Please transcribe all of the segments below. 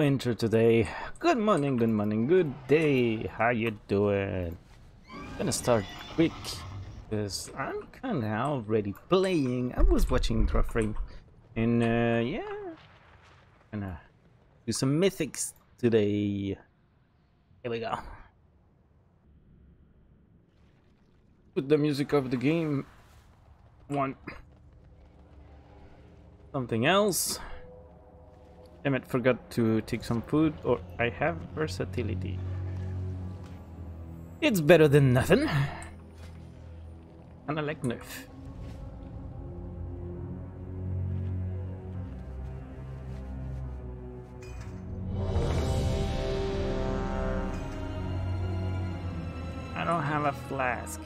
intro today. Good morning, good day. How you doing? Gonna start quick because I'm kinda already playing. I was watching draw frame and yeah, gonna do some mythics today. Here we go. Put the music of the game. One. Something else. Damn it, forgot to take some food, or I have versatility. It's better than nothing. And I like nerf. I don't have a flask.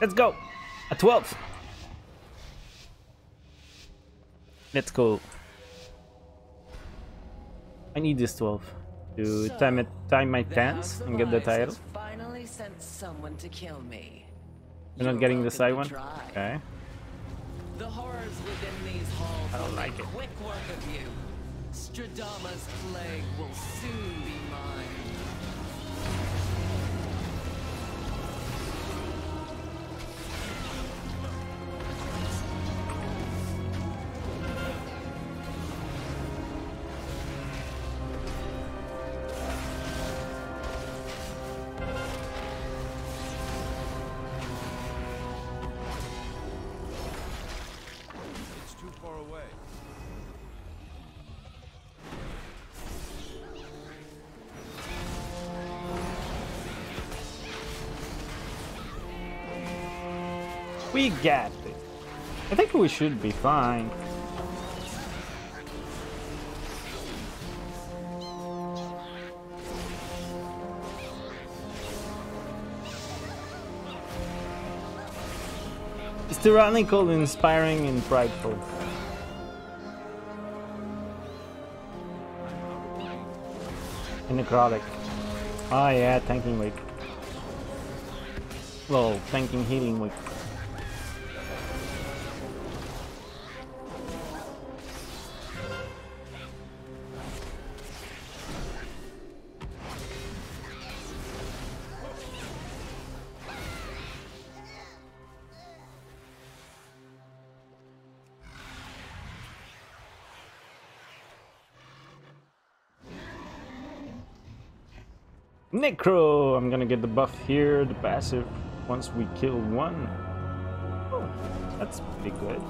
Let's go! A 12! Let's go. I need this 12 to time my pants and get the title. Finally sent someone to kill me. You're not getting the side one? Okay. The horrors within these halls I don't like it. quick work of you. Stradama's plague will soon be mine. We got it. I think we should be fine. It's tyrannical, inspiring, and prideful. And necrotic. Oh yeah, tanking weight. Well, tanking healing weight. Necro! I'm gonna get the buff here, the passive, once we kill one. Oh, that's pretty good.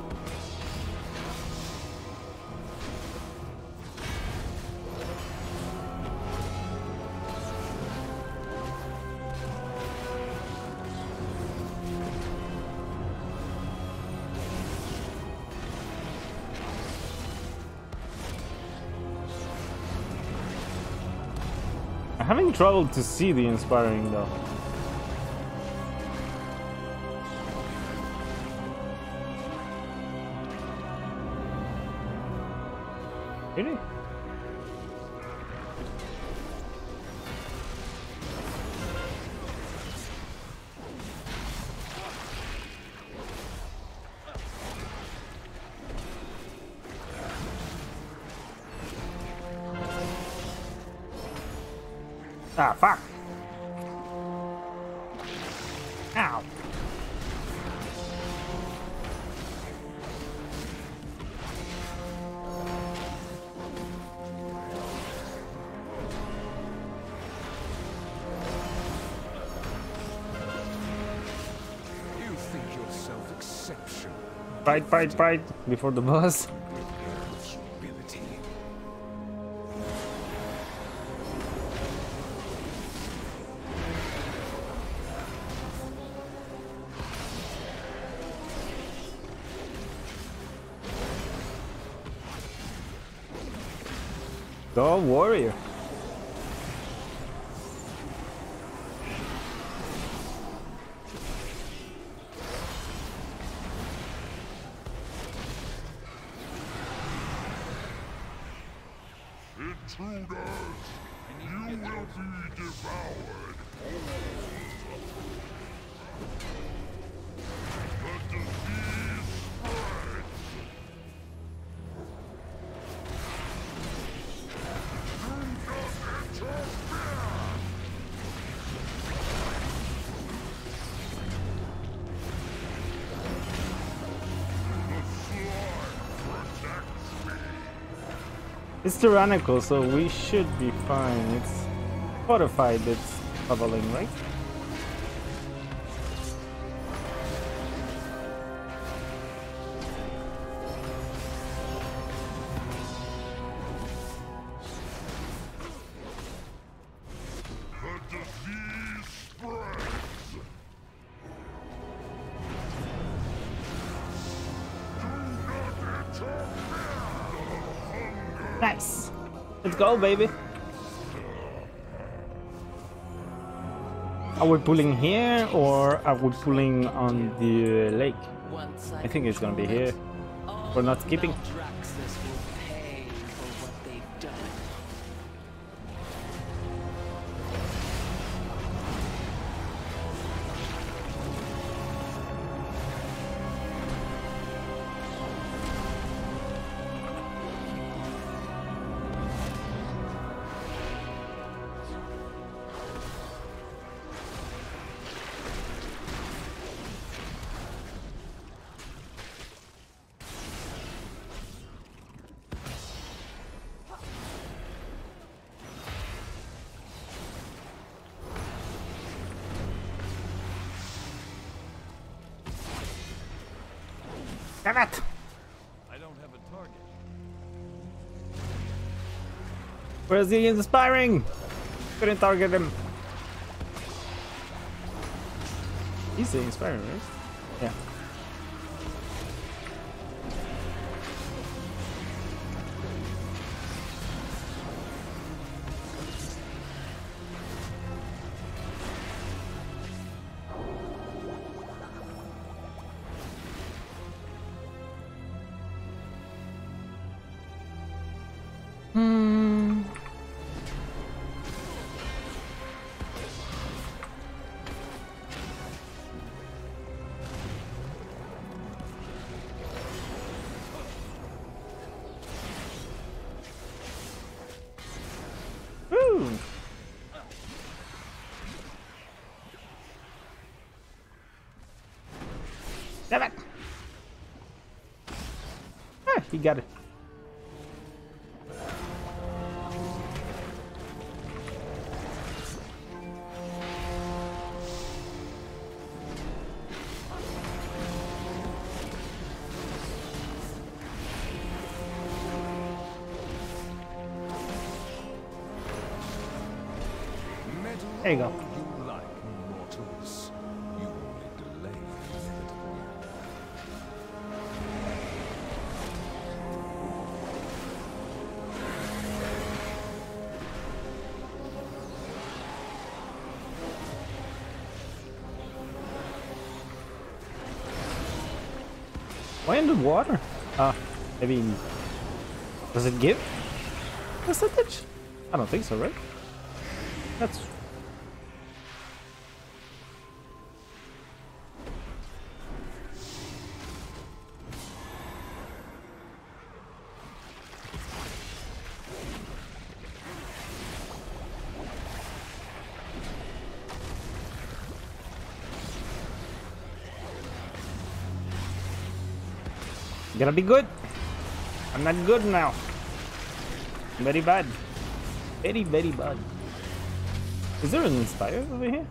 I'm having trouble to see the inspiring though. Really? Ah, fuck! Ow! You think yourself exceptional. Fight before the boss. Go warrior. Intruders, you will be devoured. It's tyrannical, so we should be fine. It's fortified, it's bubbling, right? Nice. Let's go, baby. Are we pulling here or are we pulling on the lake? I think it's gonna be here. We're not skipping. Draxus will pay for what they've done. Damn it! I don't have a target. Where's he inspiring? Couldn't target him. He's the inspiring, right? Yeah. Woo! Damn it! Ah, he got it. There you go. You like mortals. You only delay the inevitable. Why in the water? I mean, does it give percentage? I don't think so, right? That's gonna be good. I'm not good now. Very bad. Very, very bad. Is there an Inspire over here?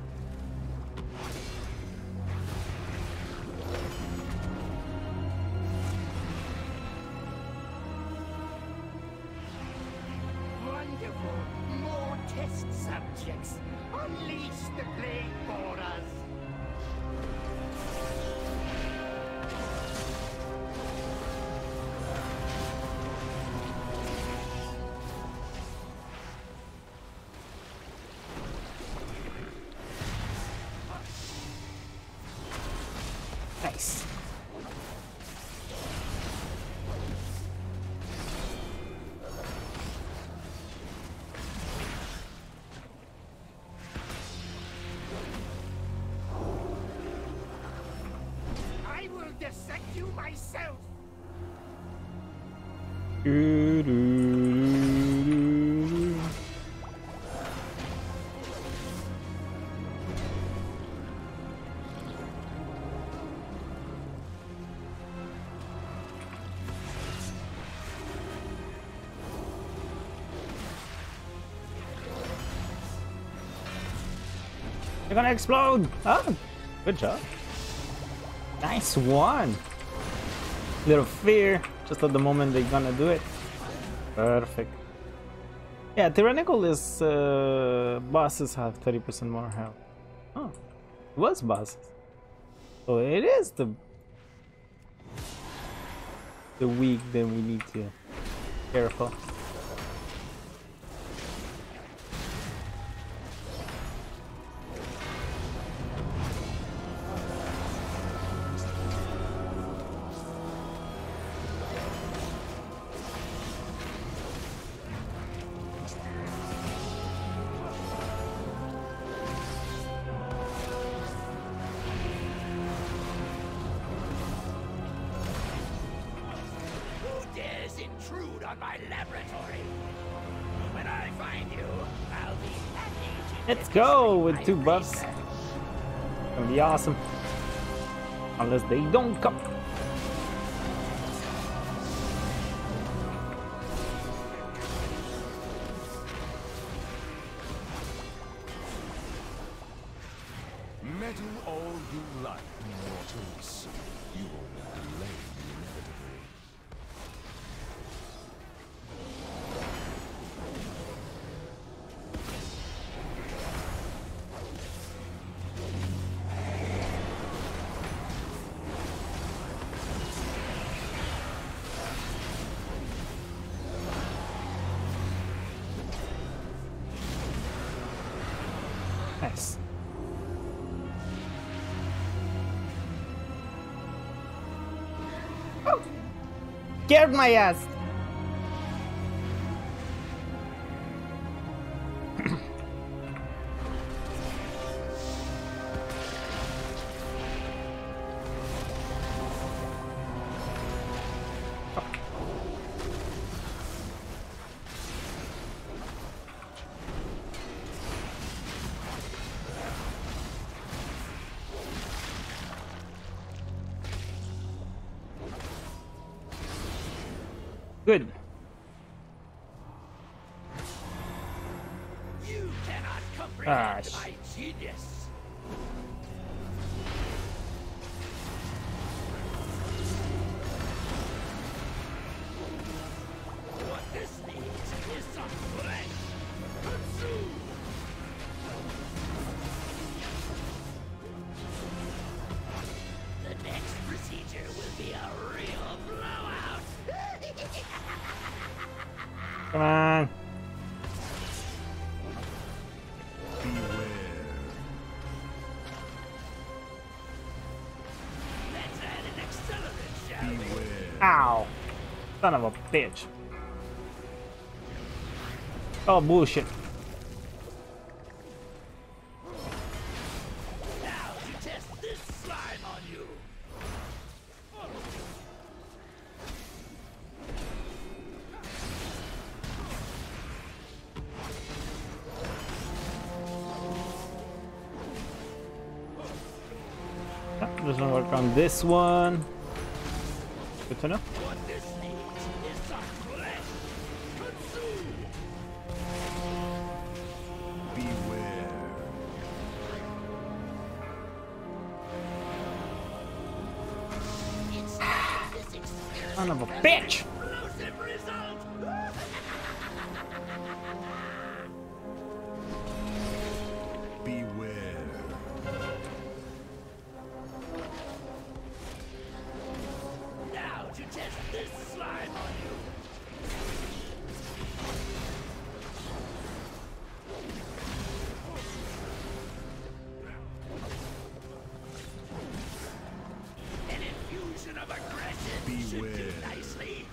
Wonderful! More test subjects! Unleash the plague boarders! Nice. dissect you myself. They're gonna explode! Oh, good job. Nice one! Little fear, just at the moment they're gonna do it. Perfect. Yeah, tyrannical is bosses have 30% more health. Oh, it was bosses. So it is the weak that we need to be careful. Intrude on my laboratory. When I find you, I'll be happy to Let's go with my 2 buffs. research. Gonna be awesome. Unless they don't come. Meddle all you like, mortals. You only delay the inevitable. Nice. Oh! Scared my ass! Good. You cannot comprehend sh- my genius. What this needs is some flesh. Consume. The next procedure will be a real blowout. Come on. Beware. Let's add an accelerant, shall we? Beware. Ow. Son of a bitch. Oh, bullshit. Now to test this slime on you. Doesn't work on this one. Good to know. What this needs is some flesh. Consume. Beware. Instead of this experiment, Son of a bitch! explosive result. Beware. Now to test this slime on you. An infusion of aggression should do Beware. nicely.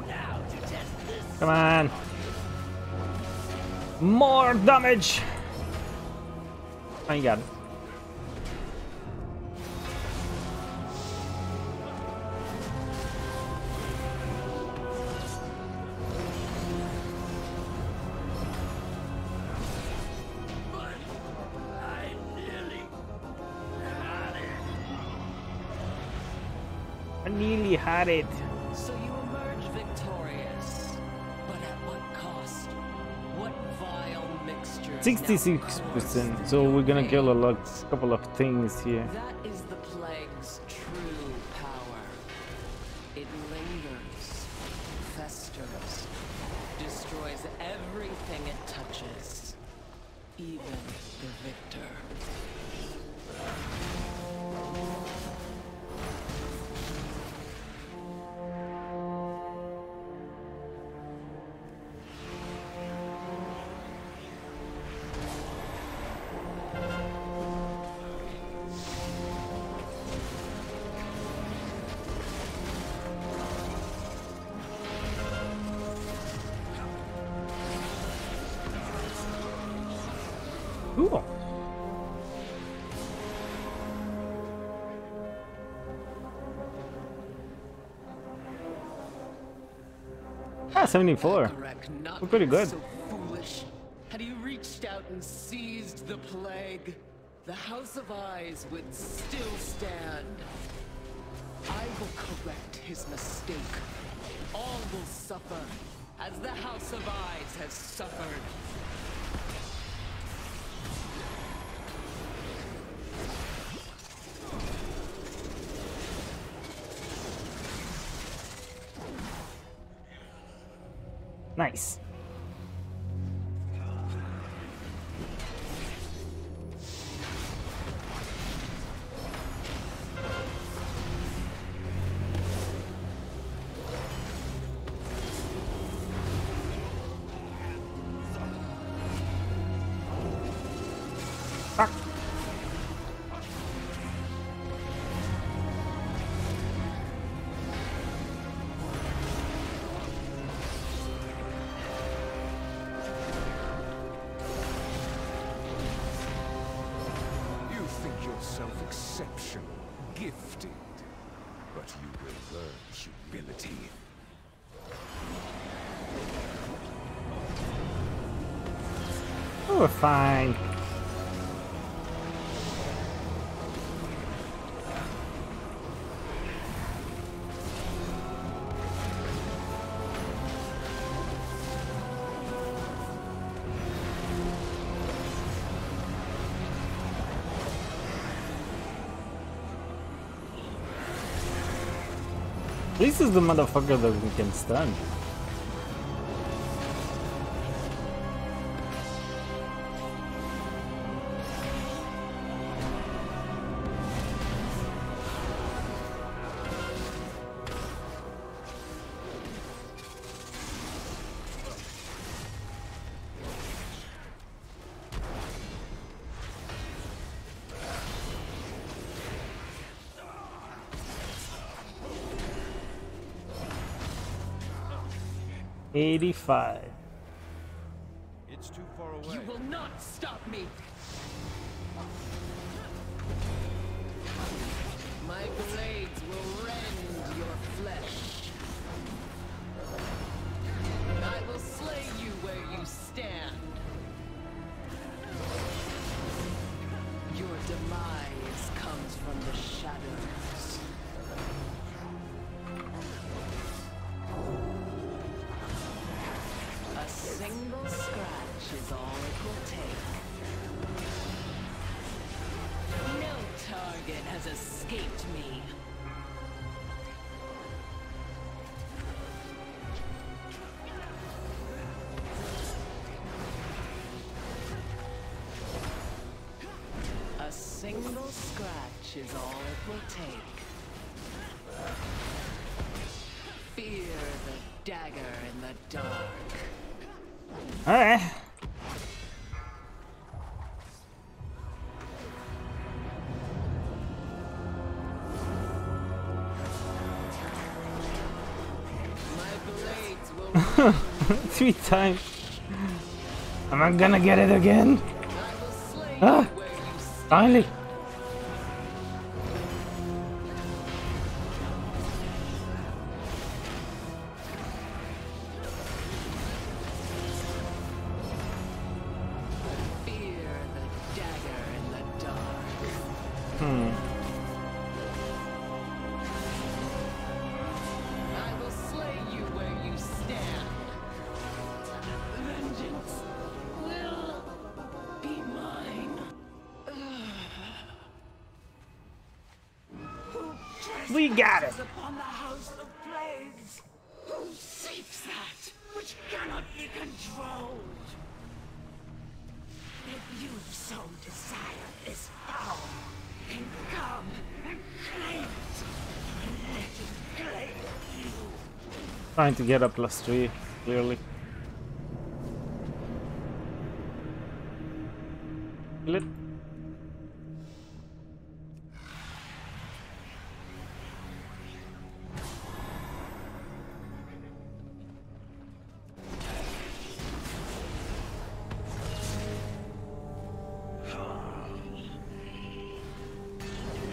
Now to test this Come on. More damage! My god. I nearly had it. So you emerge victorious, but at what cost? What vile mixture? 66%. So we're gonna kill a couple of things here. That is the plague's true power. It lingers, festers, destroys everything it touches, even the victor. Cool. Ah, 74. We're pretty good. So foolish. Had he reached out and seized the plague, the House of Eyes would still stand. I will correct his mistake. All will suffer, as the House of Eyes has suffered. Nice. Fuck. You think yourself exceptional, gifted, but you will learn humility. Oh, we're fine. This is the motherfucker that we can stun. $85. It's too far away. You will not stop me! My blades will rend your flesh. I will slay you where you stand. Your demise comes from the shadows. A single scratch is all it will take. No target has escaped me. A single scratch is all it will take. Fear the dagger in the dark. Alright. My blades will 3 times. Am I gonna get it again? I will slay Ah, you where you stand. finally. Fear the dagger in the dark. Hmm. I will slay you where you stand. Vengeance will be mine. We got it. Upon the house of plagues, who seeks that which cannot be controlled? If you so desire this power, then come and claim it. Let it claim you. Trying to get a +3, clearly. Kill it.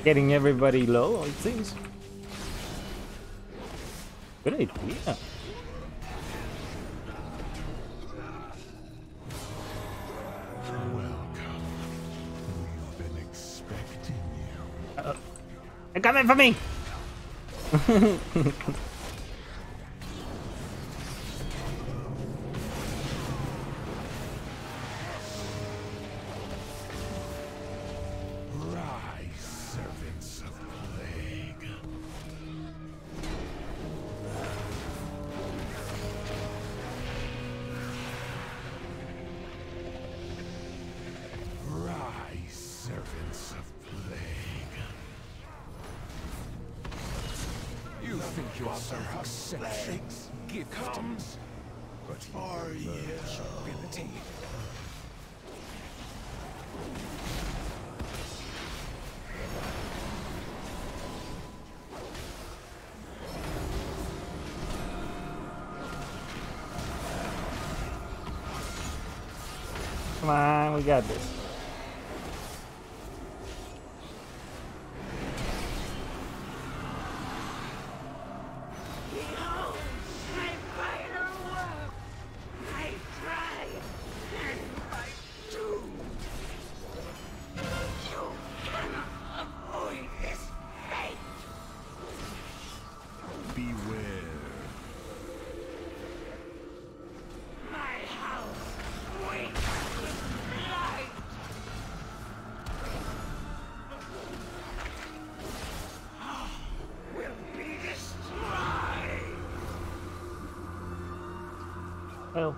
Getting everybody low, it seems. Good idea. Welcome. We've been expecting you. They're coming for me! Rise, servants of plague. Rise, servants of plague. You think you're some eccentric giftums, but are you ability? Come on, we got this. Behold, my final work, my pride, and my doom. You cannot avoid this fate. Beware. My house waits with light. Will be destroyed. Well.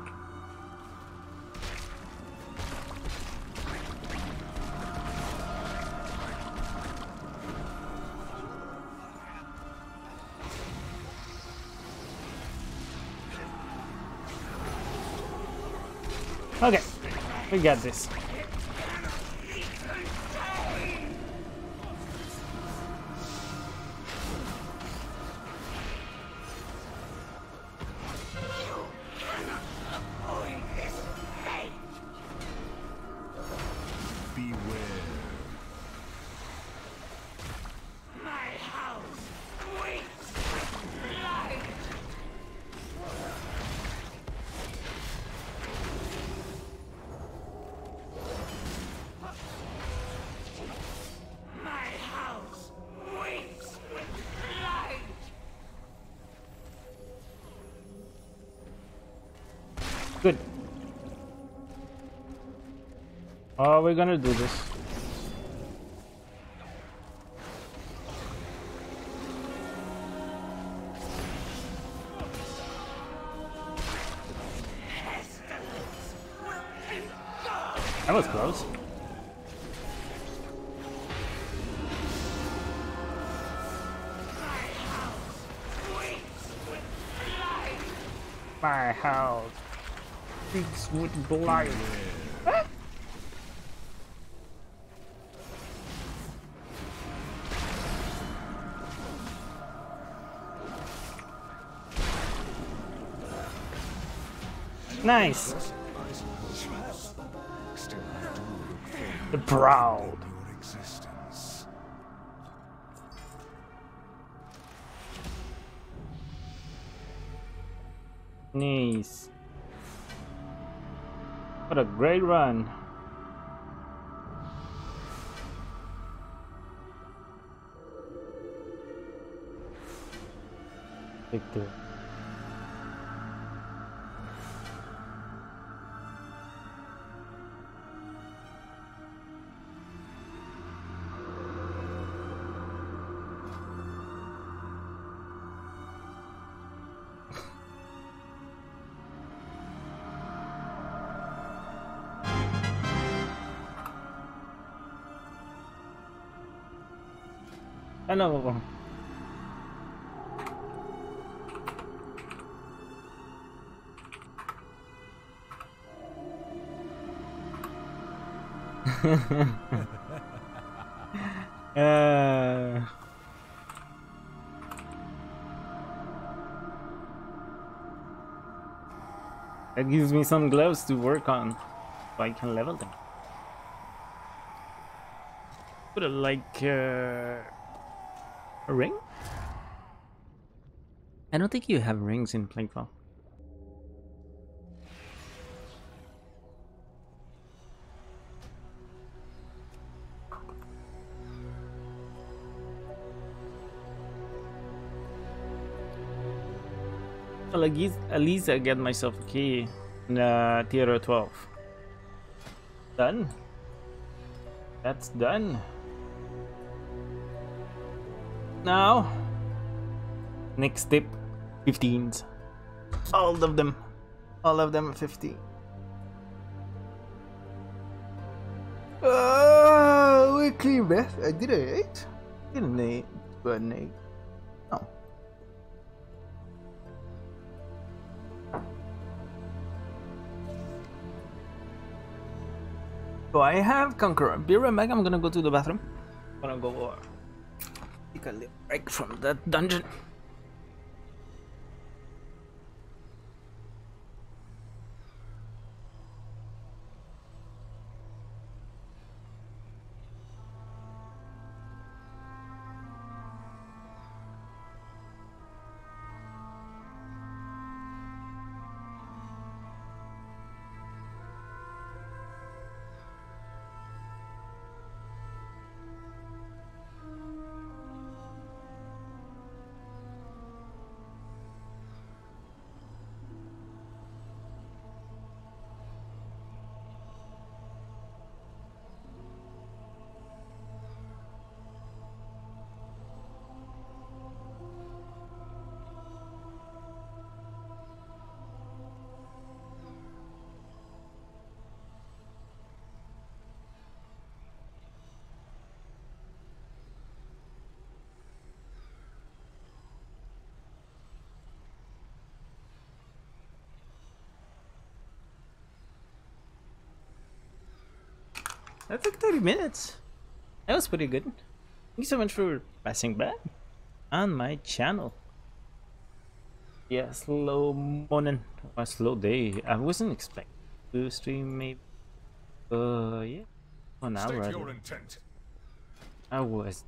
Okay, we got this. Avoid this fate. Beware. My house waits with light. My house waits with light. Good. Oh, we're gonna do this. Pestilence will engulf. That was close. My house waits with light. My house speaks with blight. Nice. The proud. Your existence. Nice. What a great run. Victor. I know. uh, that gives me some gloves to work on, so I can level them. Put it like a ring? I don't think you have rings in Plaguefall. Well, at least I get myself a key in tier 12. Done. That's done. Now, next step, 15s. All of them are 50. Weekly best. I did an 8. Didn't 8, but an 8. No. So I have Conqueror. Be right back. I'm gonna go to the bathroom. I'm gonna go take a little break from that dungeon. That took 30 minutes. That was pretty good. Thank you so much for passing by on my channel. Yeah, slow morning, a slow day. I wasn't expecting to stream maybe. Yeah, 1 hour. State your intent. I was.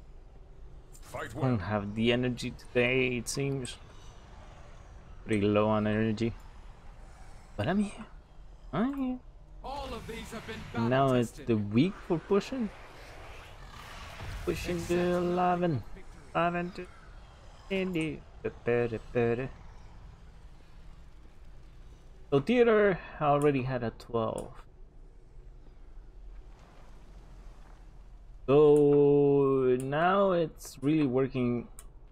Fight I well. don't have the energy today. It seems pretty low on energy, but I'm here. I'm here. All of these have been Now it's battle-tested. the week for pushing to 11 to 20. So theater already had a 12. So now it's really working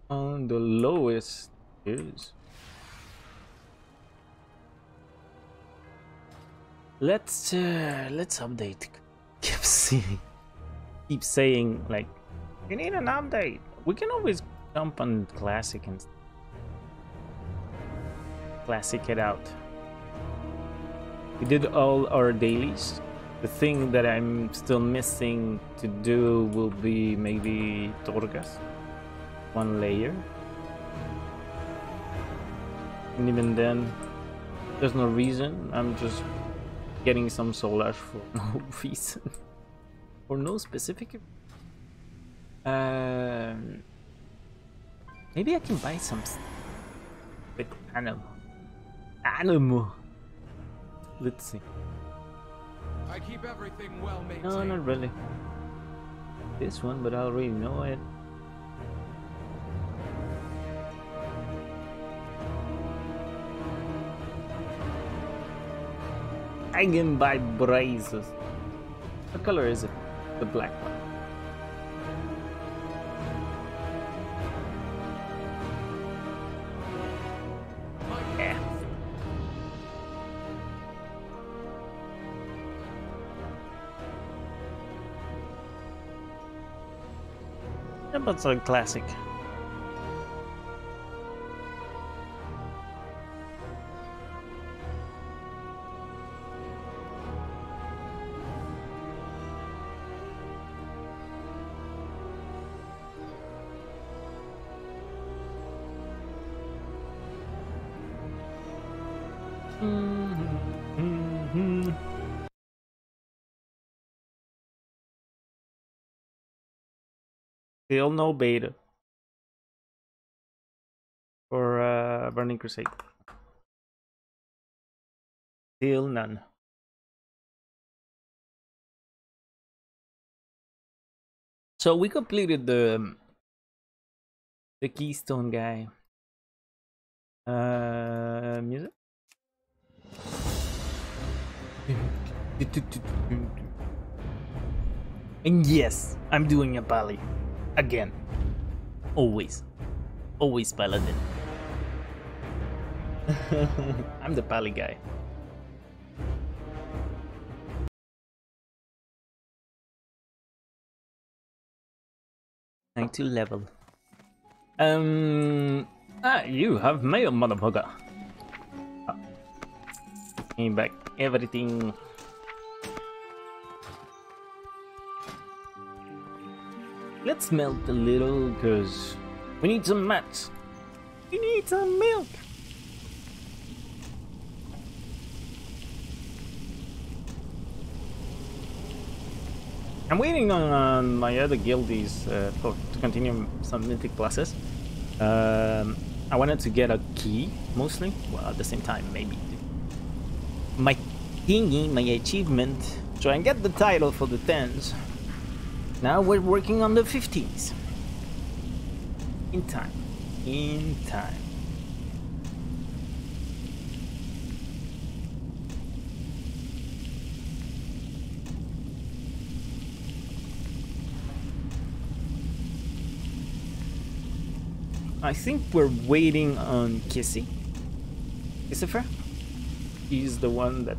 on the lowest tiers. Let's update. Keep saying like you need an update. We can always jump on classic and classic it out. We did all our dailies. The thing that I'm still missing to do will be maybe Torgas. 1 layer. And even then, there's no reason. I'm just getting some soul ash for no reason. For no specific. Maybe I can buy some with animal. Animal. Let's see. I keep everything well maintained. No, not really. This one, but I already know it. I can buy braces. What color is it? The black one. Yeah. But it's a classic. Still no beta for Burning Crusade. Still none. So we completed the Keystone guy. Music. And yes, I'm doing a pally again. Always paladin. I'm the pally guy. 92 level. You have mail, motherfucker. Came back everything. Let's melt a little, cause we need some mats. We need some milk. I'm waiting on my other guildies to continue some mythic classes. I wanted to get a key, mostly. Well, at the same time, maybe. My thingy, my achievement, try and get the title for the 10s. Now we're working on the 15s. In time. In time. I think we're waiting on Christopher. He's the one that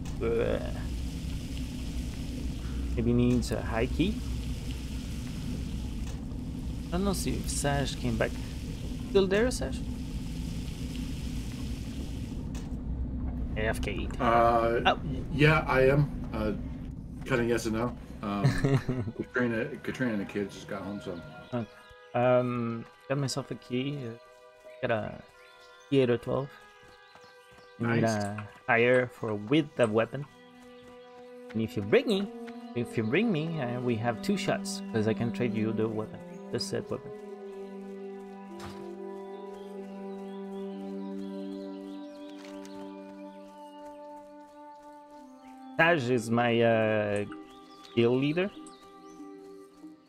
maybe needs a high key. I don't know if Sash came back. Still there, Sash? AFK. Oh. Yeah, I am. Cutting yes and no. Katrina and the kids just got home, so. Okay. Got myself a key. Got a key 8 or 12. I need a higher for width of weapon. And if you bring me, we have 2 shots because I can trade you the weapon, the set weapon. Taj is my guild leader,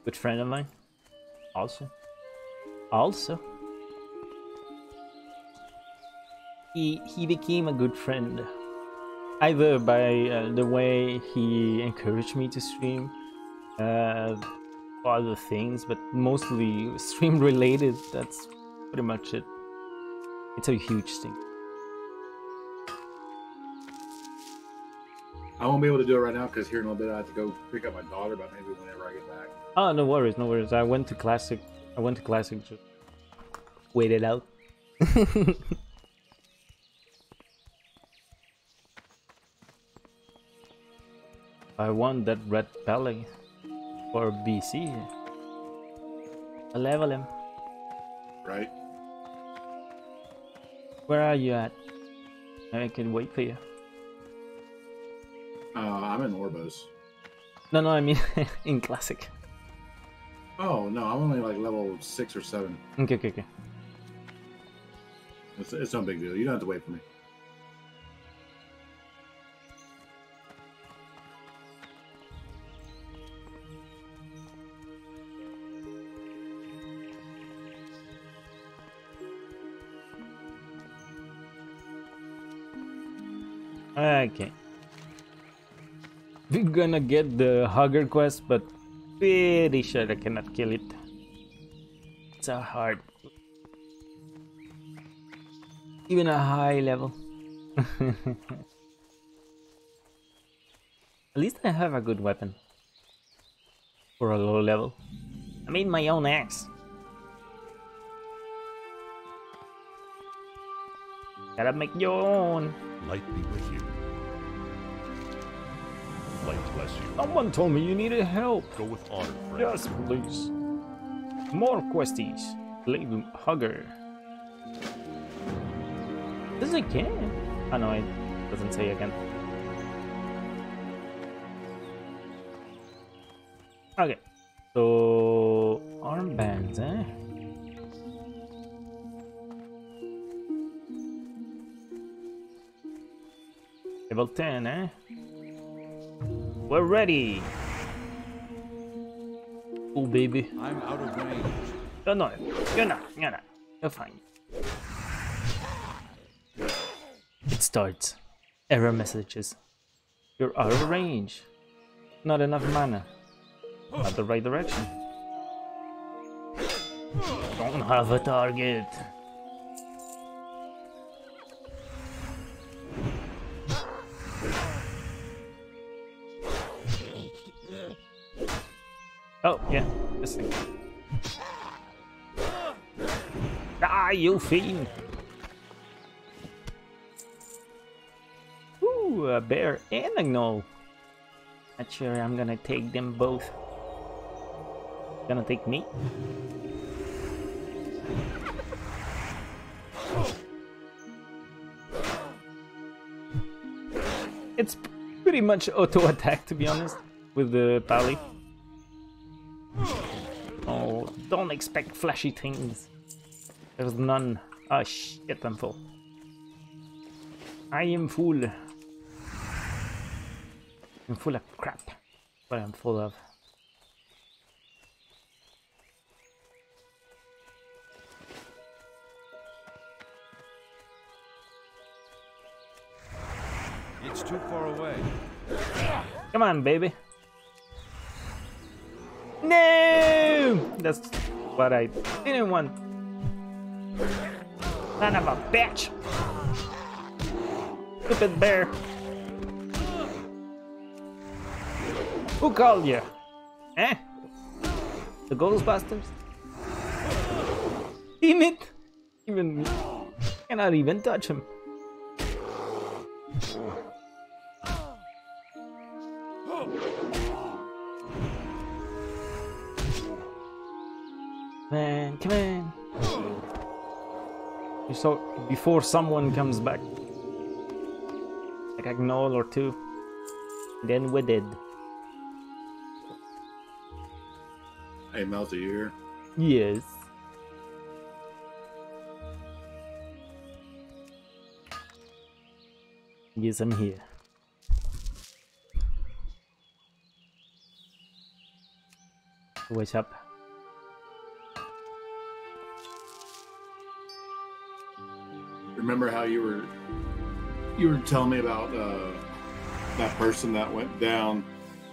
good friend of mine. Also, he became a good friend, either by the way he encouraged me to stream, other things, but mostly stream related. That's pretty much it. It's a huge thing. I won't be able to do it right now because here in a little bit I have to go pick up my daughter, but maybe whenever I get back. Oh, no worries, no worries. I went to classic. Just wait it out. I want that red belly for BC. I'll level him. Right. Where are you at? I can wait for you. I'm in Orbos. No, no, I mean in classic. Oh no, I'm only like level 6 or 7. Okay, okay, okay. It's no big deal. You don't have to wait for me. Okay. We're gonna get the Hugger quest, but pretty sure I cannot kill it. It's so hard. Even a high level. At least I have a good weapon. For a low level. I made my own axe. Gotta make your own. Light be with you. Light bless you. Someone told me you needed help. Go with honor, friend. Yes, please. More questies. Leave Hugger. Does it can? Oh no, it doesn't say again. Okay. So armbands, eh? Level 10, eh? We're ready! Oh, baby. I'm out of range. Oh, no, you're not. You're fine. It starts. Error messages. You're out of range. Not enough mana. Not the right direction. Don't have a target. Oh, yeah, this thing. Die, you fiend! Ooh, a bear and a gnoll. Not sure I'm gonna take them both. Gonna take me? It's pretty much auto attack, to be honest, with the pally. Oh, don't expect flashy things. There's none. Ah, shit, I'm full. I am full. I'm full of crap. What I'm full of. It's too far away. Come on, baby. No! That's what I didn't want. Son of a bitch! Stupid bear. Who called you? Eh? The Ghostbusters? Damn it! Even cannot even touch him. Man, come on. So before someone comes back, like a gnoll or two, then we're dead. Hey, Melt, are you here? Yes. Yes, I'm here. What's up? Remember how you were telling me about that person that went down,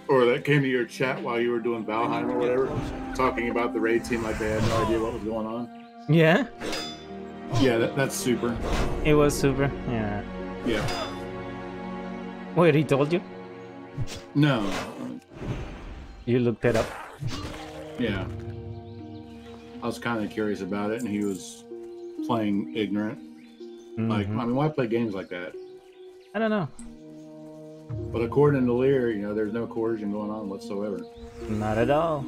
or that came to your chat while you were doing Valheim or whatever, talking about the raid team like they had no idea what was going on? Yeah? Yeah, that's super. It was super, yeah. Yeah. Wait, he told you? No. You looked it up? Yeah. I was kind of curious about it, and he was playing ignorant. Like, I mean, why play games like that? I don't know. But according to Lear, you know, there's no coercion going on whatsoever. Not at all.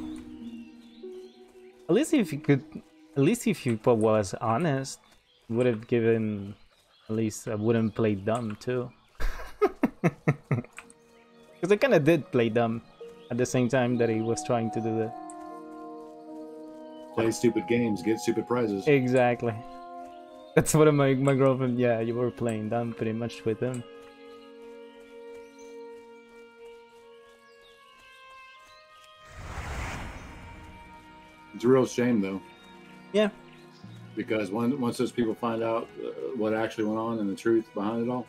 At least if you could, at least if you was honest, would have given, at least I wouldn't play dumb too. Because I kind of did play dumb. at the same time that he was trying to do that. Play stupid games, get stupid prizes. Exactly. That's what my girlfriend. Yeah, you were playing down pretty much with him. It's a real shame though. Yeah. Because once those people find out what actually went on and the truth behind it all,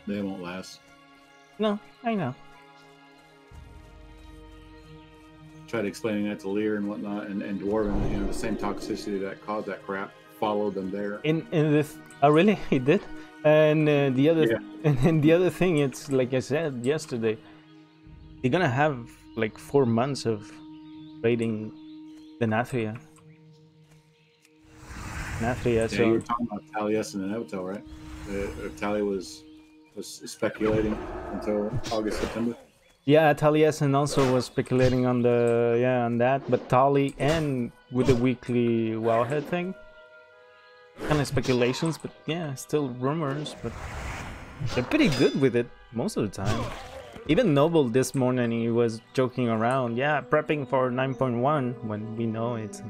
they won't last. No, I know. Tried explaining that to Lear and whatnot, and Dwarven, you know, the same toxicity that caused that crap followed them there. In this, oh really? He did. And the other, Yeah. and the other thing, it's like I said yesterday. You're gonna have like 4 months of raiding the Nathria. Nathria, Yeah, so you were talking about Taliesin and Evitel, right? Tali was speculating until August, September. yeah, Taliesin also was speculating on the on that, but Tali and with the weekly Wowhead thing, kind of speculations, but yeah, still rumors. But they're pretty good with it most of the time. Even Noble this morning, he was joking around, yeah, prepping for 9.1 when we know it's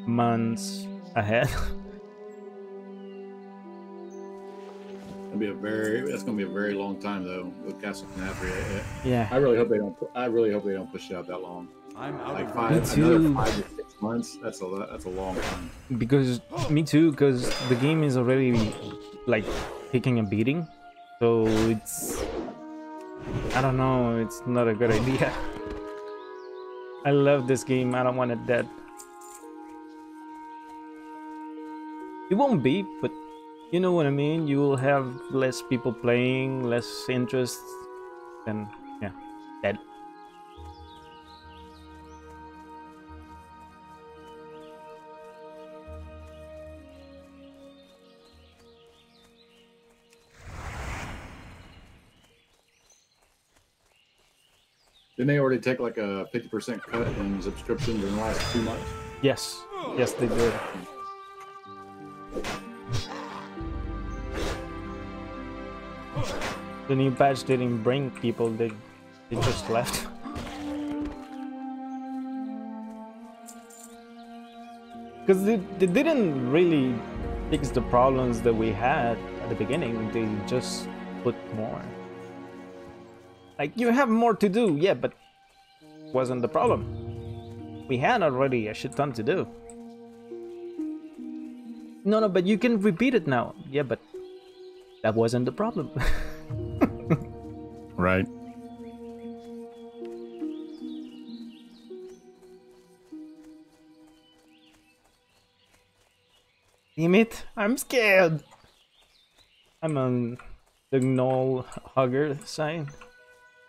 months ahead. That's gonna be a very long time though with Castle Canafria. Yeah. I really hope they don't. I really hope they don't push it out that long. I'm out Like of another 5 to 6 months. That's a long time. Because me too, because the game is already like taking a beating, so it's, I don't know, it's not a good idea. I love this game, I don't want it dead. It won't be, but you know what I mean. You will have less people playing, less interest, and yeah, dead. Didn't they already take like a 50% cut in subscriptions in the last 2 months? Yes, yes they did. The new patch didn't bring people, they just left. Because they didn't really fix the problems that we had at the beginning, they just put more. Like, you have more to do, yeah, but wasn't the problem. We had already a shit ton to do. No, but you can repeat it now. Yeah, but that wasn't the problem. Right. Damn it, I'm scared. I'm on the gnoll hugger side.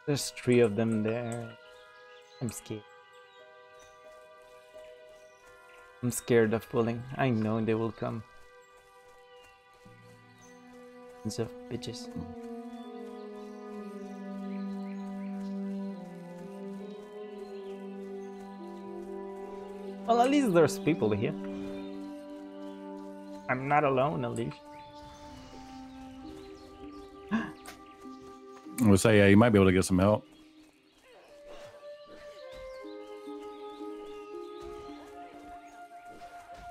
There's 3 of them there. I'm scared. I'm scared of pulling. I know they will come. Sons of bitches. Well, at least there's people here. I'm not alone, at least. I would say, yeah, you might be able to get some help.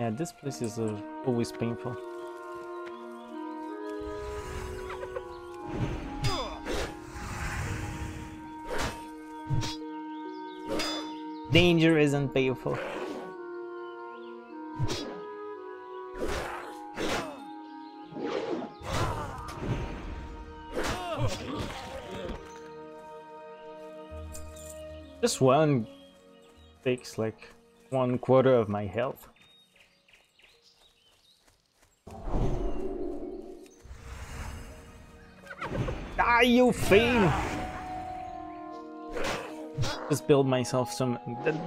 Yeah, this place is always painful. Danger isn't painful. Just one takes like 1/4 of my health. Die, you fiend! Just build myself some.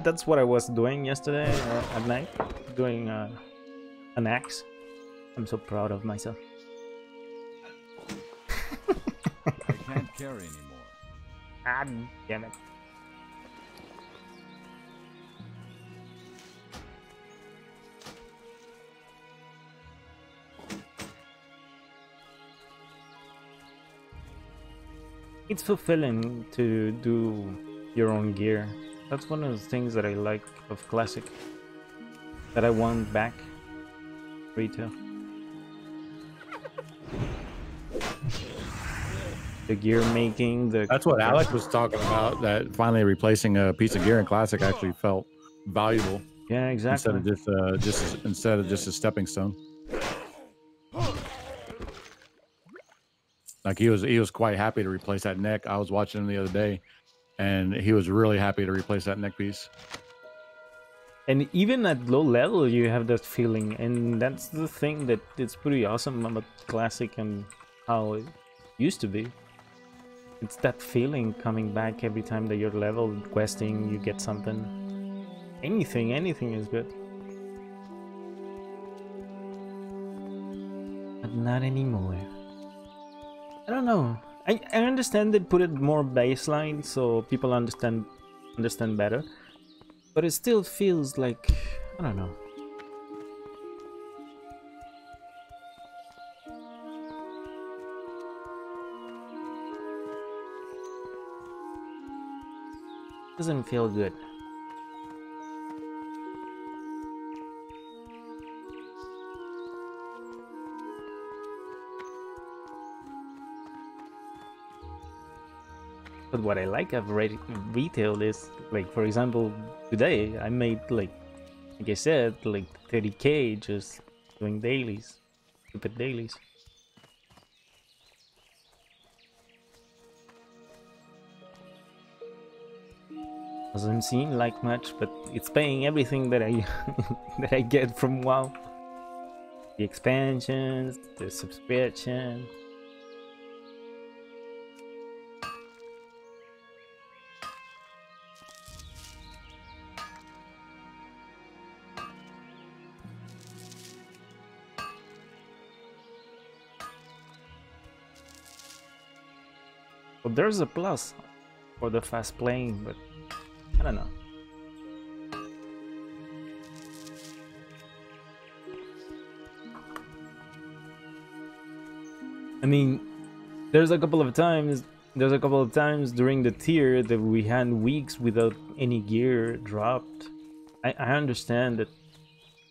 That's what I was doing yesterday at night, doing an axe. I'm so proud of myself. I can't carry anymore. Ah, damn it. It's fulfilling to do your own gear. That's one of the things that I like of Classic, that I want back retail. The gear making, That's what Alex was talking about, that finally replacing a piece of gear in Classic actually felt valuable. Yeah, exactly. Instead of just a stepping stone. Like he was quite happy to replace that neck. I was watching him the other day, and he was really happy to replace that neck piece. And even at low level, you have that feeling, and that's the thing that it's pretty awesome about Classic and how it used to be. It's that feeling coming back every time that you're leveled, questing, you get something. Anything is good. But not anymore. I don't know. I understand they put it more baseline so people understand better. But it still feels like, I don't know. Doesn't feel good. But what I like of retail is, like, for example, today I made like I said, like 30k just doing dailies, stupid dailies. Doesn't seem like much, but it's paying everything that I that I get from WoW. The expansions, the subscription. Well, there's a plus for the fast playing, but I don't know. I mean, there's a couple of times during the tier that we had weeks without any gear dropped. I understand that,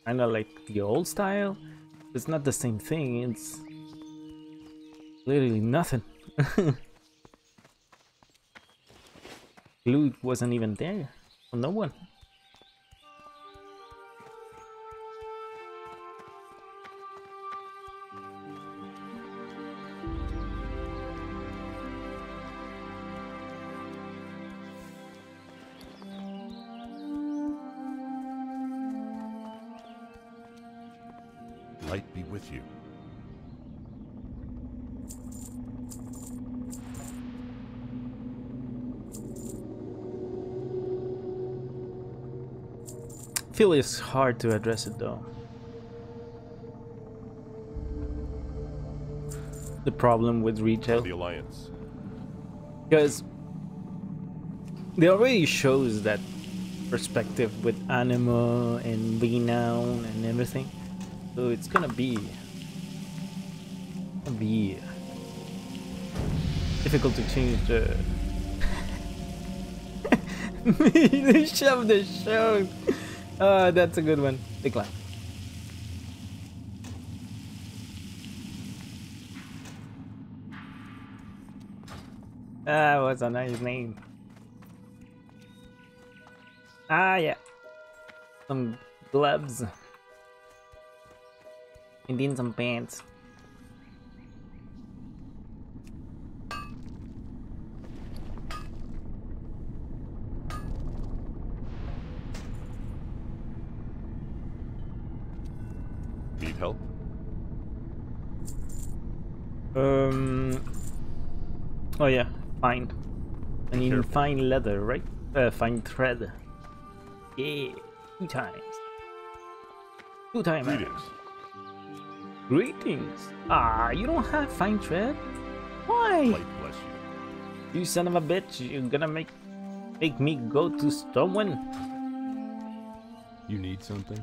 kind of like the old style. It's not the same thing. It's literally nothing. Loot wasn't even there. No one. Light be with you. I feel it's hard to address it though. The problem with retail. The Alliance. Because they already shows that perspective with Anima and Renown and everything. So it's gonna be difficult to change the they shoved the show. That's a good one. Decline. What's a nice name? Yeah. Some gloves. And then some pants. Need help? Oh yeah, fine. I need fine leather, right? Fine thread. Yeah, 2 times. 2 times. Greetings. Greetings. You don't have fine thread? Why? Light bless you. You son of a bitch! You're gonna make me go to Stormwind. You need something?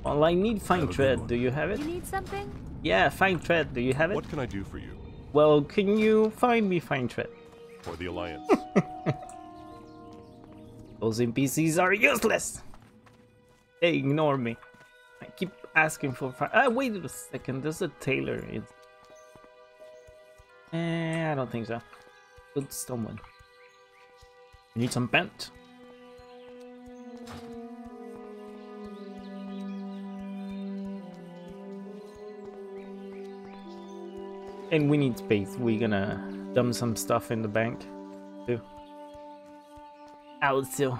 Well, I need fine Have a good thread. one. Do you have it? You need something? Yeah, fine thread. Do you have it? What can I do for you? Well, can you find me fine thread? For the Alliance. Those NPCs are useless. They ignore me. I keep asking for wait a second. There's a tailor. I don't think so. Good someone. Need some paint. And we need space. We're gonna dump some stuff in the bank too. Also,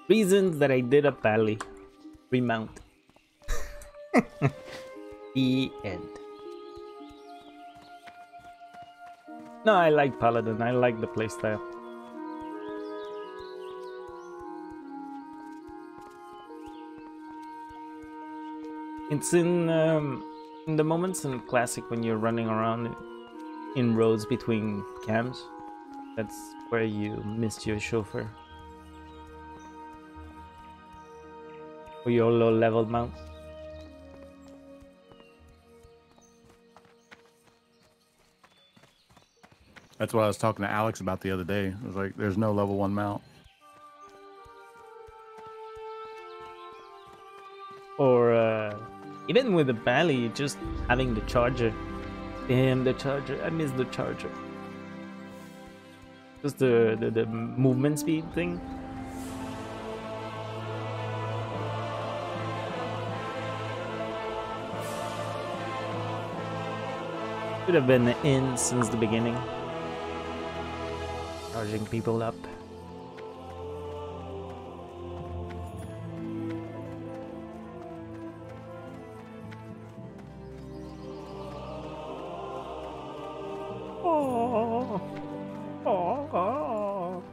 reasons that I did a pally remount. The end. No, I like Paladin. I like the playstyle. It's in the moments in Classic when you're running around in roads between camps. That's where you missed your chauffeur. Or your low level mount. That's what I was talking to Alex about the other day. I was like, there's no level 1 mount. Or even with the Bally, just having the charger. Damn, the charger. I miss the charger. Just the movement speed thing. Should have been in since the beginning. Charging people up. Oh, oh,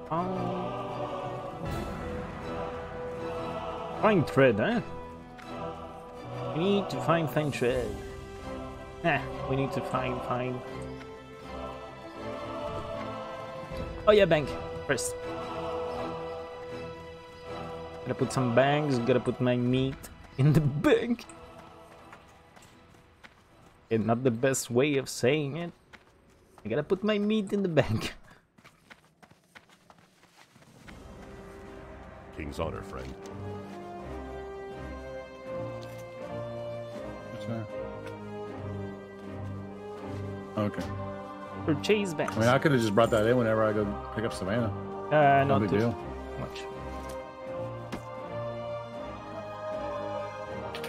oh. Find thread, huh? We need to find thread. Nah, we need to find. Oh yeah, bank first. Gotta put some banks. Gotta put my meat in the bank. And not the best way of saying it. I gotta put my meat in the bank. King's honor, friend. What's that? Okay. Purchase banks. I mean, I could have just brought that in whenever I go pick up Savannah. Not big too deal. much.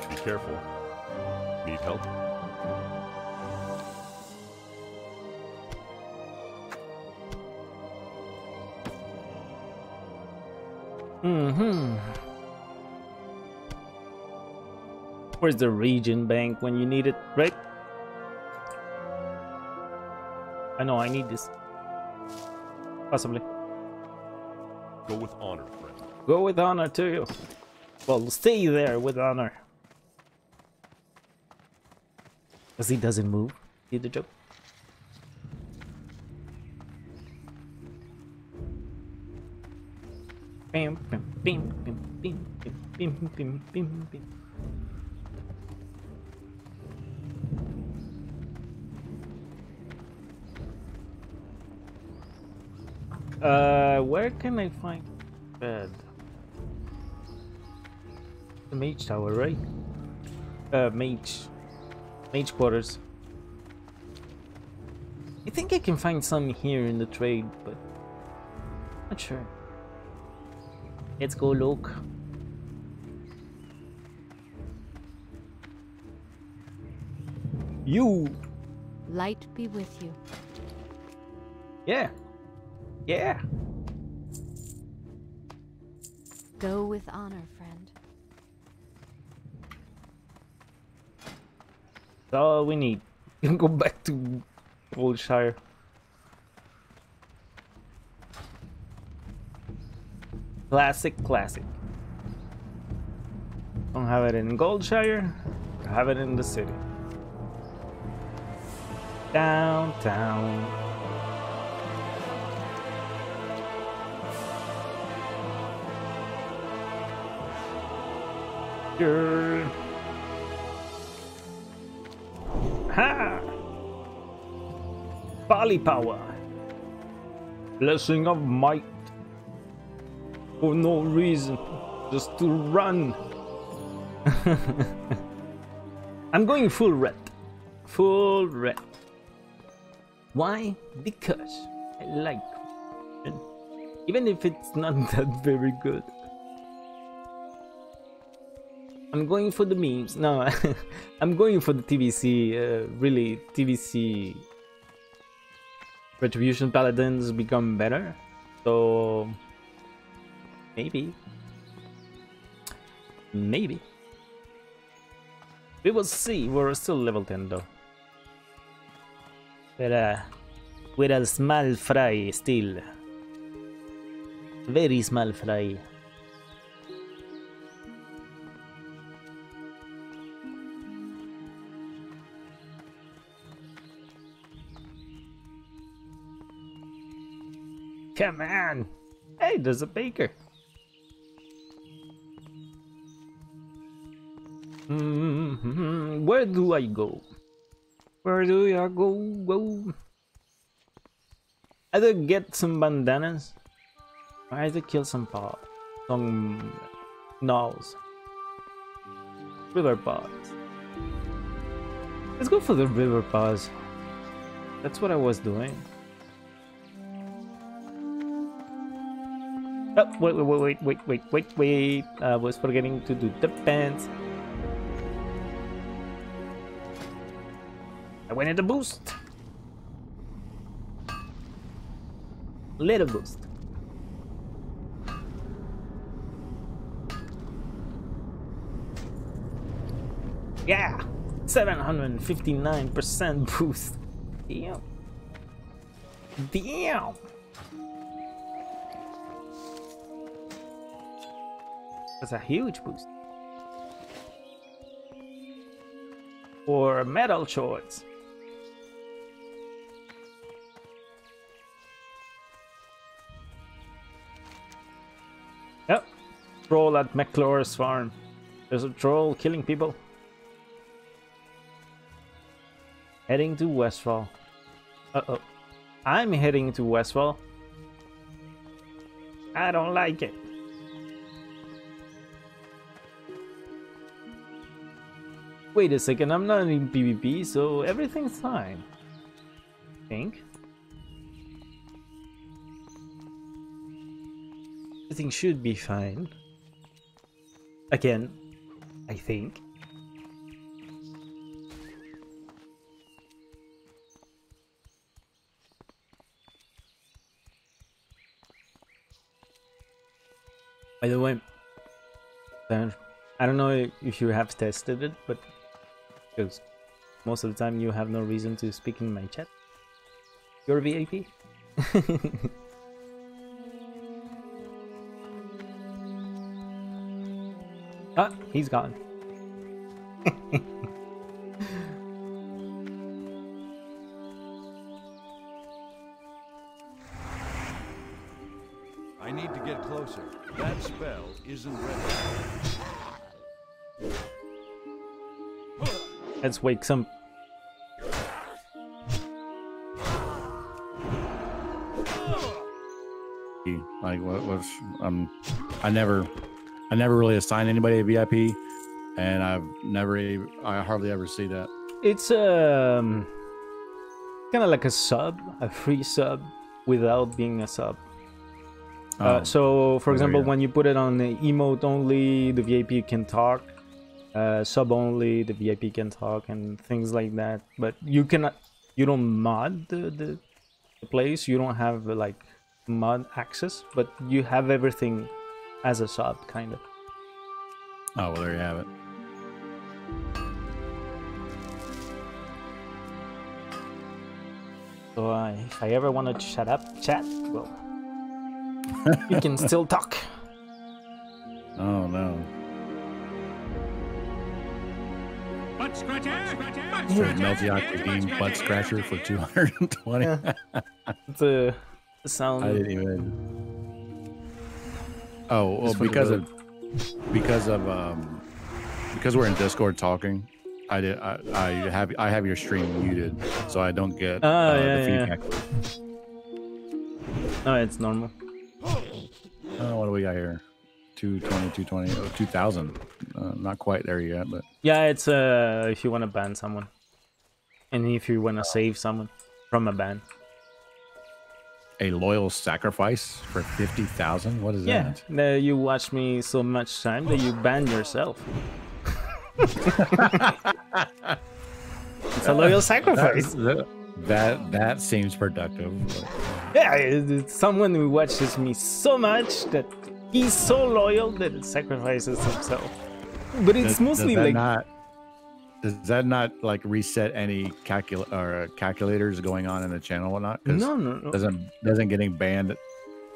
Be careful. Need help? Where's the region bank when you need it, right? I know I need this. Possibly. Go with honor, friend. Go with honor too. Well, stay there with honor. Because he doesn't move. See the joke? Bam, bam, bam, bam, bam, bam, bam, bam, bam. Where can I find bed? The mage tower, right? Mage quarters. I think I can find some here in the trade, but not sure. Let's go look. You. Light be with you. Yeah. Yeah. Go with honor, friend. That's all we need. We can go back to Goldshire. Classic. Don't have it in Goldshire. Have it in the city. Downtown. Ha! Bali power. Blessing of might. For no reason. Just to run. I'm going full red. Full red. Why? Because I like it. Even if it's not that very good. I'm going for the memes. No, I'm going for the TVC. Really, TVC Retribution Paladins become better. So maybe. Maybe. We will see. We're still level 10 though. With a small fry still. Very small fry. Come on! Hey, there's a baker. Where do I go? Where do I go? Either get some bandanas, or either kill some gnolls. River paws. Let's go for the river paws. That's what I was doing. Oh, wait. I was forgetting to do the pants. I went in the boost. Little boost. Yeah! 759% boost. Damn. Damn! That's a huge boost. For metal shorts. Yep. Troll at McClure's farm. There's a troll killing people. Heading to Westfall. Uh-oh. I'm heading to Westfall. I don't like it. Wait a second, I'm not in PvP, so everything's fine. I think. Everything should be fine. Again, I think. By the way, I don't know if you have tested it, but because most of the time you have no reason to speak in my chat. You're VIP? Ah, he's gone. I need to get closer. That spell isn't ready. Let's wake some. Like what was I never really assign anybody a VIP, and I hardly ever see that. It's kind of like a sub, a free sub without being a sub. So for example, when you put it on the emote only, the VIP can talk. Sub only, the VIP can talk, and things like that. But you don't mod the place. You don't have like mod access, but you have everything as a sub, kind of. Oh, well, there you have it. So if I ever want to shut up, chat, well, you can still talk. Oh no. Butt scratcher! Meltiaki being butt scratcher for 220. Yeah. It's a sound. I didn't even. Oh, well, because we're in Discord talking, I did. I have your stream muted, so I don't get yeah, the feedback. No, it's normal. What do we got here? 220, 220, 2000. Not quite there yet, but Yeah, it's if you want to ban someone, and if you want to save someone from a ban. a loyal sacrifice for 50,000. What is that? Yeah, you watch me so much time that you ban yourself. It's a loyal sacrifice. That seems productive. Yeah, it's someone who watches me so much that he's so loyal that it sacrifices himself. But it's mostly like. Does that not like reset any calculators going on in the channel or whatnot? No. Doesn't getting banned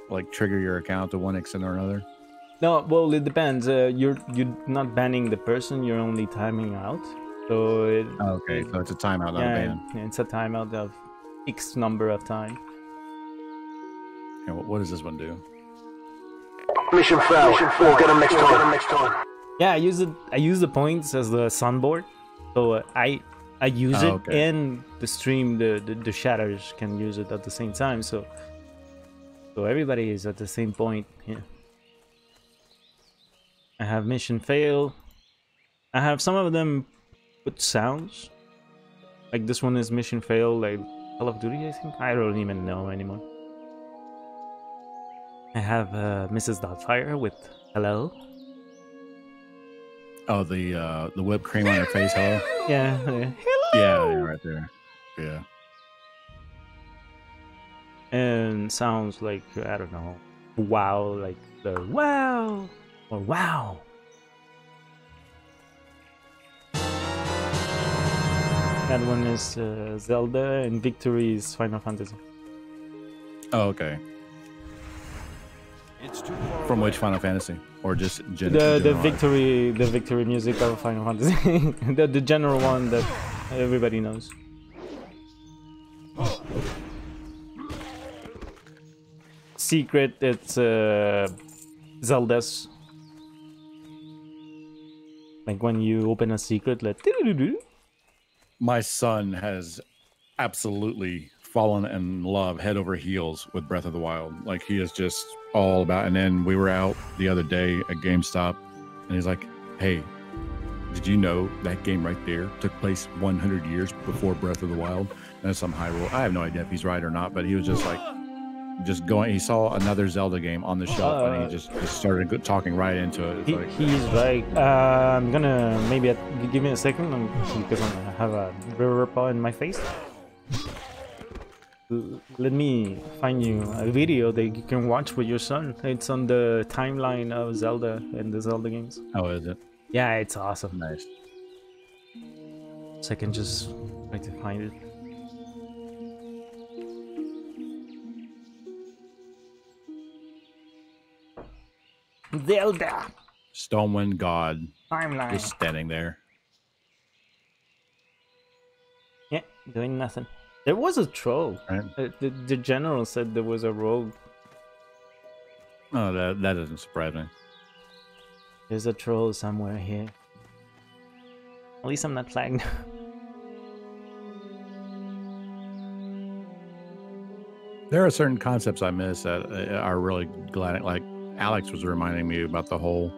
like trigger your account to one extent or another? No, well, it depends. You're not banning the person. You're only timing out. So okay, so it's a timeout, not a ban. Yeah, it's a timeout of X number of time. Okay, what does this one do? Mission failed. We'll get him next time. Yeah, I use the points as the sunboard. So I use it, and the stream, the shadows can use it at the same time. So everybody is at the same point here. I have mission fail. I have some of them with sounds. Like this one is mission fail, like Call of Duty, I think. I don't even know anymore. I have Mrs. Doubtfire with hello. Oh, the whipped cream on her face, hello? Yeah. Hello! Yeah, right there. Yeah. And sounds like, I don't know, wow, like the wow, or wow. That one is Zelda, and Victory is Final Fantasy. Oh, okay. From which Final Fantasy, or just the victory music of Final Fantasy, the general one that everybody knows. Secret, it's Zelda's. Like when you open a secret, like. My son has absolutely fallen in love head over heels with Breath of the Wild. Like he is just all about. And then we were out the other day at GameStop, and he's like, "Hey, did you know that game right there took place 100 years before Breath of the Wild?" And some Hyrule. I have no idea if he's right or not, but he was just like, just going. He saw another Zelda game on the shelf, and he just started talking right into it. He's right. I'm gonna maybe give me a second because I'm gonna have a reverb in my face. Let me find you a video that you can watch with your son. It's on the timeline of Zelda and the Zelda games. Oh, is it? Yeah, it's awesome. Nice. So I can just try to find it. Zelda! Stonewind God. Timeline. Just standing there. Yeah, doing nothing. There was a troll. Right. The general said there was a rogue. Oh, that doesn't surprise me. There's a troll somewhere here. At least I'm not flagged. There are certain concepts I miss that are really glad. Like Alex was reminding me about the whole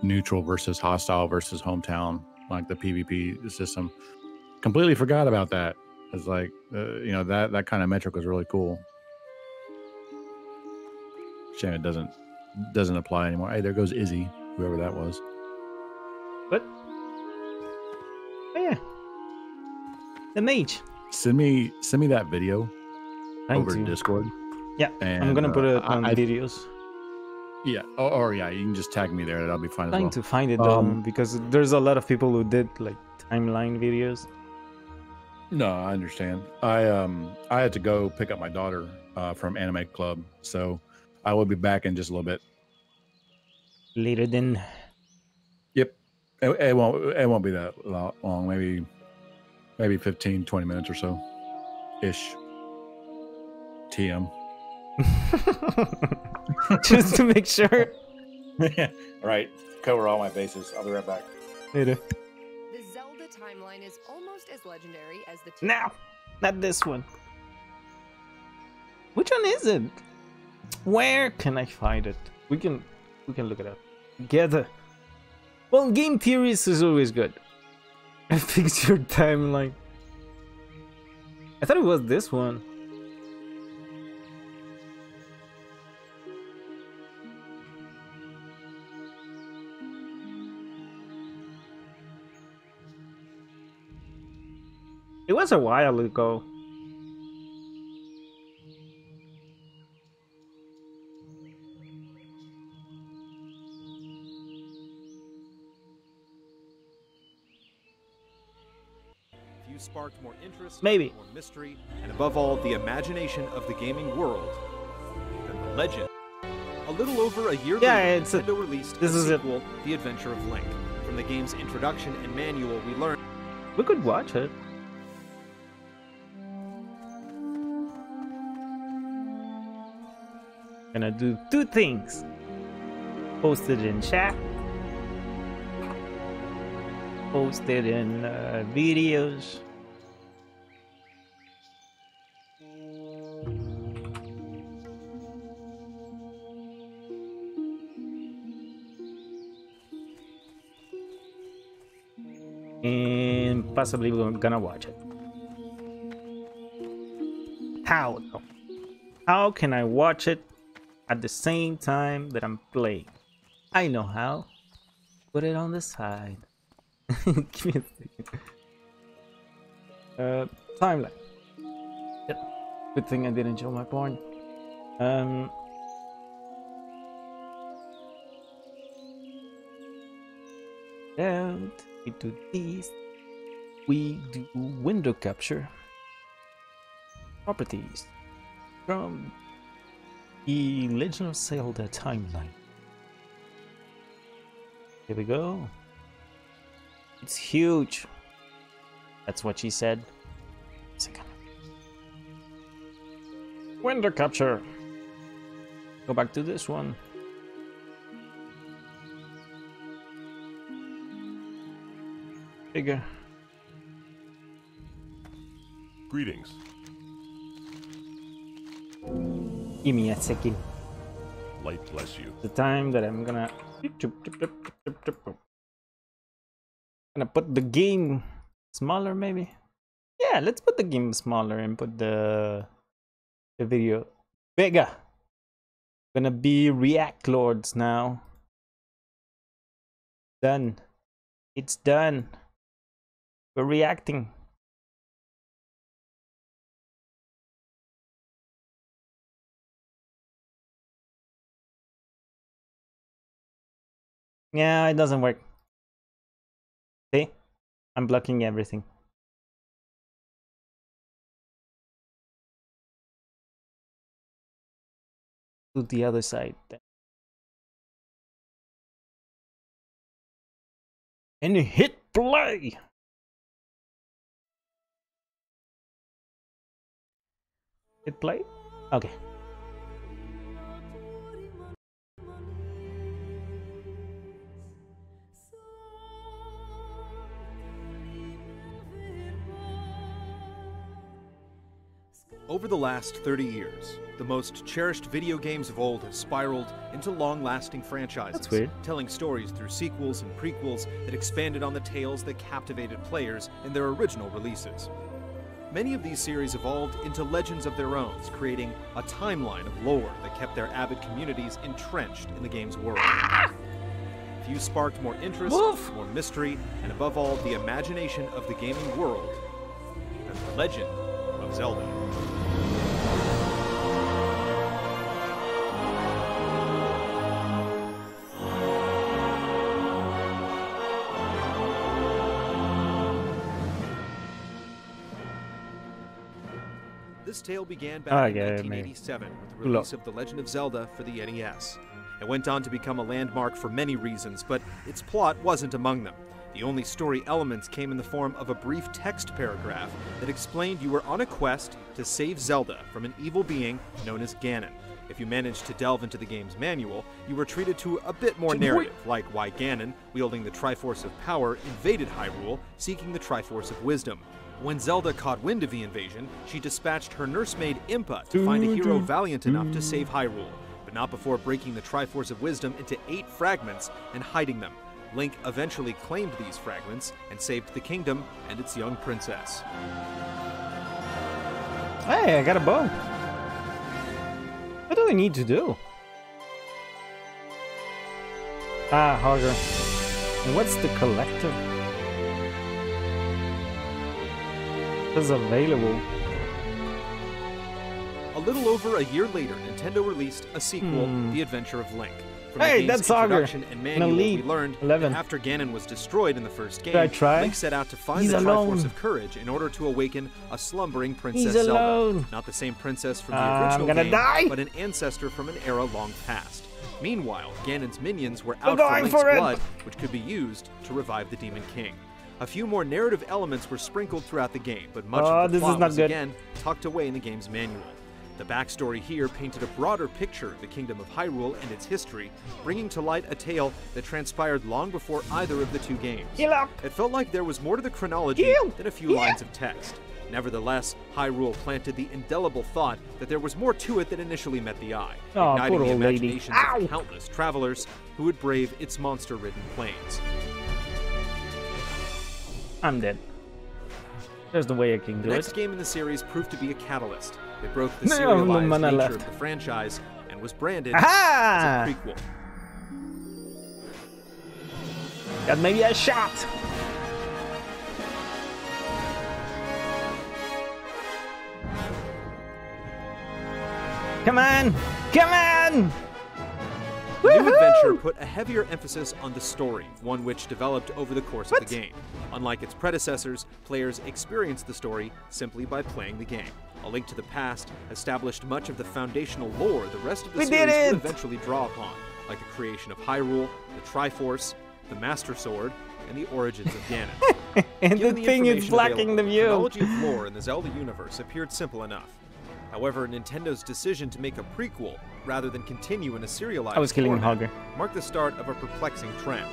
neutral versus hostile versus hometown, like the PvP system. Completely forgot about that. It's like that kind of metric was really cool. Shame it doesn't apply anymore. Hey, there goes Izzy, whoever that was. What? Oh yeah, the mage. Send me that video over to Discord. Yeah, and I'm gonna put it on videos. Yeah, or yeah, you can just tag me there. That'll be fine as well. Trying to find it though, because there's a lot of people who did like timeline videos. No, I understand. I had to go pick up my daughter from Anime Club, so I will be back in just a little bit. Later then. Yep. It won't be that long. Maybe 15, 20 minutes or so. Ish. TM. Just to make sure. Right. Cover all my bases. I'll be right back. Later. The Zelda timeline design is almost as legendary as the No, not this one. Which one is it? Where can I find it? We can look it up together. Well, game theories is always good. Fix your timeline. I thought it was this one. It was a while ago. You sparked more interest, Maybe. more mystery, and above all, the imagination of the gaming world than the legend. A little over a year later, Nintendo released a sequel, The Adventure of Link. From the game's introduction and manual, we learned we could watch it. Gonna do two things. Post it in chat. Post it in videos. And possibly we're gonna watch it. How though? How can I watch it at the same time that I'm playing? I know how. Put it on the side. Give me a second. Timeline. Yep. Good thing I didn't show my porn. And we do these. We do window capture. Properties from the Legend of Zelda timeline. Here we go. It's huge. That's what she said. Second. Window capture. Go back to this one. Bigger. Greetings. Give me a second. Light bless you. The time that I'm gonna put the game smaller, maybe. Yeah, let's put the game smaller and put the video bigger. Gonna be React Lords now. Done. It's done. We're reacting. Yeah, it doesn't work. See? I'm blocking everything. To the other side then. And hit play! Hit play? Okay. over the last 30 years, the most cherished video games of old have spiraled into long-lasting franchises. That's weird. Telling stories through sequels and prequels that expanded on the tales that captivated players in their original releases. Many of these series evolved into legends of their own, creating a timeline of lore that kept their avid communities entrenched in the game's world. Few sparked more interest, more mystery, and above all, the imagination of the gaming world than the Legend of Zelda. This tale began back in 1987 with the release of The Legend of Zelda for the NES. It went on to become a landmark for many reasons, but its plot wasn't among them. The only story elements came in the form of a brief text paragraph that explained you were on a quest to save Zelda from an evil being known as Ganon. If you managed to delve into the game's manual, you were treated to a bit more narrative, like why Ganon, wielding the Triforce of Power, invaded Hyrule, seeking the Triforce of Wisdom. When Zelda caught wind of the invasion, she dispatched her nursemaid Impa to find a hero valiant enough to save Hyrule, but not before breaking the Triforce of Wisdom into 8 fragments and hiding them. Link eventually claimed these fragments and saved the kingdom and its young princess. Hey, I got a bow. What do I need to do? Ah, Hogger. And what's the collective? Is available. A little over a year later, Nintendo released a sequel, The Adventure of Link. From Hey, the game's that's Hogger. introduction and manual, we learned 11. that after Ganon was destroyed in the first game, I try? Link set out to find He's the alone. Triforce of Courage in order to awaken a slumbering Princess He's Zelda. alone. Not the same princess from the I'm original gonna game, die. but an ancestor from an era long past. Meanwhile, Ganon's minions were out going for Link's for it. blood, which could be used to revive the Demon King. A few more narrative elements were sprinkled throughout the game, but much of the this is plot not was good. again tucked away in the game's manual. The backstory here painted a broader picture of the Kingdom of Hyrule and its history, bringing to light a tale that transpired long before either of the two games. Heal up. It felt like there was more to the chronology Heal. than a few lines of text. Nevertheless, Hyrule planted the indelible thought that there was more to it than initially met the eye, Aw, igniting poor the old lady. imaginations Ow. of countless travelers who would brave its monster-ridden plains. I'm dead. There's the way I can The do next it. game in the series proved to be a catalyst. It broke the No, no serialized mana nature left. of the franchise and was branded Aha! as a prequel. Got maybe a shot. Come on! Come on! The new Woohoo! adventure put a heavier emphasis on the story, one which developed over the course of the game. Unlike its predecessors, players experienced the story simply by playing the game. A Link to the Past established much of the foundational lore the rest of the We series did would it! eventually draw upon, like the creation of Hyrule, the Triforce, the Master Sword, and the origins of Ganon. And Given the thing is information blocking the available, view. chronology of lore in the Zelda universe appeared simple enough. However, Nintendo's decision to make a prequel rather than continue in a serialized I was killing format Hogger. marked the start of a perplexing trend.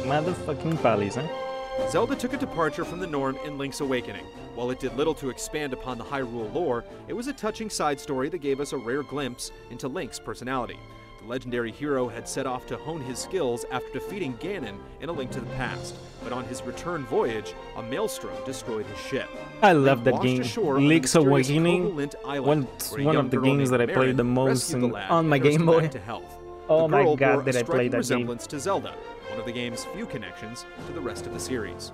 Motherfucking polys, huh? Zelda took a departure from the norm in Link's Awakening. While it did little to expand upon the Hyrule lore, it was a touching side story that gave us a rare glimpse into Link's personality. The legendary hero had set off to hone his skills after defeating Ganon in A Link to the Past, but on his return voyage, a maelstrom destroyed his ship. I love that washed game. ashore on the Link's mysterious Awakening. Koholint Island, where a One young of the girl games named that I played the Marin most rescued the lad on my and nursed Game him Boy. back to health. Oh The my girl god, bore did a I play striking that game. resemblance to Zelda, one of the game's few connections to the rest of the series.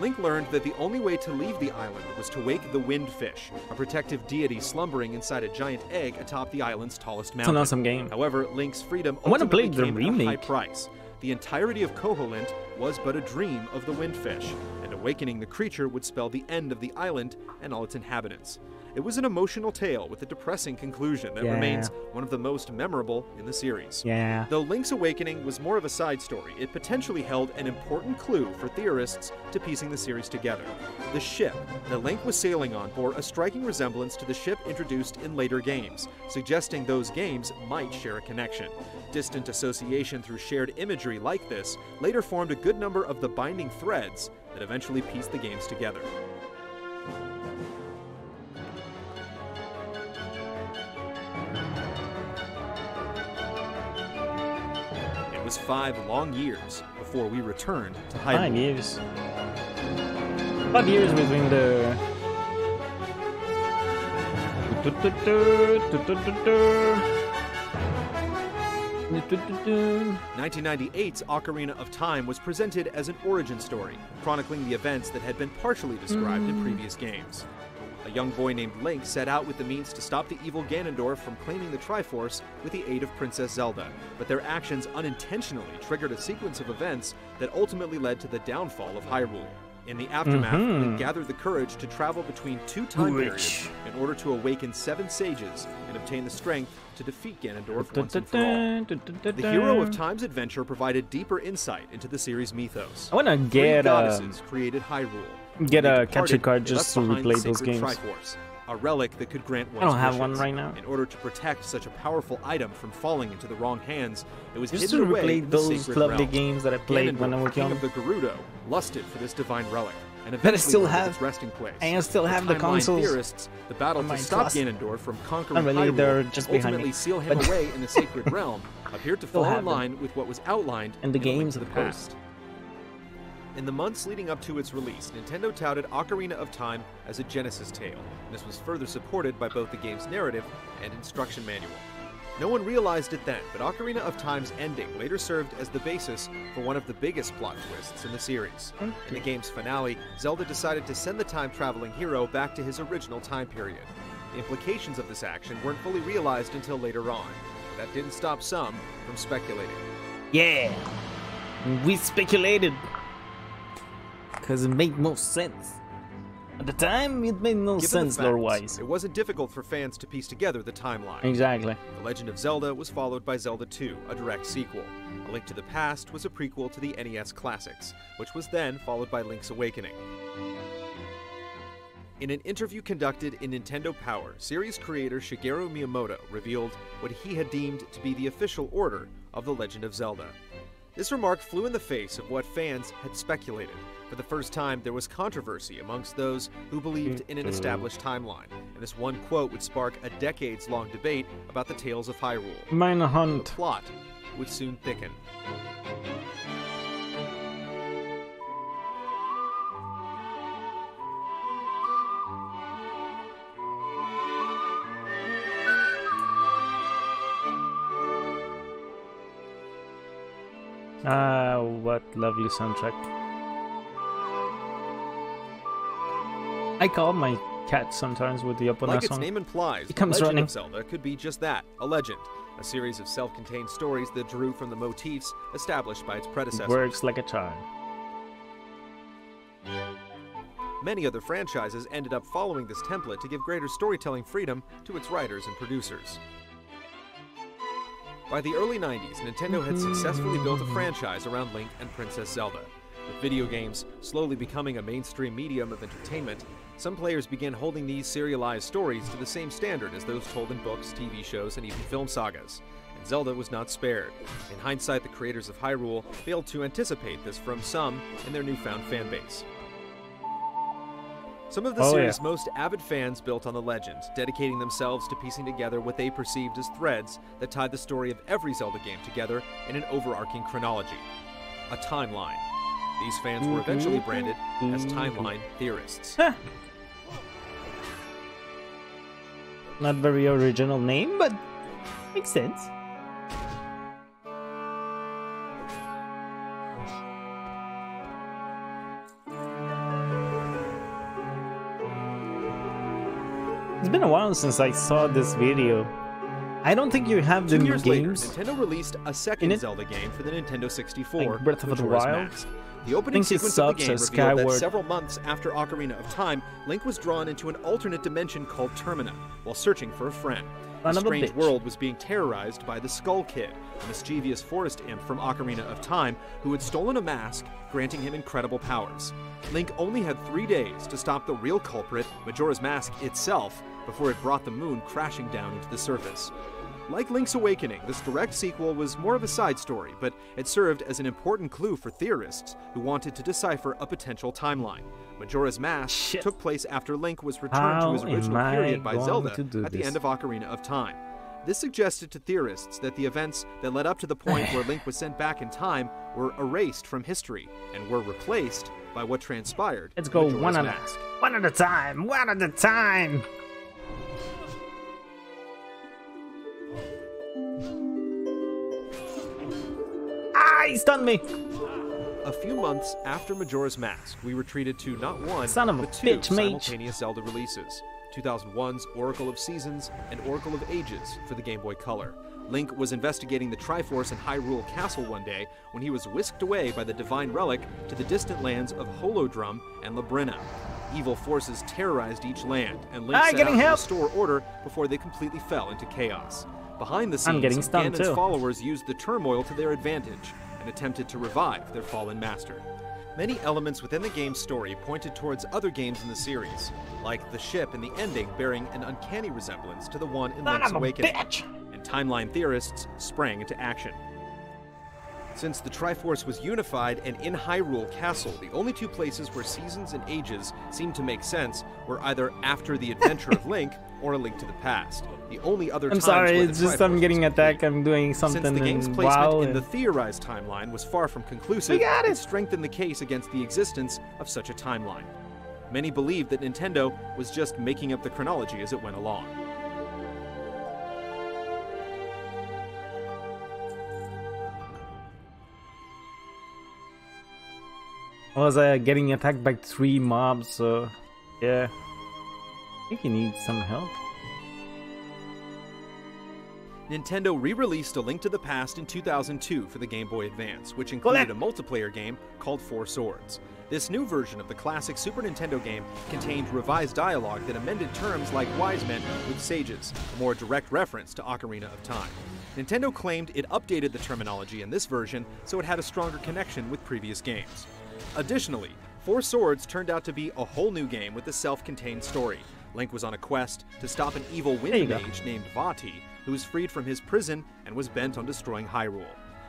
Link learned that the only way to leave the island was to wake the Windfish, a protective deity slumbering inside a giant egg atop the island's tallest It's mountain. an awesome game. However, Link's freedom I wanna play ultimately the came at a high remake. price. The entirety of Koholint was but a dream of the Windfish, and awakening the creature would spell the end of the island and all its inhabitants. It was an emotional tale with a depressing conclusion that Yeah. remains one of the most memorable in the series. Yeah. Though Link's Awakening was more of a side story, it potentially held an important clue for theorists to piecing the series together. The ship that Link was sailing on bore a striking resemblance to the ship introduced in later games, suggesting those games might share a connection. Distant association through shared imagery like this later formed a good number of the binding threads that eventually pieced the games together. It was 5 long years before we returned to Hyrule. 5 years. 5 years between the... 1998's Ocarina of Time was presented as an origin story, chronicling the events that had been partially described in previous games. A young boy named Link set out with the means to stop the evil Ganondorf from claiming the Triforce with the aid of Princess Zelda, but their actions unintentionally triggered a sequence of events that ultimately led to the downfall of Hyrule. In the aftermath, Link gathered the courage to travel between 2 time periods in order to awaken 7 sages and obtain the strength to defeat Ganondorf once and for all. The Hero of Time's adventure provided deeper insight into the series mythos. I wanna get 3 goddesses created Hyrule. get a capture card just to replay those games. Triforce, a relic that could grant one's I don't have wishes. one right now. In order to protect such a powerful item from falling into the wrong hands, it was Just hidden to away replay in the those sacred lovely realm. games that I played when I was King young. of the Gerudo, lusted for this divine relic, and But I eventually still earned have- its resting place. I still have the Timeline consoles theorists, the battle on my to stop class. Ganondorf from conquering Not really, Hyrule, they're just behind ultimately me. seal him But- away in the sacred realm, appeared to Still fall in have them. line with what was outlined And the in A Link games to of the the Past. In the months leading up to its release, Nintendo touted Ocarina of Time as a Genesis tale, and this was further supported by both the game's narrative and instruction manual. No one realized it then, but Ocarina of Time's ending later served as the basis for one of the biggest plot twists in the series. In the game's finale, Zelda decided to send the time-traveling hero back to his original time period. The implications of this action weren't fully realized until later on. That didn't stop some from speculating. Yeah, we speculated because it made no sense. At the time, it made no Given sense the facts, lore-wise. it wasn't difficult for fans to piece together the timeline. Exactly. The Legend of Zelda was followed by Zelda 2, a direct sequel. A Link to the Past was a prequel to the NES classics, which was then followed by Link's Awakening. In an interview conducted in Nintendo Power, series creator Shigeru Miyamoto revealed what he had deemed to be the official order of The Legend of Zelda. This remark flew in the face of what fans had speculated. For the first time, there was controversy amongst those who believed in an established timeline, and this one quote would spark a decades-long debate about the tales of Hyrule. Mine The hunt. plot would soon thicken. Ah, what lovely soundtrack. I call my cat sometimes with the Epona Like its song. name implies, He The comes Legend running. of Zelda could be just that, a legend, a series of self-contained stories that drew from the motifs established by its predecessors. Works like a charm. Many other franchises ended up following this template to give greater storytelling freedom to its writers and producers. By the early 90s, Nintendo had successfully built a franchise around Link and Princess Zelda. With video games slowly becoming a mainstream medium of entertainment, some players began holding these serialized stories to the same standard as those told in books, TV shows, and even film sagas. And Zelda was not spared. In hindsight, the creators of Hyrule failed to anticipate this from some in their newfound fanbase. Some of the series' most avid fans built on the legend, dedicating themselves to piecing together what they perceived as threads that tied the story of every Zelda game together in an overarching chronology, a timeline. These fans were eventually branded as timeline theorists. Huh. Not very original name, but makes sense. It's been a while since I saw this video. I don't think you have the 2 new years games. later, Nintendo released a second Zelda game for the Nintendo 64, Like Breath of the Majora's Wild? Mask. The opening I think it sequence of the subs game as revealed that Skyward. several months after Ocarina of Time, Link was drawn into an alternate dimension called Termina while searching for a friend. The Son of a strange bitch. world was being terrorized by the Skull Kid, a mischievous forest imp from Ocarina of Time who had stolen a mask, granting him incredible powers. Link only had 3 days to stop the real culprit, Majora's Mask itself, before it brought the moon crashing down into the surface. Like Link's Awakening, this direct sequel was more of a side story, but it served as an important clue for theorists who wanted to decipher a potential timeline. Majora's Mask took place after Link was returned to his How am original I period by going Zelda to do at the this? end of Ocarina of Time. This suggested to theorists that the events that led up to the point where Link was sent back in time were erased from history and were replaced by what transpired. Let's in go Majora's one at Mask. a time. One at a time. Ah, he stunned me. A few months after Majora's Mask, we were treated to not one, Son of a but 2 bitch, mate. simultaneous Zelda releases. 2001's Oracle of Seasons and Oracle of Ages for the Game Boy Color. Link was investigating the Triforce in Hyrule Castle one day when he was whisked away by the Divine Relic to the distant lands of Holodrum and Labrynna. Evil forces terrorized each land, and Link set out to restore order before they completely fell into chaos. Behind the scenes, Ganon's followers used the turmoil to their advantage and attempted to revive their fallen master. Many elements within the game's story pointed towards other games in the series, like the ship in the ending bearing an uncanny resemblance to the one in Link's Awakening, and timeline theorists sprang into action. Since the Triforce was unified and in Hyrule Castle, the only two places where Seasons and Ages seemed to make sense were either after the adventure of Link or A Link to the Past. The only other I'm sorry, it's just I'm getting attacked, I'm doing something. Since the game's placement in the theorized timeline was far from conclusive, it strengthened the case against the existence of such a timeline. Many believed that Nintendo was just making up the chronology as it went along. I was getting attacked by 3 mobs, so yeah. I think he needs some help. Nintendo re-released A Link to the Past in 2002 for the Game Boy Advance, which included a multiplayer game called Four Swords. This new version of the classic Super Nintendo game contained revised dialogue that amended terms like wise men with sages, a more direct reference to Ocarina of Time. Nintendo claimed it updated the terminology in this version so it had a stronger connection with previous games. Additionally, Four Swords turned out to be a whole new game with a self-contained story. Link was on a quest to stop an evil wind mage named Vati, who was freed from his prison and was bent on destroying Hyrule.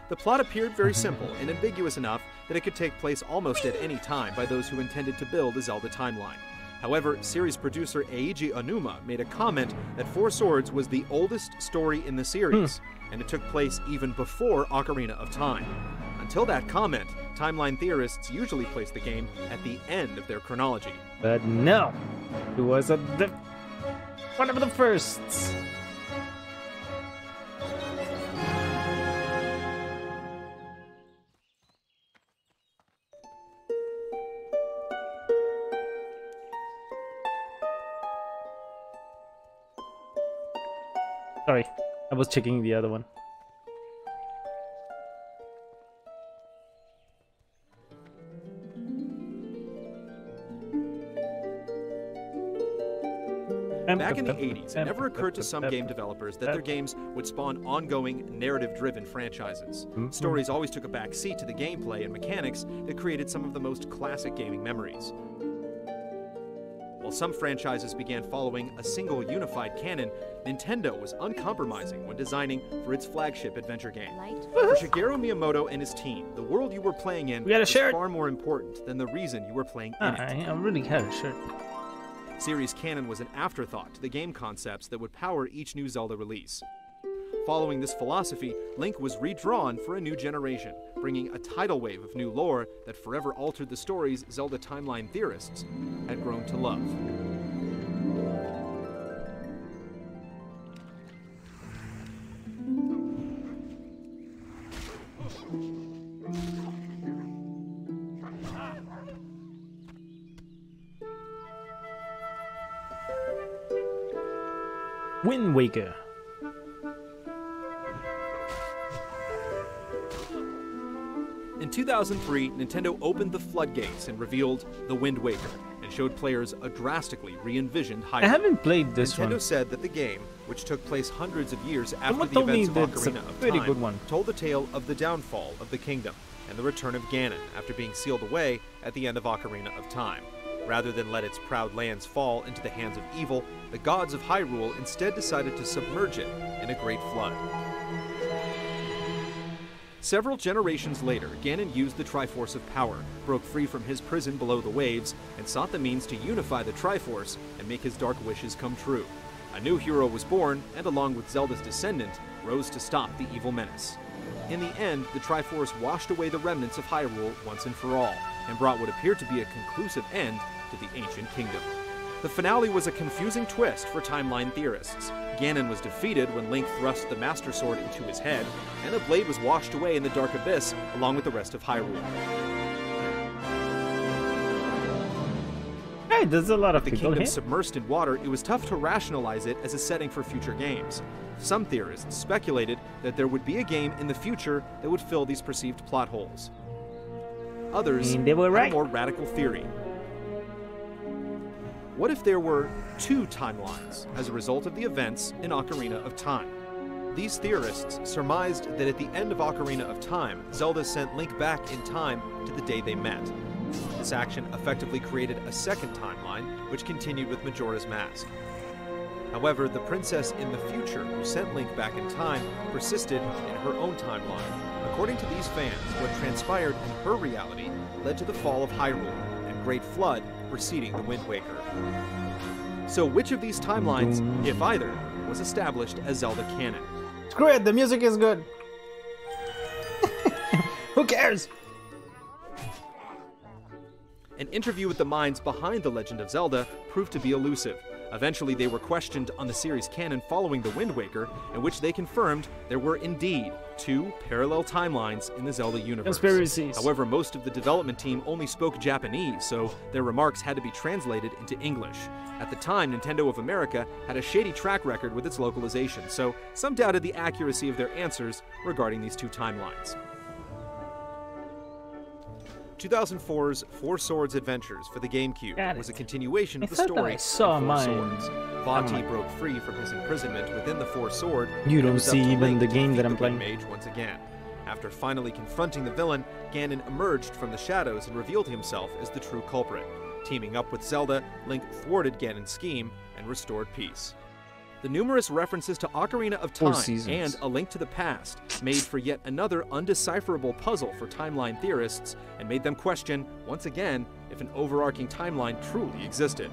The plot appeared very simple and ambiguous enough that it could take place almost at any time by those who intended to build a Zelda timeline. However, series producer Eiji Aonuma made a comment that Four Swords was the oldest story in the series, and it took place even before Ocarina of Time. Until that comment, timeline theorists usually place the game at the end of their chronology. But no, it was one of the firsts. Sorry, I was checking the other one. Back in the 80s, it never occurred to some game developers that their games would spawn ongoing, narrative-driven franchises. Stories always took a back seat to the gameplay and mechanics that created some of the most classic gaming memories. While some franchises began following a single unified canon, Nintendo was uncompromising when designing for its flagship adventure game. For Shigeru Miyamoto and his team, the world you were playing in was far more important than the reason you were playing in it. I really have a shirt. Series canon was an afterthought to the game concepts that would power each new Zelda release. Following this philosophy, Link was redrawn for a new generation, bringing a tidal wave of new lore that forever altered the stories Zelda timeline theorists had grown to love. Wind Waker. In 2003, Nintendo opened the floodgates and revealed The Wind Waker, and showed players a drastically re-envisioned Hyrule. I haven't played this Nintendo one. said that the game, which took place hundreds of years after Someone the told me events of that's a Ocarina of pretty Time, good one. told the tale of the downfall of the kingdom and the return of Ganon after being sealed away at the end of Ocarina of Time. Rather than let its proud lands fall into the hands of evil, the gods of Hyrule instead decided to submerge it in a great flood. Several generations later, Ganon used the Triforce of Power, broke free from his prison below the waves, and sought the means to unify the Triforce and make his dark wishes come true. A new hero was born, and along with Zelda's descendant, rose to stop the evil menace. In the end, the Triforce washed away the remnants of Hyrule once and for all, and brought what appeared to be a conclusive end to the ancient kingdom. The finale was a confusing twist for timeline theorists. Ganon was defeated when Link thrust the Master Sword into his head, and the blade was washed away in the Dark Abyss along with the rest of Hyrule. Yeah, there's a lot of With the people kingdom here. submersed in water, it was tough to rationalize it as a setting for future games. Some theorists speculated that there would be a game in the future that would fill these perceived plot holes. Others And they were had right. a more radical theory. What if there were two timelines as a result of the events in Ocarina of Time? These theorists surmised that at the end of Ocarina of Time, Zelda sent Link back in time to the day they met. This action effectively created a second timeline, which continued with Majora's Mask. However, the princess in the future who sent Link back in time persisted in her own timeline. According to these fans, what transpired in her reality led to the fall of Hyrule and Great Flood preceding the Wind Waker. So which of these timelines, if either, was established as Zelda canon? Screw it, the music is good. Who cares? An interview with the minds behind The Legend of Zelda proved to be elusive. Eventually, they were questioned on the series canon following The Wind Waker, in which they confirmed there were indeed two parallel timelines in the Zelda universe. Conspiracies. However, most of the development team only spoke Japanese, so their remarks had to be translated into English. At the time, Nintendo of America had a shady track record with its localization, so some doubted the accuracy of their answers regarding these two timelines. 2004's Four Swords Adventures for the GameCube was a continuation of the story of Four Swords. Vati broke free from his imprisonment within the Four Sword. You don't and was up see to even Link the to game defeat that I'm the Wind playing. Mage once again. After finally confronting the villain, Ganon emerged from the shadows and revealed himself as the true culprit. Teaming up with Zelda, Link thwarted Ganon's scheme and restored peace. The numerous references to Ocarina of Four Time Seasons. and A Link to the Past made for yet another undecipherable puzzle for timeline theorists and made them question, once again, if an overarching timeline truly existed.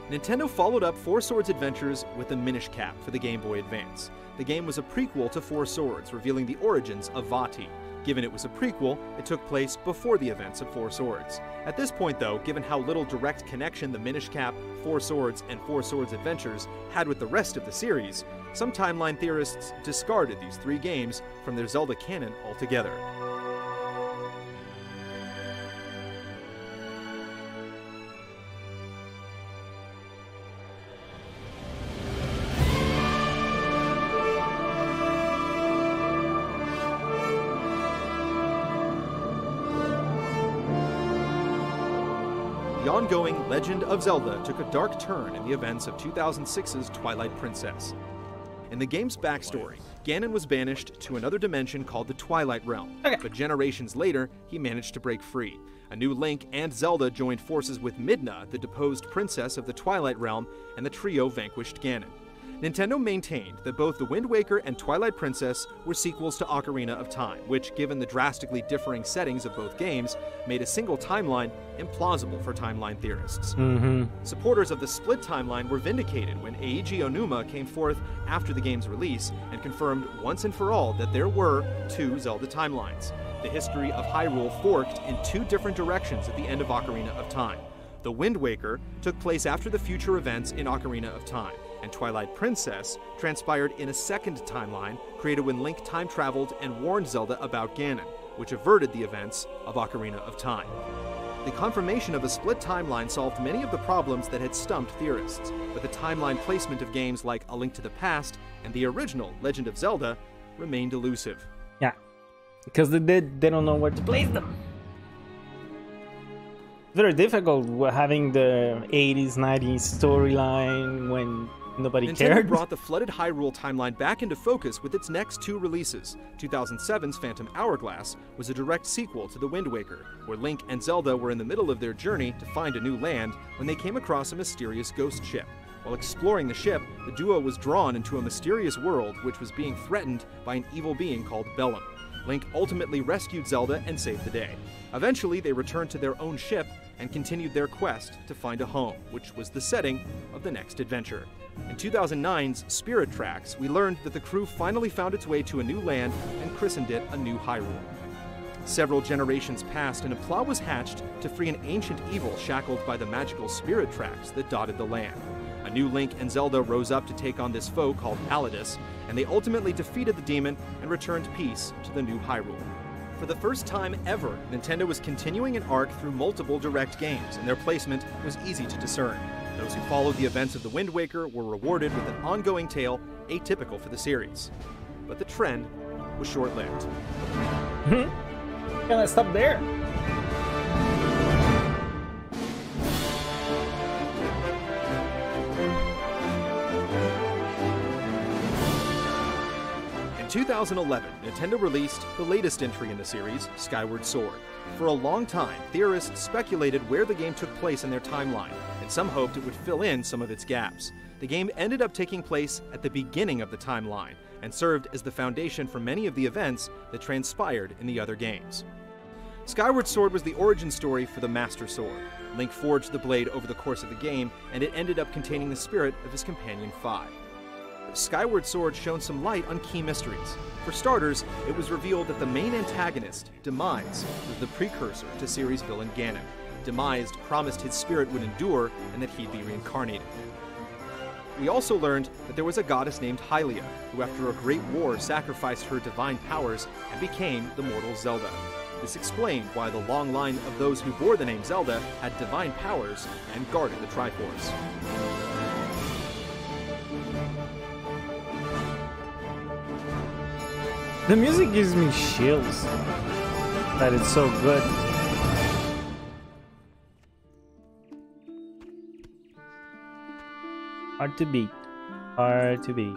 Nintendo followed up Four Swords Adventures with the Minish Cap for the Game Boy Advance. The game was a prequel to Four Swords, revealing the origins of Vati. Given it was a prequel, it took place before the events of Four Swords. At this point, though, given how little direct connection the Minish Cap, Four Swords, and Four Swords Adventures had with the rest of the series, some timeline theorists discarded these three games from their Zelda canon altogether. The ongoing Legend of Zelda took a dark turn in the events of 2006's Twilight Princess. In the game's backstory, Ganon was banished to another dimension called the Twilight Realm, but generations later, he managed to break free. A new Link and Zelda joined forces with Midna, the deposed princess of the Twilight Realm, and the trio vanquished Ganon. Nintendo maintained that both The Wind Waker and Twilight Princess were sequels to Ocarina of Time, which, given the drastically differing settings of both games, made a single timeline implausible for timeline theorists. Supporters of the split timeline were vindicated when Eiji Onuma came forth after the game's release and confirmed once and for all that there were two Zelda timelines. The history of Hyrule forked in two different directions at the end of Ocarina of Time. The Wind Waker took place after the future events in Ocarina of Time, and Twilight Princess transpired in a second timeline created when Link time traveled and warned Zelda about Ganon, which averted the events of Ocarina of Time. The confirmation of a split timeline solved many of the problems that had stumped theorists, but the timeline placement of games like A Link to the Past and the original Legend of Zelda remained elusive. Yeah, because they don't know where to place them. Very difficult having the 80s, 90s storyline when nobody Nintendo cared. brought the flooded Hyrule timeline back into focus with its next two releases. 2007's Phantom Hourglass was a direct sequel to The Wind Waker, where Link and Zelda were in the middle of their journey to find a new land when they came across a mysterious ghost ship. While exploring the ship, the duo was drawn into a mysterious world which was being threatened by an evil being called Bellum. Link ultimately rescued Zelda and saved the day. Eventually, they returned to their own ship and continued their quest to find a home, which was the setting of the next adventure. In 2009's Spirit Tracks, we learned that the crew finally found its way to a new land and christened it a New Hyrule. Several generations passed and a plot was hatched to free an ancient evil shackled by the magical spirit tracks that dotted the land. A new Link and Zelda rose up to take on this foe called Paladus, and they ultimately defeated the demon and returned peace to the New Hyrule. For the first time ever, Nintendo was continuing an arc through multiple direct games, and their placement was easy to discern. Those who followed the events of the Wind Waker were rewarded with an ongoing tale atypical for the series. But the trend was short-lived. Gonna stop there. In 2011, Nintendo released the latest entry in the series, Skyward Sword. For a long time, theorists speculated where the game took place in their timeline, and some hoped it would fill in some of its gaps. The game ended up taking place at the beginning of the timeline, and served as the foundation for many of the events that transpired in the other games. Skyward Sword was the origin story for the Master Sword. Link forged the blade over the course of the game, and it ended up containing the spirit of his companion Fi. Skyward Sword shone some light on key mysteries. For starters, it was revealed that the main antagonist, Demise, was the precursor to series villain Ganon. Demise promised his spirit would endure and that he'd be reincarnated. We also learned that there was a goddess named Hylia, who after a great war sacrificed her divine powers and became the mortal Zelda. This explained why the long line of those who bore the name Zelda had divine powers and guarded the Triforce. The music gives me chills. That it's so good. Hard to beat. Hard to beat.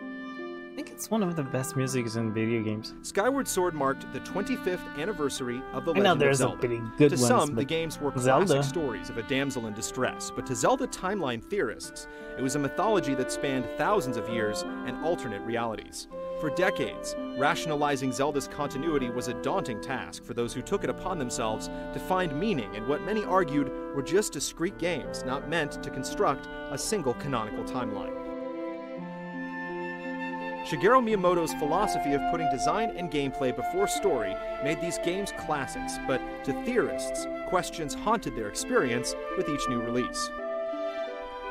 I think it's one of the best musics in video games. Skyward Sword marked the 25th anniversary of The I know Legend of there's Zelda. a pretty good To ones, some, the but games were Zelda. classic stories of a damsel in distress, but to Zelda timeline theorists, it was a mythology that spanned thousands of years and alternate realities. For decades, rationalizing Zelda's continuity was a daunting task for those who took it upon themselves to find meaning in what many argued were just discrete games not meant to construct a single canonical timeline. Shigeru Miyamoto's philosophy of putting design and gameplay before story made these games classics, but to theorists, questions haunted their experience with each new release.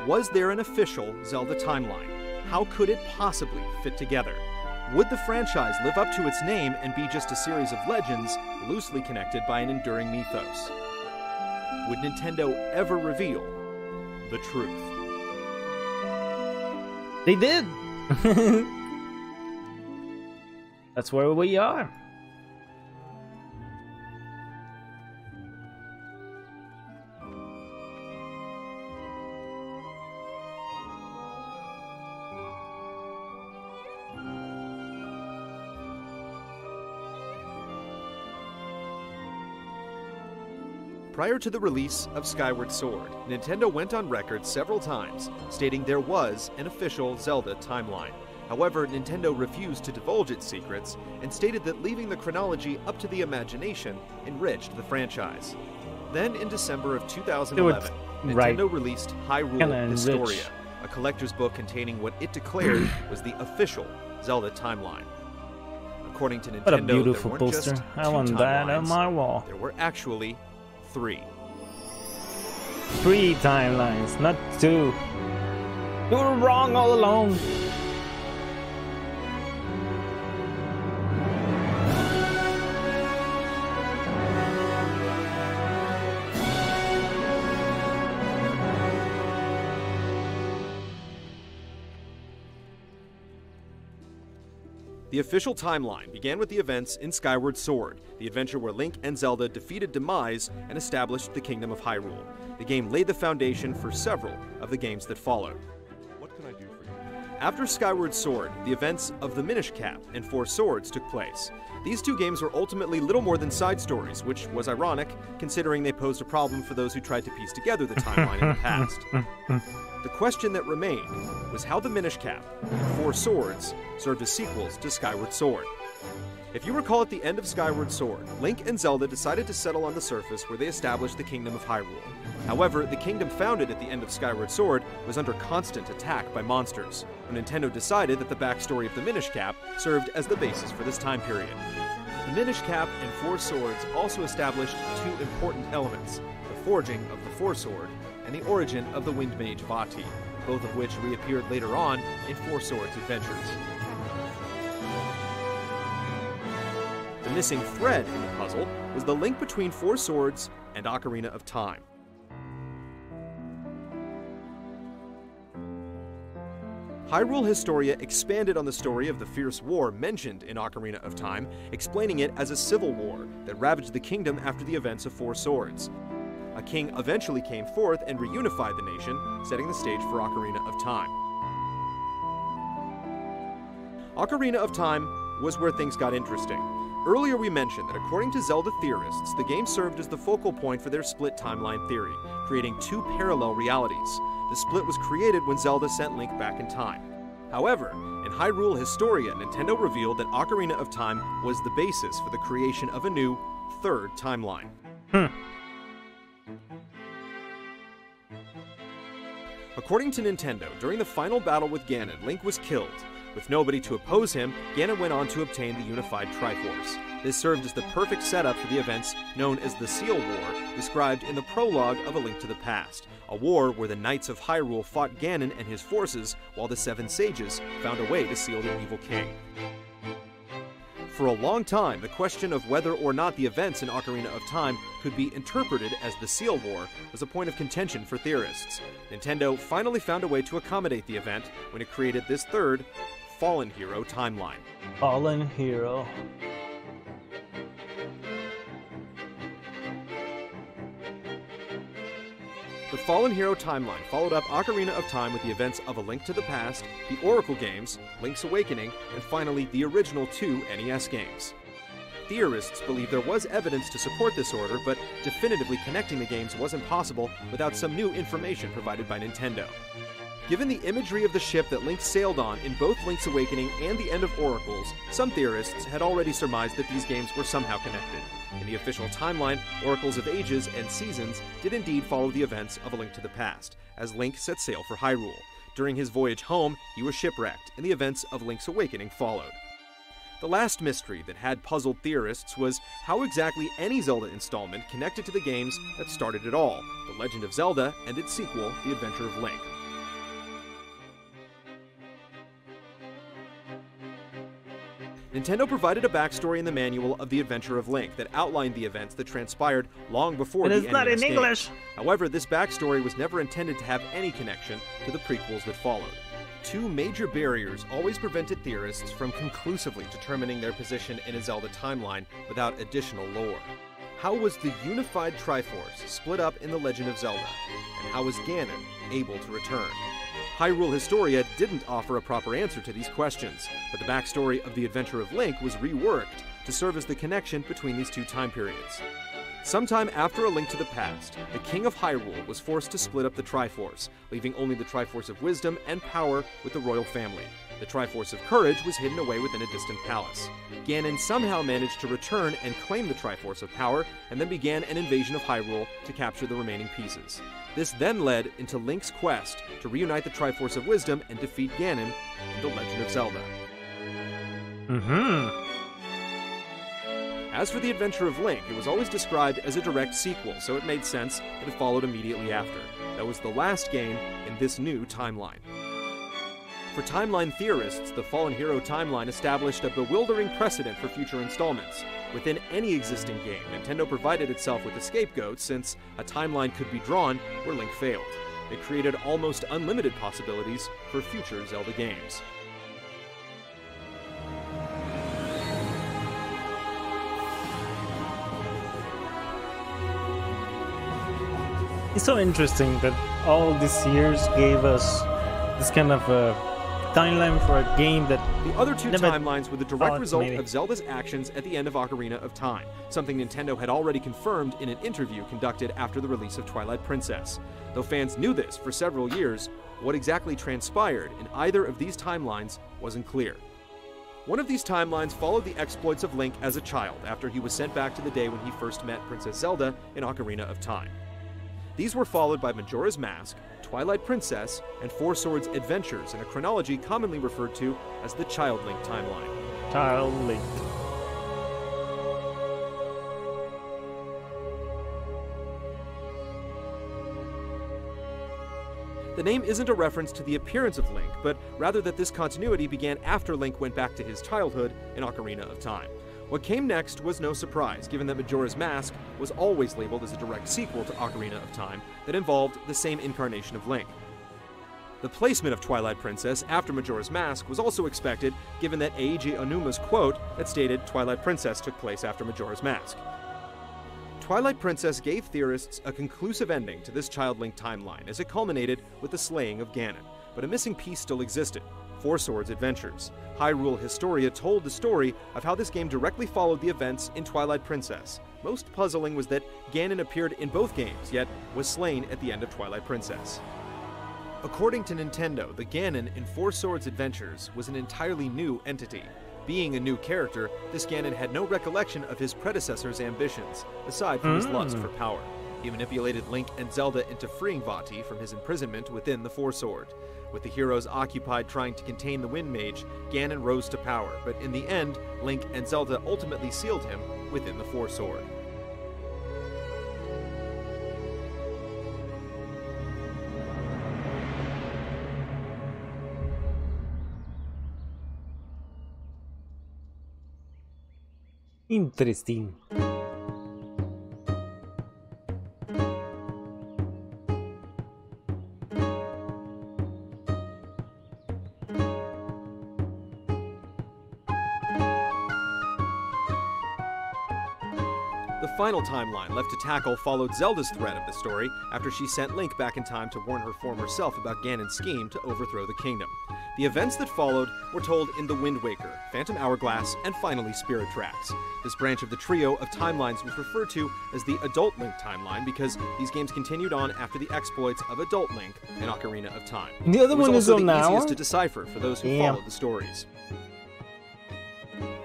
Was there an official Zelda timeline? How could it possibly fit together? Would the franchise live up to its name and be just a series of legends loosely connected by an enduring mythos? Would Nintendo ever reveal the truth? They did! That's where we are. Prior to the release of Skyward Sword, Nintendo went on record several times stating there was an official Zelda timeline. However, Nintendo refused to divulge its secrets and stated that leaving the chronology up to the imagination enriched the franchise. Then, in December of 2011, Nintendo released Hyrule Historia, a collector's book containing what it declared was the official Zelda timeline. According to Nintendo, What a beautiful there weren't poster. just I two want that on timelines, my wall. there were actually 3. 3 timelines, not 2. You were wrong all along. The official timeline began with the events in Skyward Sword, the adventure where Link and Zelda defeated Demise and established the Kingdom of Hyrule. The game laid the foundation for several of the games that followed. What can I do for you? After Skyward Sword, the events of the Minish Cap and Four Swords took place. These two games were ultimately little more than side stories, which was ironic, considering they posed a problem for those who tried to piece together the timeline in the past. The question that remained was how the Minish Cap and Four Swords served as sequels to Skyward Sword. If you recall, at the end of Skyward Sword, Link and Zelda decided to settle on the surface where they established the Kingdom of Hyrule. However, the kingdom founded at the end of Skyward Sword was under constant attack by monsters. Nintendo decided that the backstory of the Minish Cap served as the basis for this time period. The Minish Cap and Four Swords also established 2 important elements: the forging of the Four Sword and the origin of the Wind Mage Vati, both of which reappeared later on in Four Swords Adventures. The missing thread in the puzzle was the link between Four Swords and Ocarina of Time. Hyrule Historia expanded on the story of the fierce war mentioned in Ocarina of Time, explaining it as a civil war that ravaged the kingdom after the events of Four Swords. A king eventually came forth and reunified the nation, setting the stage for Ocarina of Time. Ocarina of Time was where things got interesting. Earlier we mentioned that according to Zelda theorists, the game served as the focal point for their split timeline theory, creating two parallel realities. The split was created when Zelda sent Link back in time. However, in Hyrule Historia, Nintendo revealed that Ocarina of Time was the basis for the creation of a new, third timeline. According to Nintendo, during the final battle with Ganon, Link was killed. With nobody to oppose him, Ganon went on to obtain the unified Triforce. This served as the perfect setup for the events known as the Seal War, described in the prologue of A Link to the Past, a war where the Knights of Hyrule fought Ganon and his forces, while the Seven Sages found a way to seal the evil king. For a long time, the question of whether or not the events in Ocarina of Time could be interpreted as the Seal War was a point of contention for theorists. Nintendo finally found a way to accommodate the event when it created this third, Fallen Hero timeline. Fallen Hero. The Fallen Hero timeline followed up Ocarina of Time with the events of A Link to the Past, the Oracle games, Link's Awakening, and finally the original two NES games. Theorists believe there was evidence to support this order, but definitively connecting the games wasn't possible without some new information provided by Nintendo. Given the imagery of the ship that Link sailed on in both Link's Awakening and the End of Oracles, some theorists had already surmised that these games were somehow connected. In the official timeline, Oracles of Ages and Seasons did indeed follow the events of A Link to the Past, as Link set sail for Hyrule. During his voyage home, he was shipwrecked, and the events of Link's Awakening followed. The last mystery that had puzzled theorists was how exactly any Zelda installment connected to the games that started it all, The Legend of Zelda and its sequel, The Adventure of Link. Nintendo provided a backstory in the manual of The Adventure of Link that outlined the events that transpired long before the NES it's not in game. English! However, this backstory was never intended to have any connection to the prequels that followed. Two major barriers always prevented theorists from conclusively determining their position in a Zelda timeline without additional lore. How was the unified Triforce split up in The Legend of Zelda? And how was Ganon able to return? Hyrule Historia didn't offer a proper answer to these questions, but the backstory of The Adventure of Link was reworked to serve as the connection between these two time periods. Sometime after A Link to the Past, the King of Hyrule was forced to split up the Triforce, leaving only the Triforce of Wisdom and Power with the royal family. The Triforce of Courage was hidden away within a distant palace. Ganon somehow managed to return and claim the Triforce of Power, and then began an invasion of Hyrule to capture the remaining pieces. This then led into Link's quest to reunite the Triforce of Wisdom and defeat Ganon in The Legend of Zelda. As for The Adventure of Link, it was always described as a direct sequel, so it made sense that it followed immediately after. That was the last game in this new timeline. For timeline theorists, the Fallen Hero timeline established a bewildering precedent for future installments. Within any existing game, Nintendo provided itself with a scapegoat since a timeline could be drawn where Link failed. It created almost unlimited possibilities for future Zelda games. It's so interesting that all these years gave us this kind of timeline for a game that the other two timelines were the direct result maybe of Zelda's actions at the end of Ocarina of Time, something Nintendo had already confirmed in an interview conducted after the release of Twilight Princess. Though fans knew this for several years, what exactly transpired in either of these timelines wasn't clear. One of these timelines followed the exploits of Link as a child after he was sent back to the day when he first met Princess Zelda in Ocarina of Time. These were followed by Majora's Mask, Twilight Princess, and Four Swords Adventures in a chronology commonly referred to as the Child Link timeline. Child Link. The name isn't a reference to the appearance of Link, but rather that this continuity began after Link went back to his childhood in Ocarina of Time. What came next was no surprise, given that Majora's Mask was always labeled as a direct sequel to Ocarina of Time that involved the same incarnation of Link. The placement of Twilight Princess after Majora's Mask was also expected, given that Eiji Onuma's quote that stated Twilight Princess took place after Majora's Mask. Twilight Princess gave theorists a conclusive ending to this Child Link timeline as it culminated with the slaying of Ganon, but a missing piece still existed: Four Swords Adventures. Hyrule Historia told the story of how this game directly followed the events in Twilight Princess. Most puzzling was that Ganon appeared in both games, yet was slain at the end of Twilight Princess. According to Nintendo, the Ganon in Four Swords Adventures was an entirely new entity. Being a new character, this Ganon had no recollection of his predecessor's ambitions, aside from his lust for power. He manipulated Link and Zelda into freeing Vati from his imprisonment within the Four Sword. With the heroes occupied trying to contain the Wind Mage, Ganon rose to power, but in the end, Link and Zelda ultimately sealed him within the Four Sword. Interesting. The final timeline left to tackle followed Zelda's thread of the story after she sent Link back in time to warn her former self about Ganon's scheme to overthrow the kingdom. The events that followed were told in The Wind Waker, Phantom Hourglass, and finally Spirit Tracks. This branch of the trio of timelines was referred to as the Adult Link timeline because these games continued on after the exploits of Adult Link in Ocarina of Time. The other one is on the now. easiest to decipher for those who followed the stories.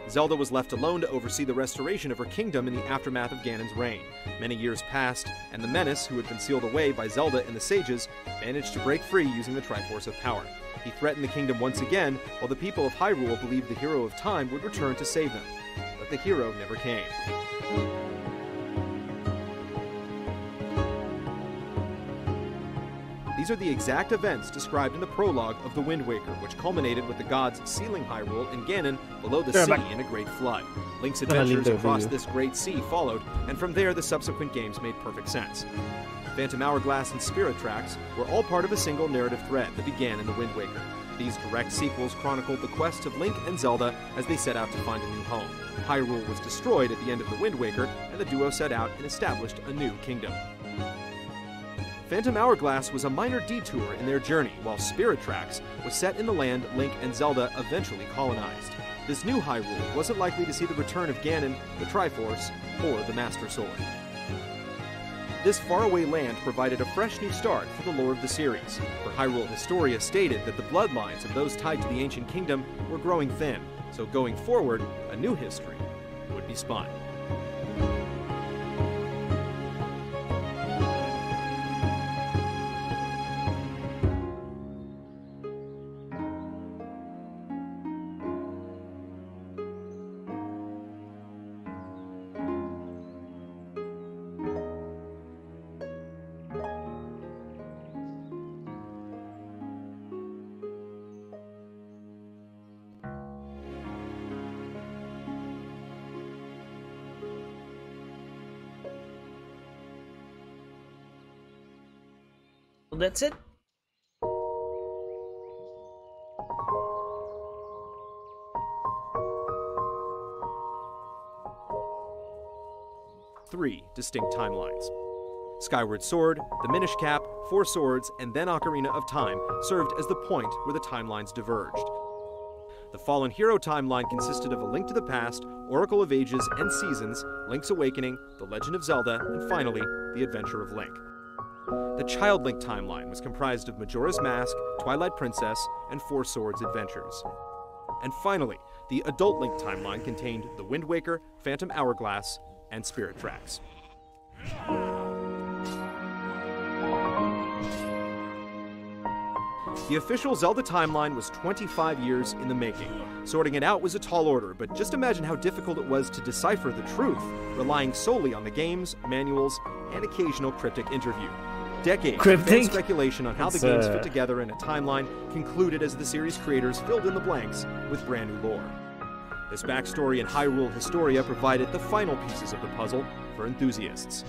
Zelda was left alone to oversee the restoration of her kingdom in the aftermath of Ganon's reign. Many years passed, and the Menace, who had been sealed away by Zelda and the Sages, managed to break free using the Triforce of Power. He threatened the kingdom once again, while the people of Hyrule believed the Hero of Time would return to save them. But the hero never came. These are the exact events described in the prologue of The Wind Waker, which culminated with the gods sealing Hyrule and Ganon below the sea in a great flood. Link's adventures across this great sea followed, and from there the subsequent games made perfect sense. Phantom Hourglass and Spirit Tracks were all part of a single narrative thread that began in The Wind Waker. These direct sequels chronicled the quest of Link and Zelda as they set out to find a new home. Hyrule was destroyed at the end of The Wind Waker, and the duo set out and established a new kingdom. Phantom Hourglass was a minor detour in their journey, while Spirit Tracks was set in the land Link and Zelda eventually colonized. This new Hyrule wasn't likely to see the return of Ganon, the Triforce, or the Master Sword. This faraway land provided a fresh new start for the lore of the series, for Hyrule Historia stated that the bloodlines of those tied to the ancient kingdom were growing thin, so going forward, a new history would be spun. That's it. Three distinct timelines. Skyward Sword, the Minish Cap, Four Swords, and then Ocarina of Time served as the point where the timelines diverged. The Fallen Hero timeline consisted of A Link to the Past, Oracle of Ages and Seasons, Link's Awakening, The Legend of Zelda, and finally, The Adventure of Link. The Child Link timeline was comprised of Majora's Mask, Twilight Princess, and Four Swords Adventures. And finally, the Adult Link timeline contained The Wind Waker, Phantom Hourglass, and Spirit Tracks. The official Zelda timeline was 25 years in the making. Sorting it out was a tall order, but just imagine how difficult it was to decipher the truth, relying solely on the games, manuals, and occasional cryptic interview. Decades of fan speculation on how the games fit together in a timeline concluded as the series creators filled in the blanks with brand new lore. This backstory in Hyrule Historia provided the final pieces of the puzzle for enthusiasts.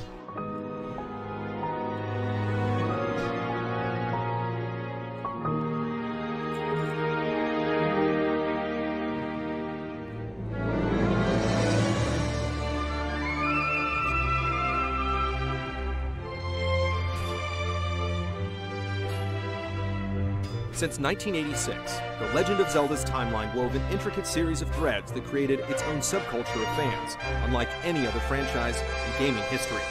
Since 1986, The Legend of Zelda's timeline wove an intricate series of threads that created its own subculture of fans, unlike any other franchise in gaming history.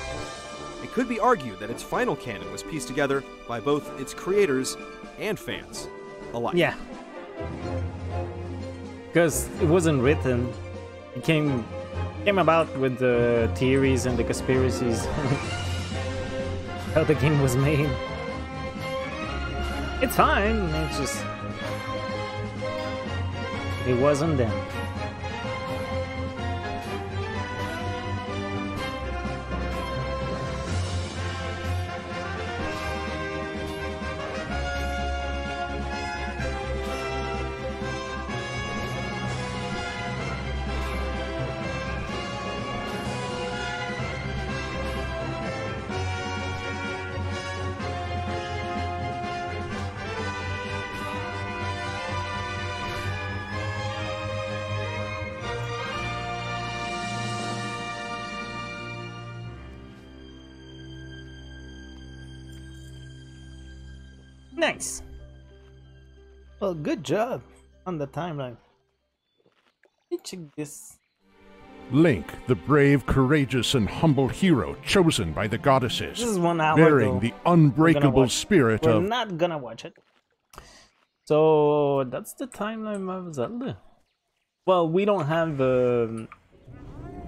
It could be argued that its final canon was pieced together by both its creators and fans alike. Yeah. Because it wasn't written. It came about with the theories and the conspiracies. How the game was made. It's fine, it's just... it wasn't them. Nice. Well, good job on the timeline. Let me check this. Link, the brave, courageous, and humble hero chosen by the goddesses, This is 1 hour bearing ago. the unbreakable spirit We're of... not gonna watch it. So that's the timeline of Zelda. Well, we don't have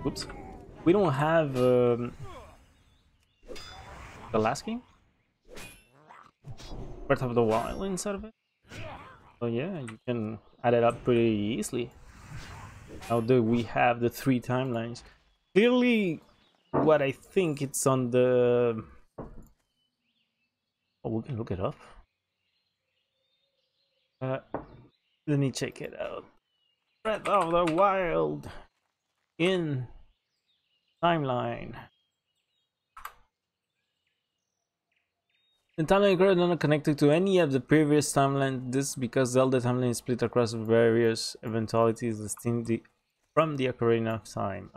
oops. We don't have the last game, Breath of the Wild, inside of it. So yeah, you can add it up pretty easily. Now that we have the 3 timelines, clearly, what I think it's on the... oh, we can look it up. Let me check it out. Breath of the Wild in timeline. The timeline is not connected to any of the previous timelines. This is because Zelda timeline is split across various eventualities distinct from the Ocarina of Time.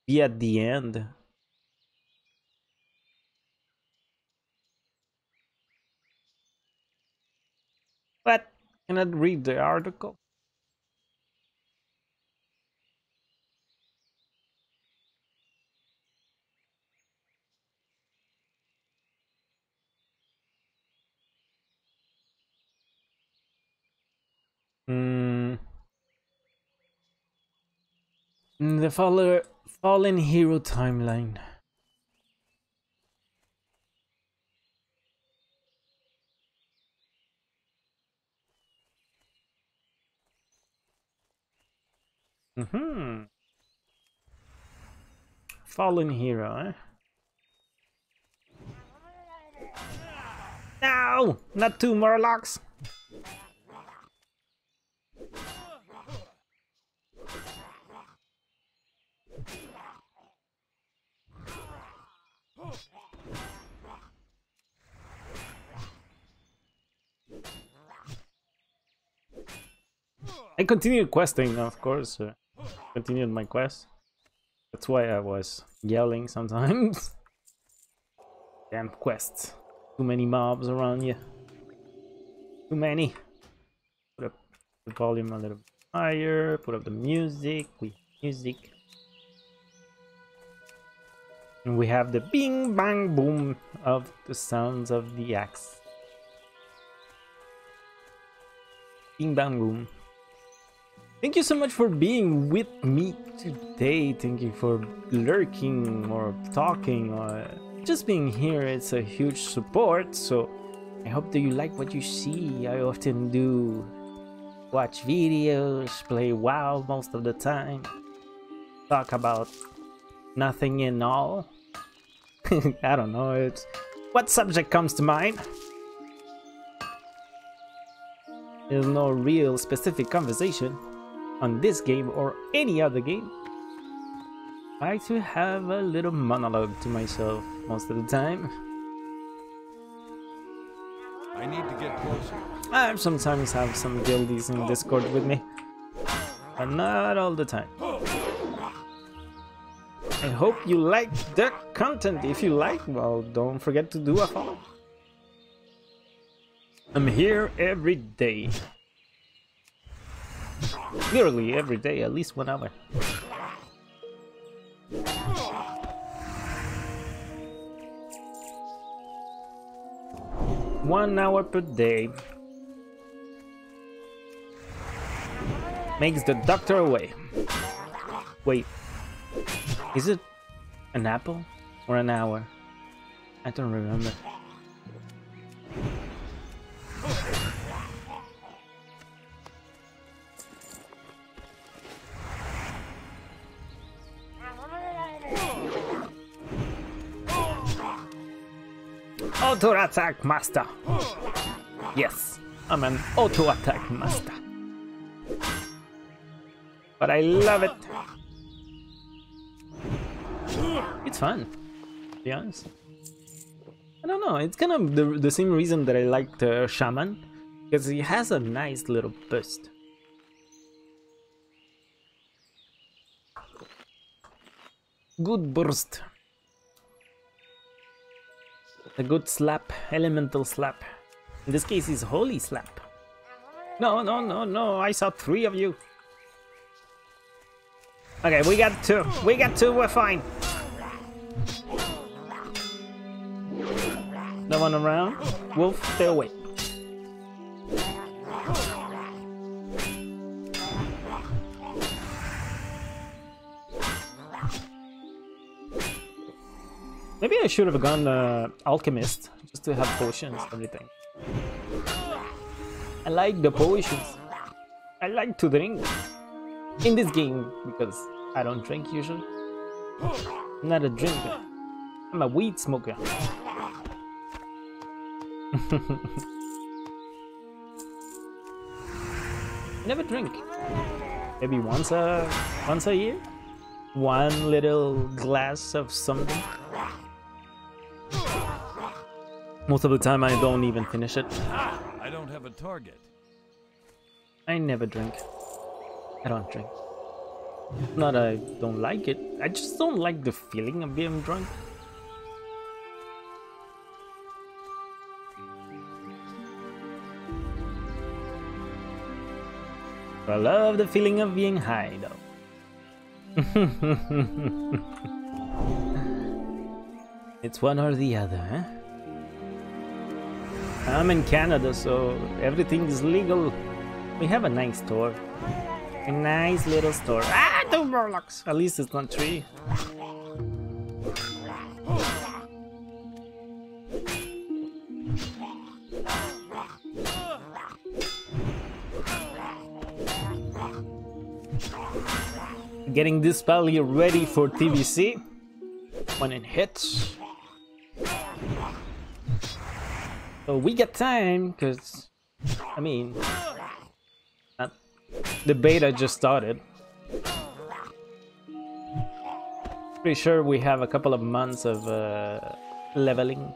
Be at the end. But cannot read the article. The fallen hero timeline. Fallen hero, eh? No! Not 2 Murlocs! I continued questing, of course. Continued my quest. That's why I was yelling sometimes. Damn quests. Too many mobs around you. Too many. Put up the volume a little bit higher. Put up the music. And we have the bing bang boom of the sounds of the axe. Bing bang boom. Thank you so much for being with me today. Thank you for lurking or talking or just being here. It's a huge support. So I hope that you like what you see. I often do watch videos, play WoW most of the time, talk about nothing and all. I don't know. It's what subject comes to mind. There's no real specific conversation on this game or any other game. I like to have a little monologue to myself most of the time. I need to get closer. I sometimes have some guildies in Discord with me, but not all the time. I hope you like the content. If you like, well, don't forget to do a follow. I'm here every day. Literally every day, at least 1 hour. One hour per day. Makes the doctor away. Wait. Is it an apple or an hour? I don't remember. Auto attack master. Yes, I'm an auto attack master. But I love it. It's fun, to be honest. I don't know, it's kind of the same reason that I liked Shaman, because he has a nice little burst. Good burst. A good slap, elemental slap. In this case, it's holy slap. No, no, no, no, I saw 3 of you. Okay, we got 2. We got 2, we're fine. No one around. Wolf, stay away. Maybe I should have gone alchemist just to have potions, everything. I like the potions. I like to drink in this game because I don't drink usually. I'm not a drinker. I'm a weed smoker. Never drink. Maybe once a year. 1 little glass of something. Most of the time I don't even finish it. I don't have a target. I never drink. I don't drink. Not I don't like it. I just don't like the feeling of being drunk. I love the feeling of being high though. It's one or the other, huh? I'm in Canada, so everything is legal. We have a nice store. A nice little store. Ah, 2 Murlocs! At least it's not 3. Getting this pally ready for TVC when it hits. So we got time, because, I mean, the beta just started. Pretty sure we have a couple of months of leveling.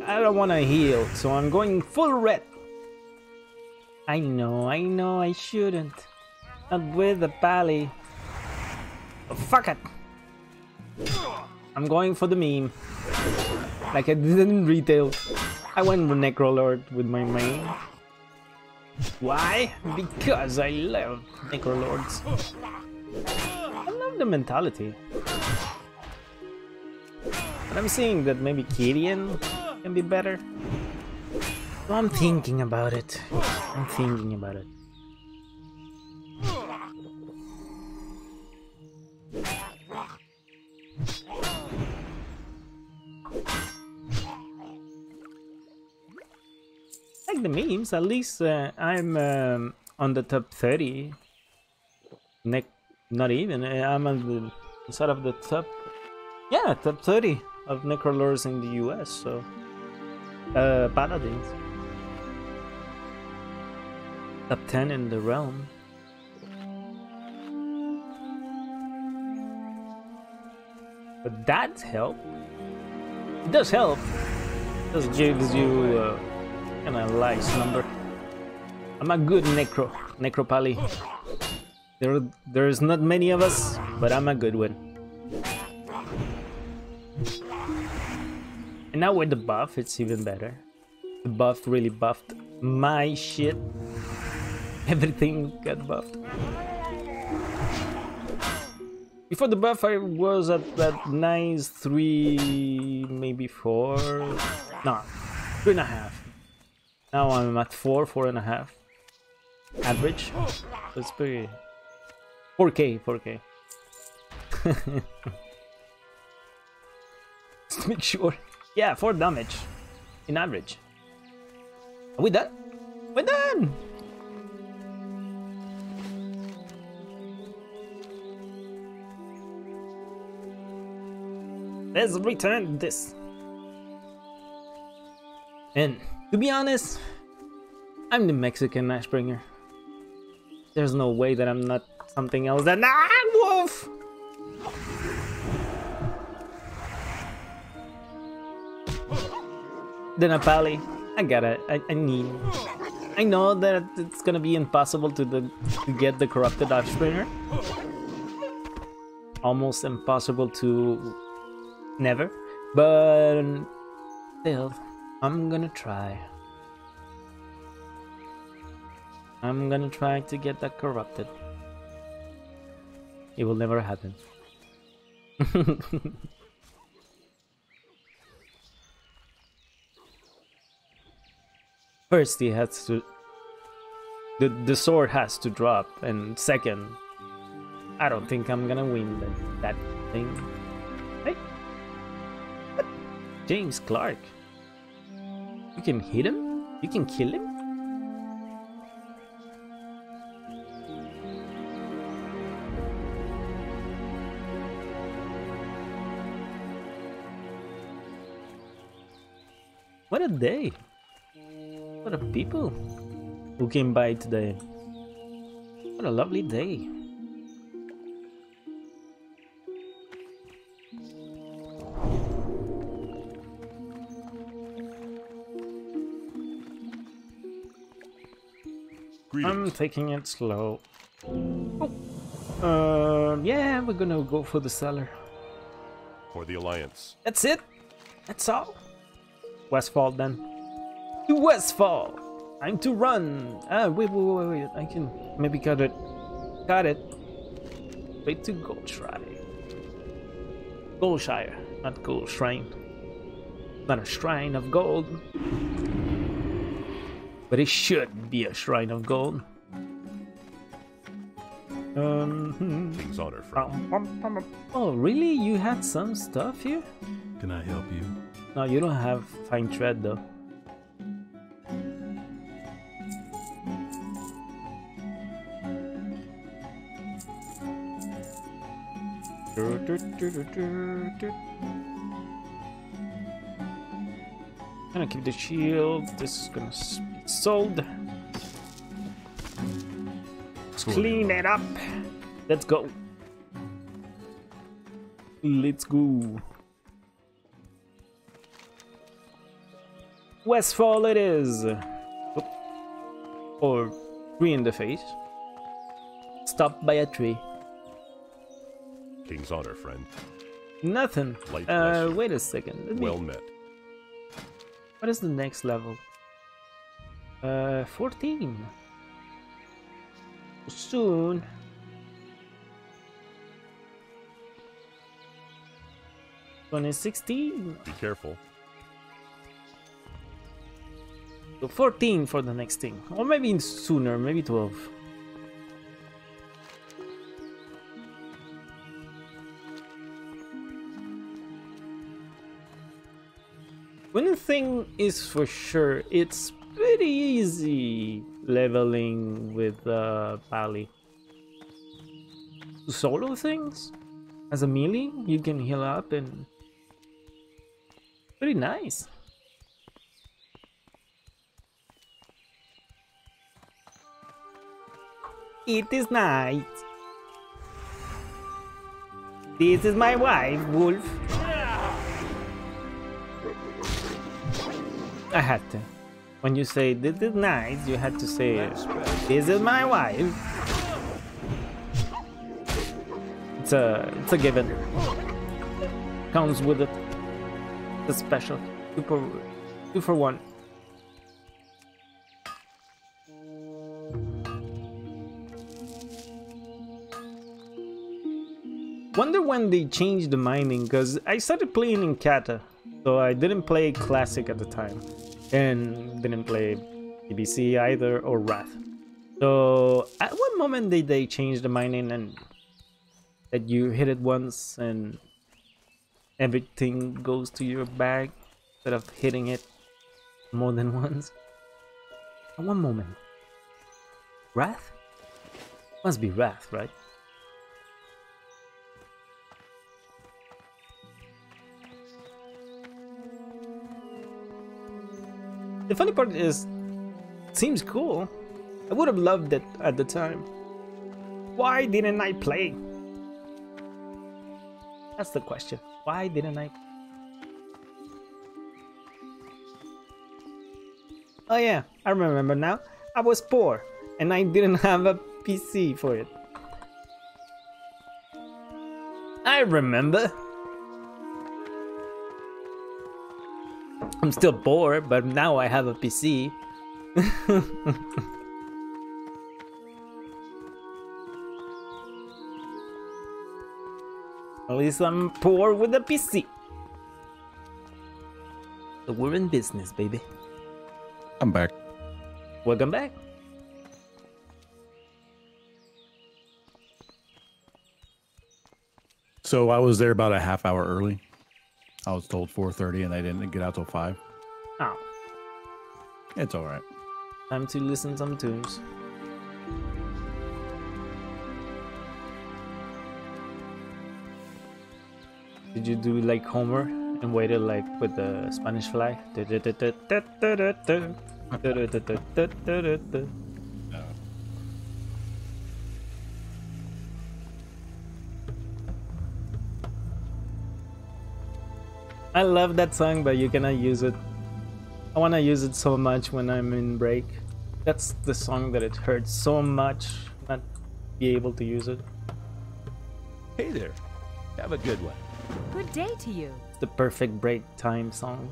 I don't want to heal, so I'm going full red. I know, I shouldn't. Not with the pally. Oh, fuck it. I'm going for the meme. Like I didn't retail. I went with Necrolord with my main. Why? Because I love Necrolords. I love the mentality. But I'm seeing that maybe Kyrian can be better. So I'm thinking about it. I'm thinking about it. Like the memes, at least I'm on the top 30. Not even. I'm on the side of the top. Yeah, top 30 of Necrolords in the US. So Paladins. Top 10 in the realm. But that help. It does help. It just gives you kind of nice number. I'm a good necropally. There's not many of us, but I'm a good one. And now with the buff, it's even better. The buff really buffed my shit. Everything got buffed. Before the buff, I was at that nice 3, maybe 4. No, 3.5. Now I'm at 4.5. Average. So it's pretty. 4K. Just make sure. Yeah, 4 damage in average. Are we done? We're done! Let's return this. And to be honest, I'm the Mexican Ashbringer. There's no way that I'm not something else than wolf! The Nepali. I know that it's gonna be impossible to get the corrupted Ashbringer. Almost impossible to never, but still, I'm gonna try. I'm gonna try to get that corrupted. It will never happen. First, he has to. The sword has to drop, and second, I don't think I'm gonna win that thing. Hey, what? James Clark. You can hit him? You can kill him? What a day! What a people who came by today. What a lovely day. I'm taking it slow. Oh. Yeah, we're gonna go for the cellar. For the Alliance. That's it. That's all. Westfall then. To Westfall. Time to run. Wait. I can maybe cut it. Got it. Wait to Goldshire. Goldshire, not Gold Shrine. Not a shrine of gold. But it should be a shrine of gold. King's honor, friend. Oh, really? You had some stuff here? Can I help you? No, you don't have fine thread though. Gonna keep the shield. This is gonna be sold. Let's clean it up. Let's go. Let's go. Westfall it is. Or tree in the face. Stopped by a tree. King's honor, friend. Nothing. Wait a second. Well met. What is the next level? 14. Soon. When it's 16. Be careful. So 14 for the next thing. Or maybe sooner, maybe 12. One thing is for sure, it's pretty easy leveling with Pally. Solo things? As a melee, you can heal up and... pretty nice. It is night. This is my wife, Wolf. I had to. When you say this is nice, you had to say this is my wife. It's a given. Comes with it. It's special. Two for one. Wonder when they changed the mining, because I started playing in Kata, so I didn't play Classic at the time, and didn't play PBC either or Wrath. So at what moment did they change the mining and that you hit it once and everything goes to your bag instead of hitting it more than once? At one moment. Wrath? Must be Wrath, right? The funny part is, it seems cool. I would have loved it at the time. Why didn't I play? That's the question. Why didn't I? Oh yeah, I remember now. I was poor and I didn't have a PC for it. I remember. I'm still bored, but now I have a PC. At least I'm poor with a PC. So we're in business, baby. I'm back. Welcome back. So I was there about a half hour early. I was told 4:30 and I didn't get out till 5. Oh. It's all right. Time to listen some tunes. Did you do like Homer and waited like with the Spanish flag? I love that song, but you cannot use it. I want to use it so much when I'm in break. That's the song that it hurts so much not be able to use it. Hey there. Have a good one. Good day to you. It's the perfect break time song.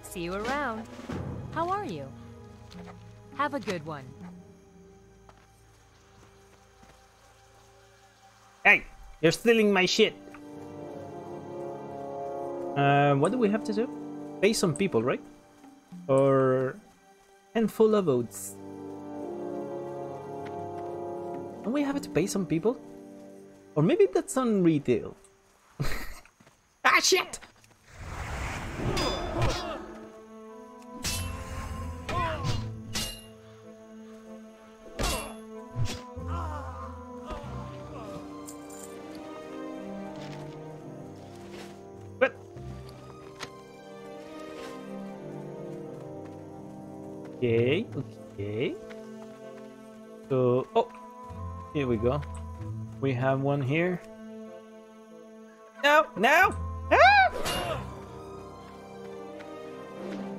See you around. How are you? Have a good one. Hey, you're stealing my shit. What do we have to do? Pay some people, right? Or handful of votes. Don't we have to pay some people? Or maybe that's on retail. Ah, shit! What? Okay, okay. So, oh, here we go. We have one here. No, no! Ah!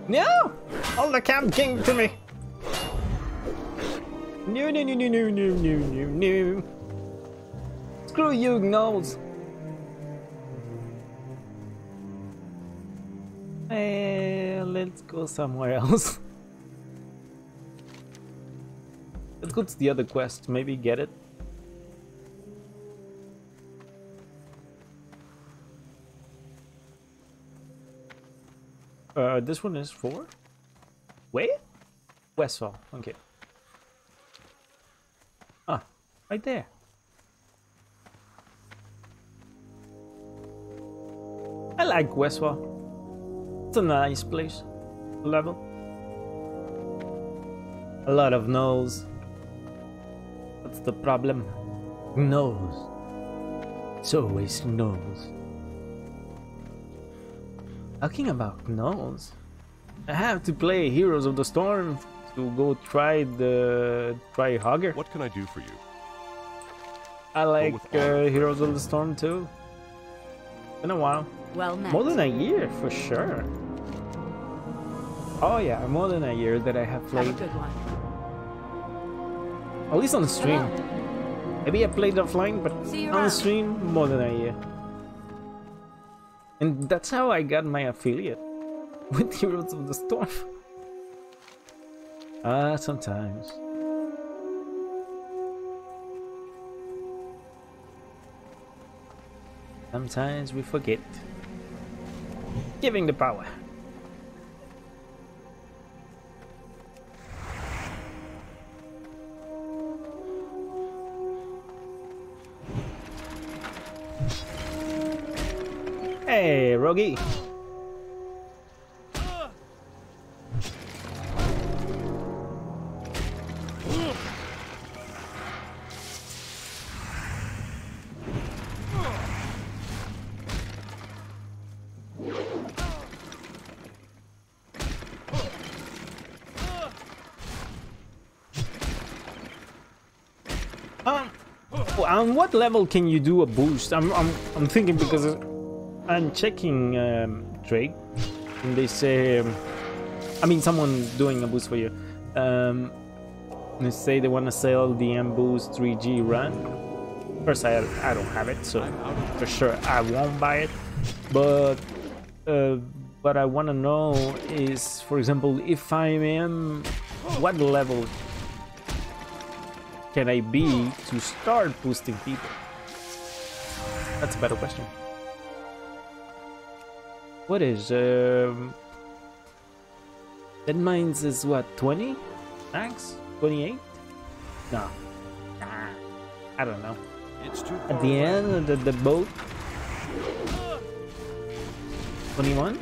No! All the Camp King to me! No, no, no, no, no, no, no, no, no. Screw you, Knowles. Let's go somewhere else. Let's go to the other quest, maybe get it. This one is for? Where? Westfall, okay. Ah, right there. I like Westfall. It's a nice place. Level. A lot of no's. What's the problem? No's. It's always no's. Talking about no's, I have to play Heroes of the Storm to go try the Hogger. What can I do for you? I like with honor, Heroes of the Storm too. Been a while. Well met. More than a year for sure. Oh yeah, more than a year that I have Have played. a good one. At least on the stream. Hello. Maybe I played offline, but See you on the around. stream, more than a year. And that's how I got my affiliate with Heroes of the Storm. Sometimes. Sometimes we forget. Giving the power. Hey, Rogi. On what level can you do a boost? I'm thinking because I'm checking Drake, and they say, I mean, someone doing a boost for you. They say they want to sell the M Boost 3G run. First, I don't have it, so for sure I won't buy it. But what I want to know is, for example, if I am, what level can I be to start boosting people? That's a better question. What is Dead Mines is what, 20 max? 28? No. Nah. I don't know. It's too At the end of the boat, 21?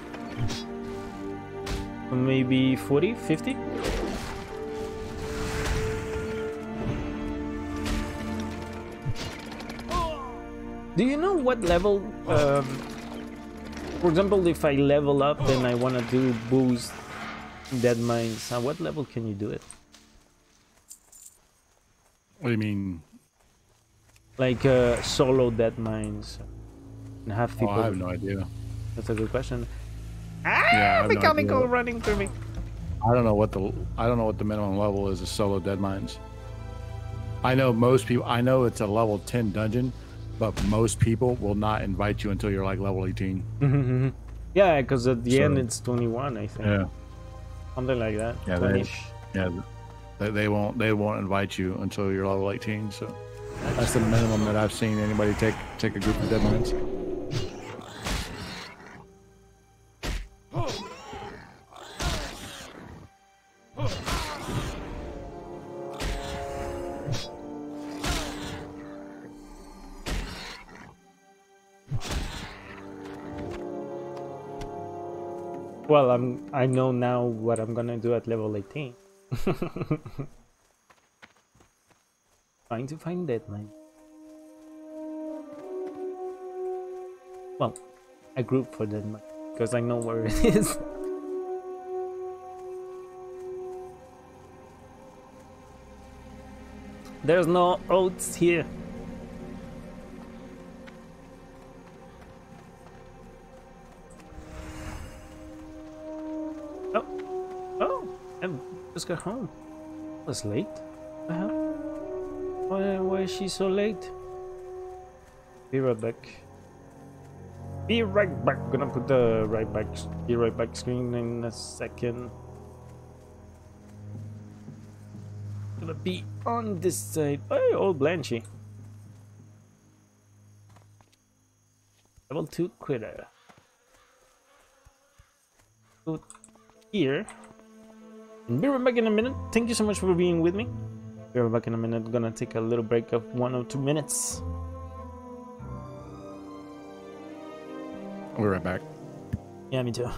Maybe 40, 50? Do you know what level, for example, if I level up and I want to do boost Dead Mines, at what level can you do it? What do you mean? Like solo Dead Mines and have people. I have no idea. That's a good question. Yeah, Mechanical running through me. I don't know what the minimum level is of solo Dead Mines. I know most people. I know it's a level 10 dungeon, but most people will not invite you until you're like level 18. Yeah, because at the end it's 21, I think. Yeah, something like that. yeah, 20-ish. they won't invite you until you're level 18. So that's the minimum that I've seen anybody take a group of Dead Mines. Well, I know now what I'm gonna do at level 18. Trying to find Dead Mine. Well, a group for Dead Mine because I know where it is. There's no oats here. I just got home. It was late. What the hell? Why is she so late? Be right back. Be right back. Gonna put the be right back screen in a second. Gonna be on this side. Hey, old Blanchy. Level 2 critter. Put here. And be right back in a minute. Thank you so much for being with me. Be right back in a minute. Gonna take a little break of 1 or 2 minutes. We're right back. Yeah, me too.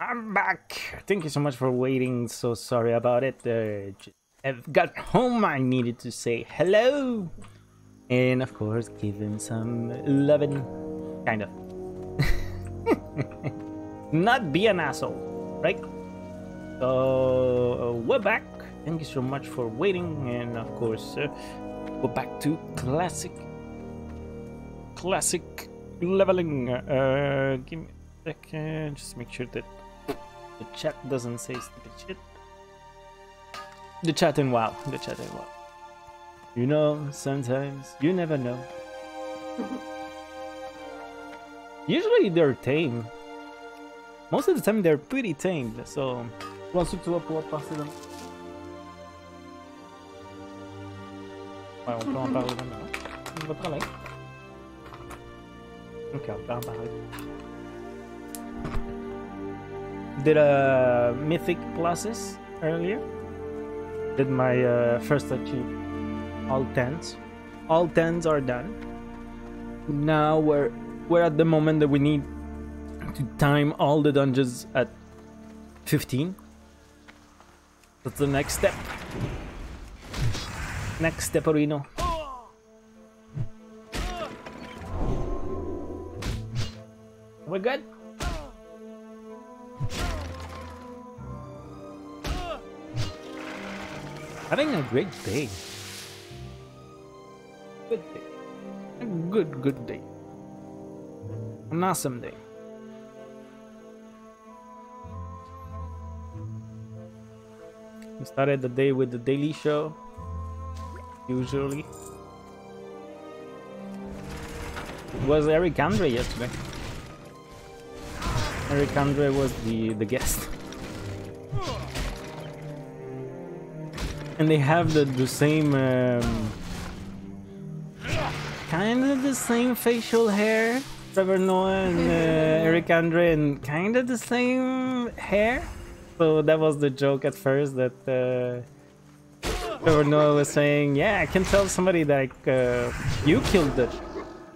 I'm back. Thank you so much for waiting. So sorry about it. I've got home. I needed to say hello. And of course, give him some loving. Kind of. Not be an asshole, right? So we're back. Thank you so much for waiting. And of course, we're back to classic leveling. Give me a second. Just make sure that the chat doesn't say stupid shit. The chat in WoW. The chat in WoW. You know, sometimes you never know. Usually they're tame. Most of the time they're pretty tamed. So, posso tu pull up partir d'un. Ouais, on peut en parler maintenant. On va parler. Ok, on peut en parler. Did a mythic classes earlier. Did my first achieve all 10s. All 10s are done. Now we're at the moment that we need to time all the dungeons at 15. That's the next step. Next step, Orino. We're good. Having a great day. Good day. A good day. An awesome day. We started the day with the daily show. Usually. It was Eric Andre yesterday. Eric Andre was the guest. And they have the same kind of the same facial hair. Trevor Noah and Eric Andre, and kind of the same hair. So that was the joke at first, that Trevor Noah was saying, yeah, I can tell somebody that you killed it,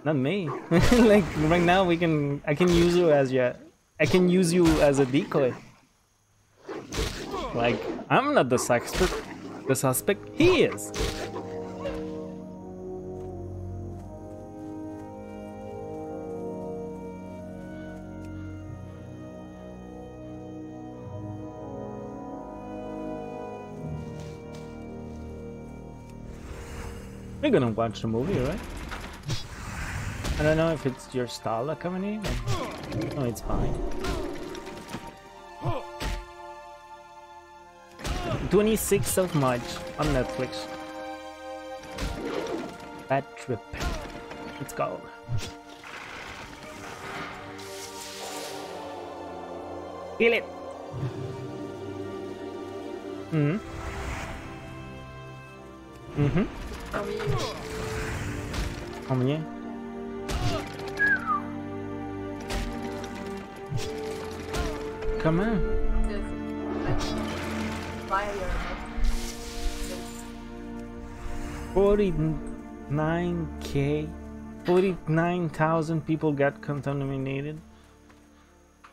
not me. Like right now I can use you as a decoy. Like, I'm not the suspect. The suspect, he is. We're gonna watch the movie, right? I don't know if it's your style of comedy. No, it's fine. 26th of March on Netflix. Bad Trip. It's called. Feel it. Combien? Comment? 49K, 49,000 people got contaminated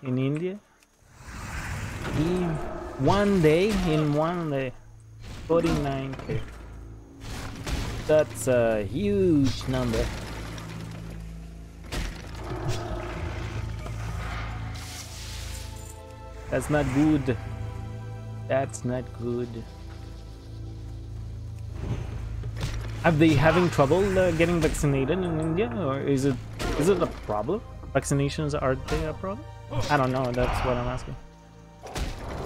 in India. In one day, 49K. That's a huge number. That's not good. That's not good. Are they having trouble getting vaccinated in India, or is it a problem? Vaccinations, are they a problem? I don't know. That's what I'm asking.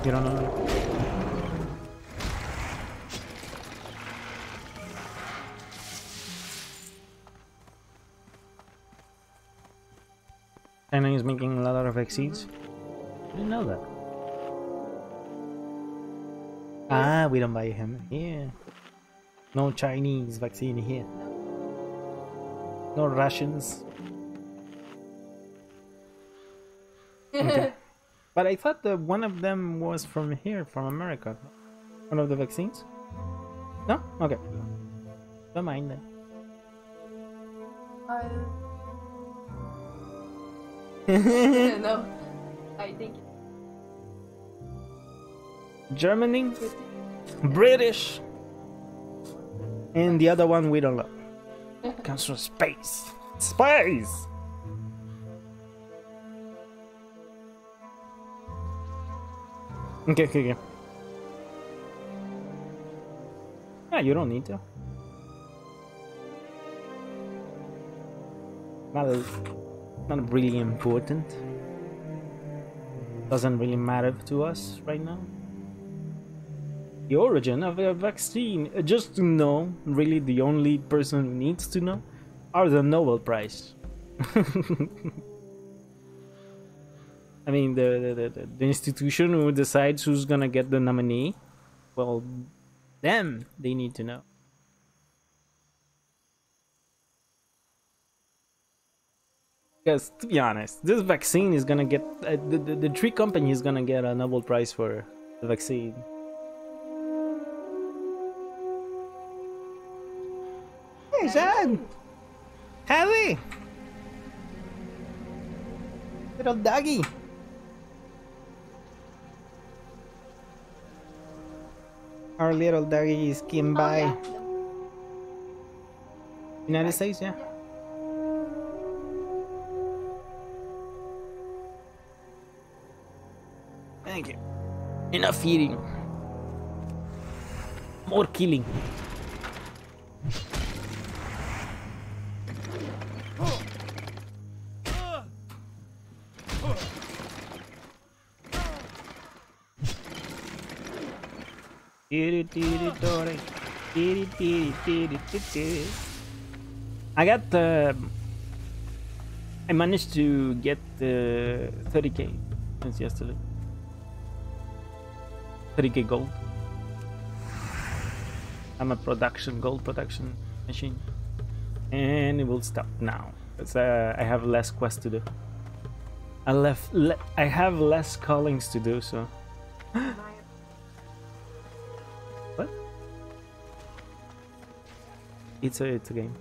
You don't know? China is making a lot of vaccines. I didn't know that. Ah, we don't buy him here. No Chinese vaccine here. No Russians. Okay. But I thought that one of them was from here, from America. One of the vaccines? No? Okay. Don't mind then. No, I think Germany, British, and the other one we don't know. It comes from space. Space! Okay. Ah, you don't need to. Not really important. Doesn't really matter to us right now. The origin of a vaccine, just to know, really the only person who needs to know, are the Nobel Prize. I mean, the institution who decides who's gonna get the nominee, well, them, they need to know. Because, to be honest, this vaccine is gonna get... the three companies gonna get a Nobel Prize for the vaccine. Hey, son! Harry! Little doggy! Our little doggy came by. Yeah. United States, yeah. Thank you. Enough eating. More killing. I got the... I managed to get the 30k since yesterday. 30k gold. I'm a gold production machine. And it will stop now. Because I have less quests to do. I have less callings to do, so... What? It's a game.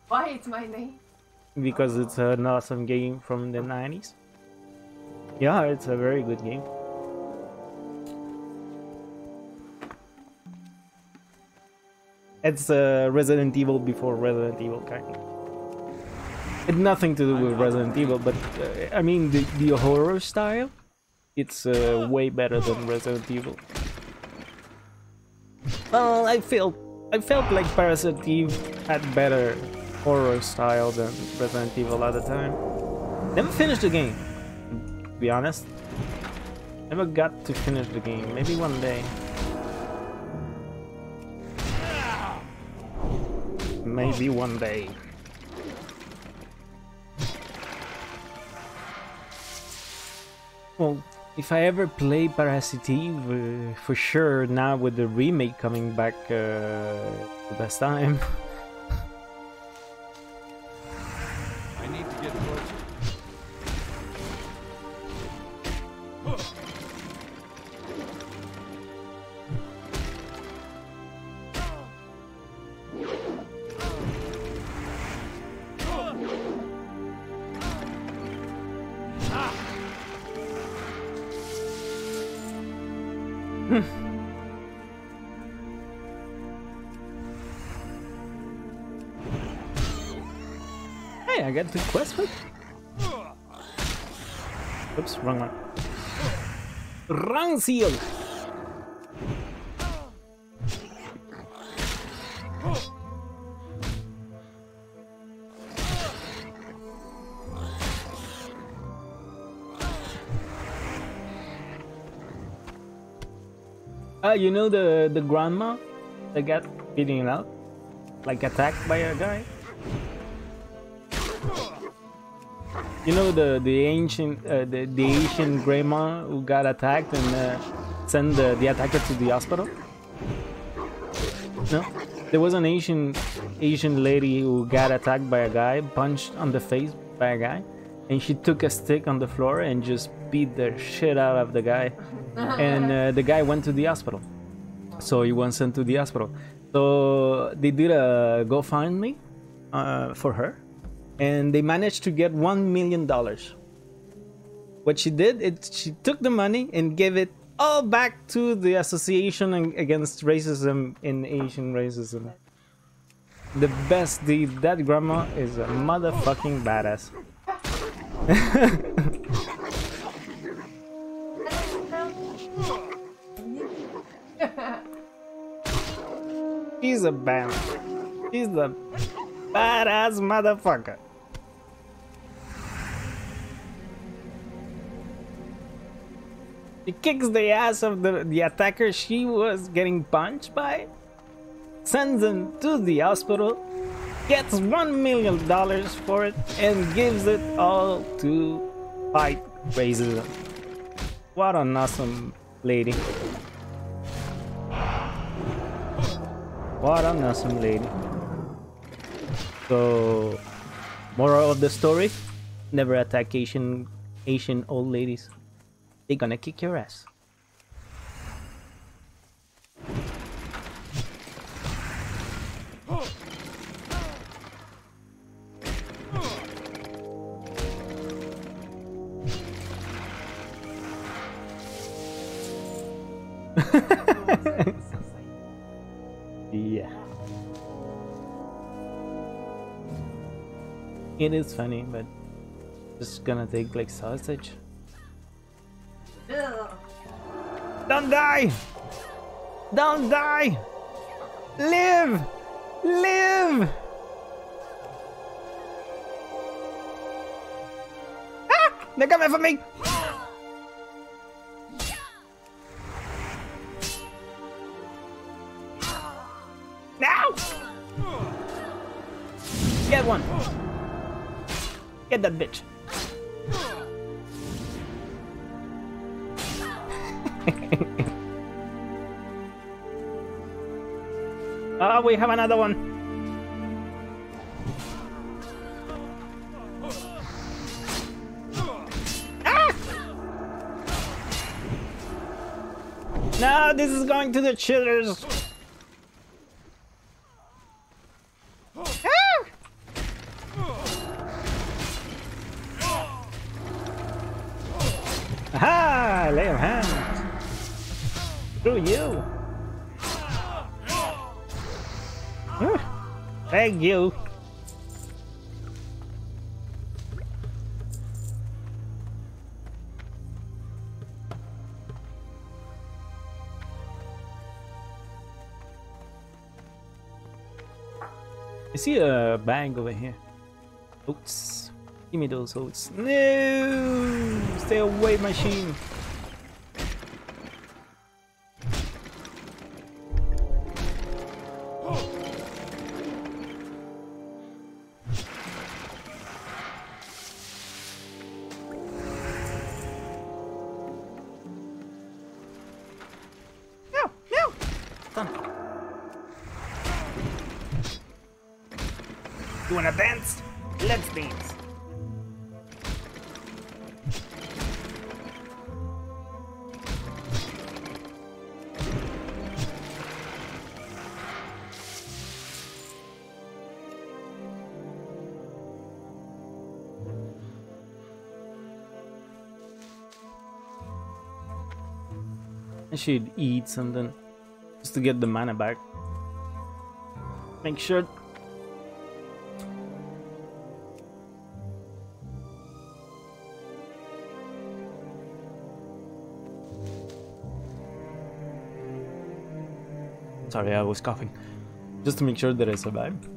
Why it's my name? Because it's an awesome game from the 90s. Yeah, it's a very good game. It's Resident Evil before Resident Evil, kind of. It's nothing to do with Resident Evil, but I mean the horror style. It's way better than Resident Evil. Well, I felt like Parasite Eve had better horror style than Resident Evil at the time. Never finished the game, to be honest. Never got to finish the game. Maybe one day. Maybe one day. Well, if I ever play Parasite Eve, for sure, now with the remake coming back, the best time. I need to get closer. Hey, I got the quest for it. Oops, wrong one. Wrong seal. You know the grandma that got beaten out, like attacked by a guy. You know the ancient the Asian grandma who got attacked and sent the attacker to the hospital. No, there was an Asian lady who got attacked by a guy, punched on the face by a guy, and she took a stick on the floor and just beat the shit out of the guy. And the guy went to the hospital, so he was sent to the hospital. So they did a GoFundMe for her, and they managed to get $1 million what she did, she took the money and gave it all back to the Association Against Racism in Asian Racism. The best deed. That grandma is a motherfucking badass. She's a bam. She's the badass motherfucker. She kicks the ass of the attacker she was getting punched by, sends him to the hospital, gets $1 million for it, and gives it all to fight racism. What an awesome lady. What an awesome lady. So, moral of the story, never attack Asian old ladies. They're gonna kick your ass. Yeah. It is funny, but just gonna take like sausage. Don't die! Don't die! Live! Live! Ah! They're coming for me! Now! Get one! Get that bitch! Oh, we have another one. Ah! No, this is going to the chillers. Ah! Aha! Lay your hands. Through you. Thank you. I see a bag over here. Oats. Give me those oats. No! Stay away, machine. You wanna dance? Let's dance. I should eat something just to get the mana back. Make sure. Sorry, I was coughing. Just to make sure that I survived.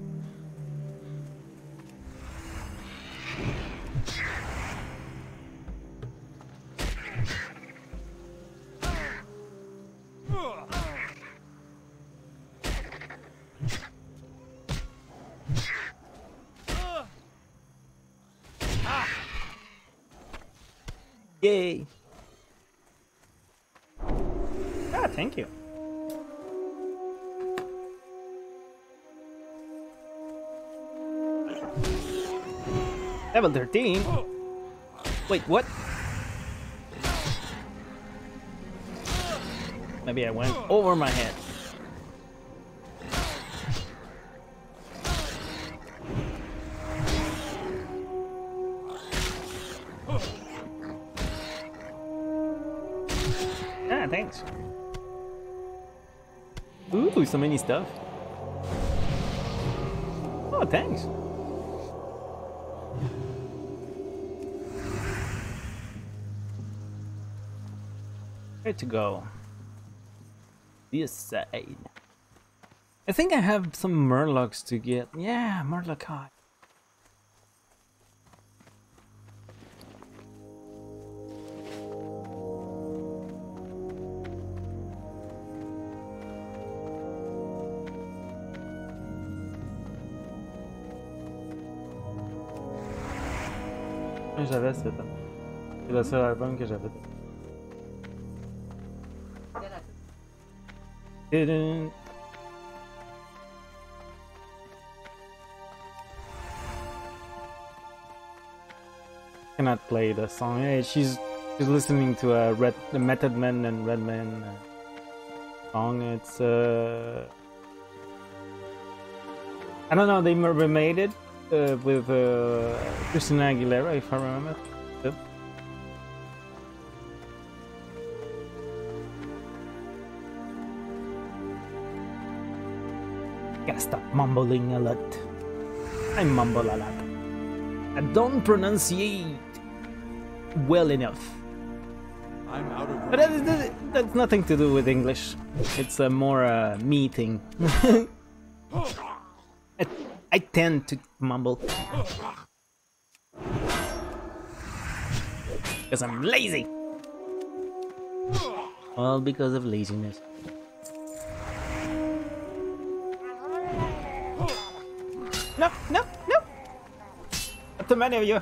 Yay! Ah, thank you. Level 13? Wait, what? Maybe I went over my head. Ah, thanks. Ooh, so many stuff. Oh, thanks. Where to go? This side. I think I have some murlocs to get. Yeah, murloc hide. J'avais cette. C'est le seul album que j'avais. Didn't. Cannot play the song. Hey, she's listening to a the Method Man and Redman song. It's I don't know. They remade it with Christina Aguilera, if I remember. Yep. Gotta stop mumbling a lot. I mumble a lot. I don't pronunciate well enough. I'm out of but that's nothing to do with English. It's a more me thing. I tend to mumble. Because I'm lazy. All because of laziness. No, no, no! Not too many of you.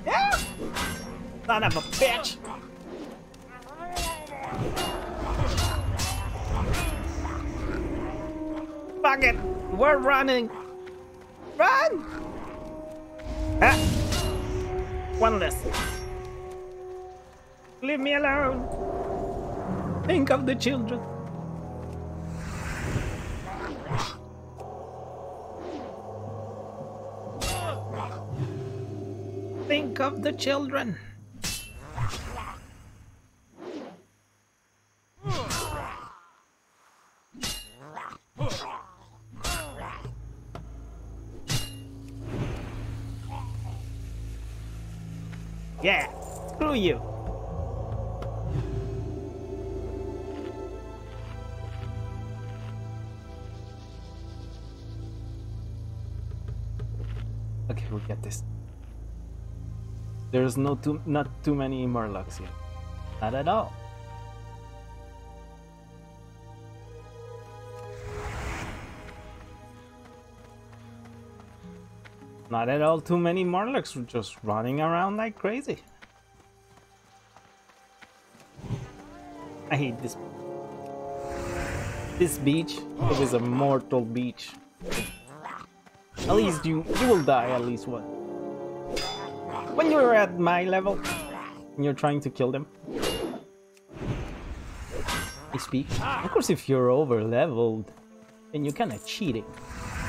Yeah! Son of a bitch! Fuck it! We're running! Run! Ah! One less. Leave me alone! Think of the children. Think of the children. Yeah, screw you. Okay, we'll get this. There's not too many murlocs here. Not at all. Not at all too many murlocs just running around like crazy. I hate this. This beach, it is a mortal beach. At least you will die at least once. When you're at my level, and you're trying to kill them. I speak. Of course, if you're over leveled, then you're kind of cheating.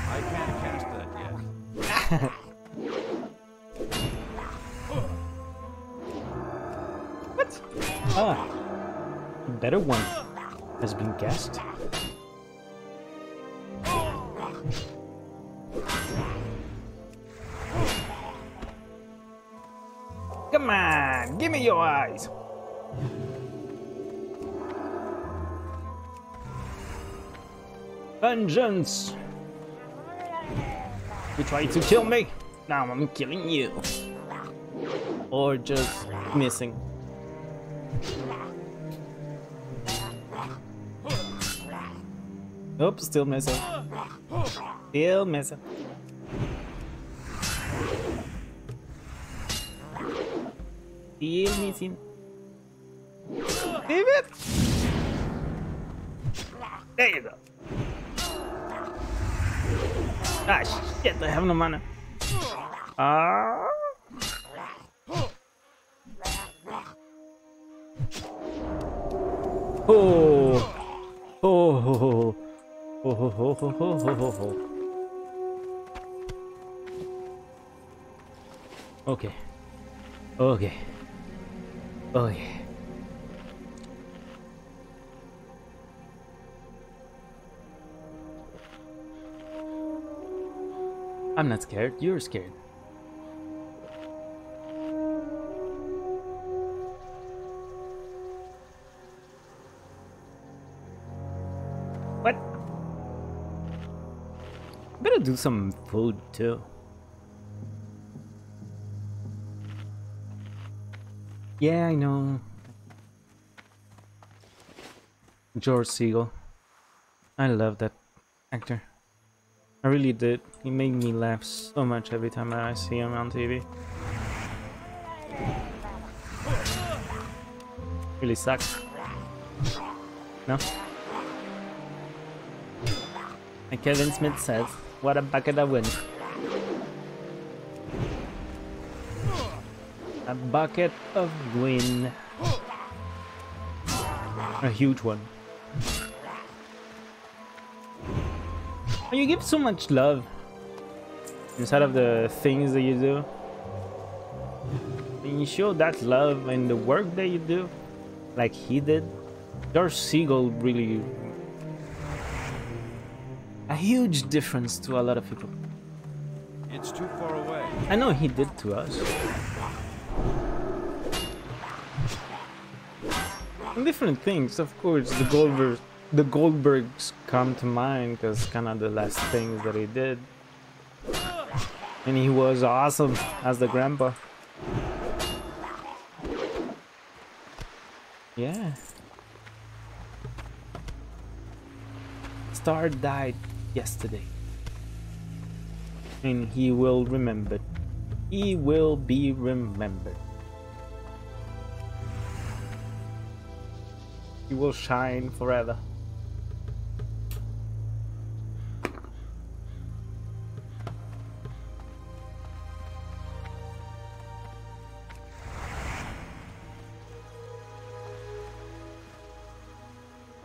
I can't cast that yet. What? Ah, a better one has been cast. Come on, give me your eyes. Vengeance. You tried to kill me. Now I'm killing you. Or just missing. Oops, still missing. Still missing. Still missing. Leave it. There you go. Ah, shit, I have no mana. Ah. Oh. Oh. Oh. Okay. Okay. Okay. I'm not scared. You're scared. What? Better do some food too. Yeah, I know. George Siegel. I love that actor. I really did. He made me laugh so much every time I see him on TV. Really sucks. No? Like Kevin Smith says, what a bucket of wind. A bucket of wind. A huge one. You give so much love inside of the things that you do. And you show that love in the work that you do, like he did. George Siegel really a huge difference to a lot of people. It's too far away. I know he did to us. And different things, of course. The Goldbergs come to mind because kind of the last things that he did, and he was awesome as the grandpa. Yeah. Star died yesterday, and he will remember. He will be remembered. He will shine forever.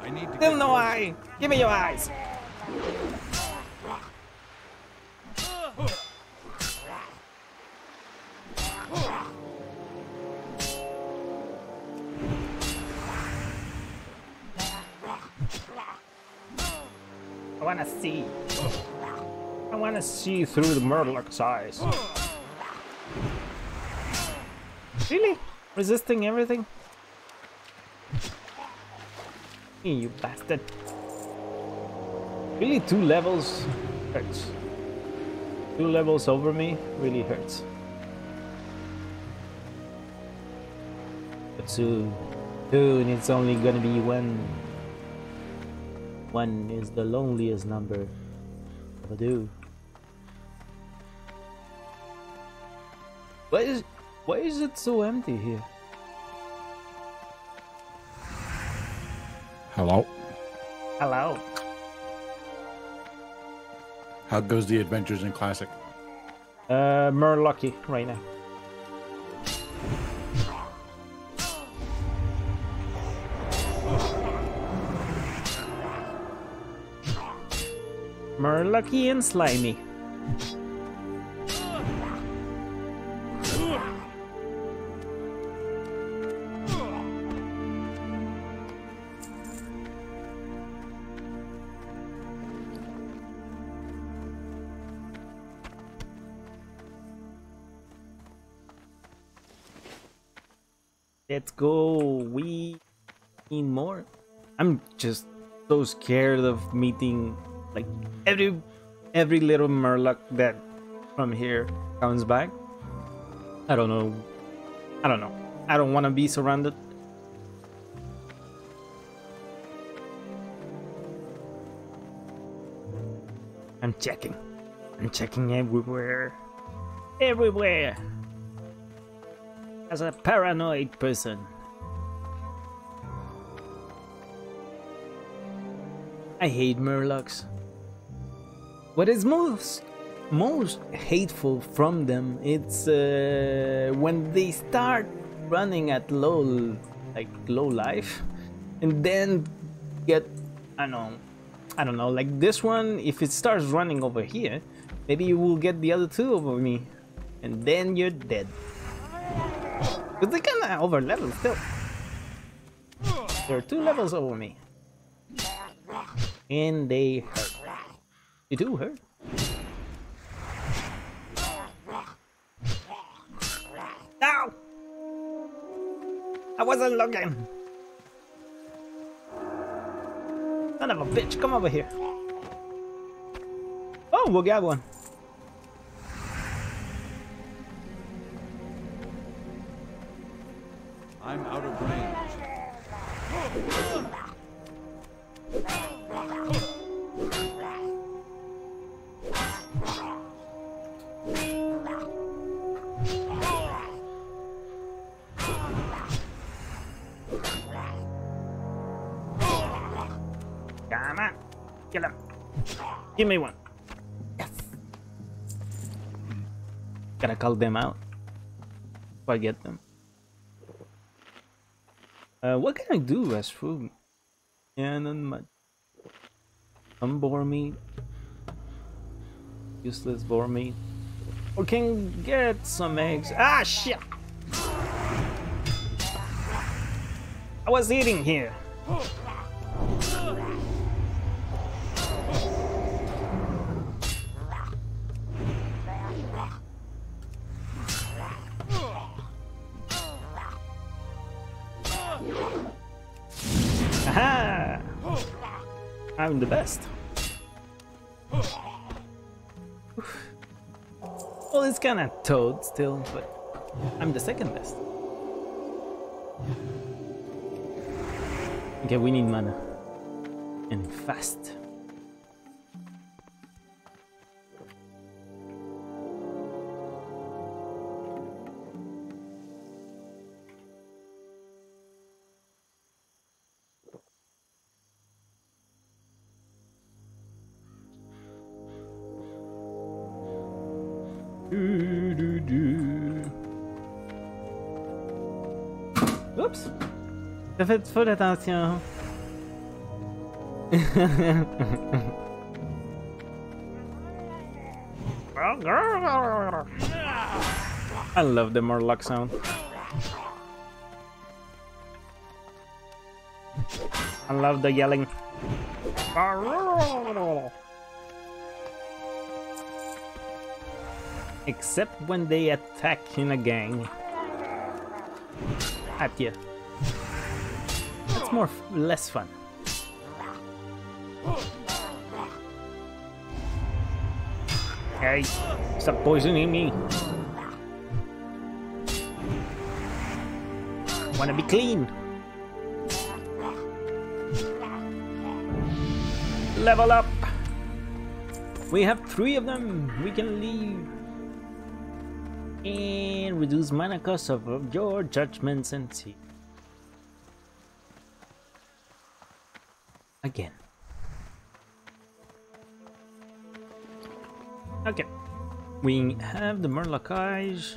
I need to Still no eye! Give me your eyes! I wanna see. I wanna see through the Murloc's eyes. Really? Resisting everything? You bastard. Really, 2 levels hurts. 2 levels over me really hurts. But soon it's only gonna be 1. 1 is the loneliest number ever do. Why is it so empty here? Hello? Hello. How goes the Adventures in Classic? Murlocky right now. Murlocky and Slimy. Let's go. We need more. I'm just so scared of meeting like every little Murloc that from here comes back. I don't know. I don't want to be surrounded. I'm checking everywhere. Everywhere. As a paranoid person. I hate Murlocs. What is most hateful from them, it's when they start running at low life, and then get I don't know, like this one. If it starts running over here, maybe you will get the other 2 over me, and then you're dead. But they kinda over level still. There are 2 levels over me, and they hurt. They do hurt. I wasn't looking. Son of a bitch, come over here. Oh, we'll get one. I'm out of range. Come on, kill him. Give me one. Yes. Gotta call them out if I get them. What can I do as food? Yeah, not much. Some boar meat. Useless boar meat. Or can get some eggs. Ah, shit! I was eating here. Aha! I'm the best. Well, it's kind of toad still, but I'm the second best. Okay, we need mana. And fast. Oups! J'ai fait full attention. I love the Murloc sound. I love the yelling. Except when they attack in a gang. At you. That's less fun. Hey, stop poisoning me. Wanna be clean. Level up. We have 3 of them. We can leave. And reduce mana cost of your judgments and see. Again. Okay. We have the Murloc eyes.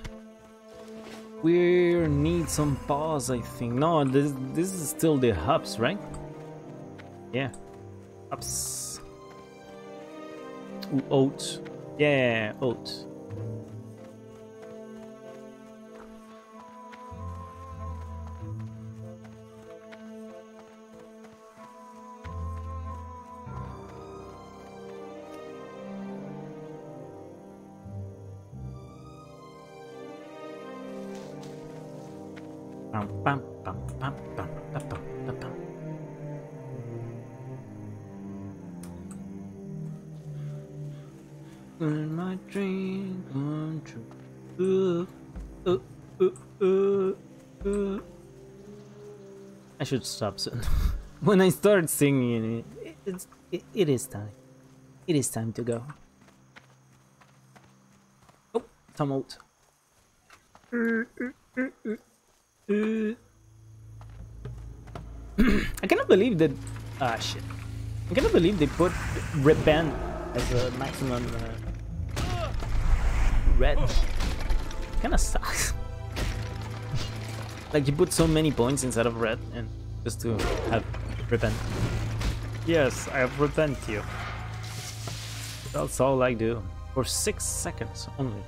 We need some paws, I think. No, this is still the hubs, right? Yeah. Hubs. Ooh, oats. Yeah, oats. Bum, bum, bum, bum, bum, bum, bum, bum. When my dream come true. I should stop soon. When I start singing it is time. It is time to go. Oh, some oat. I cannot believe that. Ah, shit. I cannot believe they put repent as a maximum red. Kinda sucks. Like, you put so many points instead of red and just to have repent. Yes, I have repent you. That's all I do. For 6 seconds only.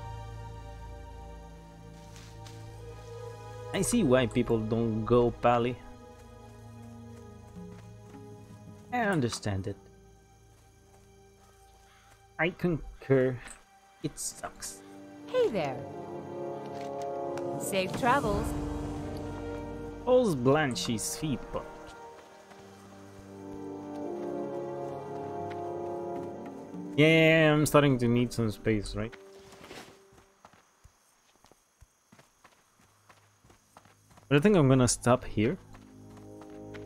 I see why people don't go pally. I understand it. I concur. It sucks. Hey there. Safe travels. Pulse Blanche's feet punch. Yeah, I'm starting to need some space, right? But I think I'm gonna stop here.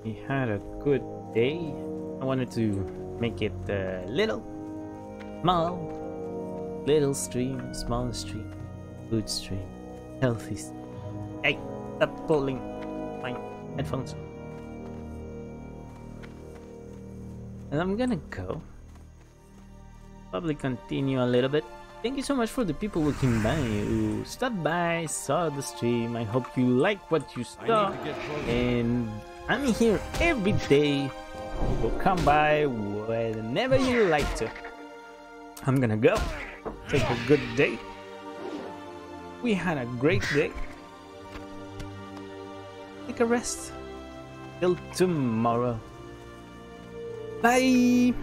We had a good day. I wanted to make it little stream, small stream, good stream, healthy stream. Hey, stop pulling my headphones. And I'm gonna go. Probably continue a little bit. Thank you so much for the people who came by, who stopped by, saw the stream. I hope you like what you saw. And I'm here every day. So come by whenever you like to. I'm gonna go. Take a good day. We had a great day. Take a rest. Till tomorrow. Bye.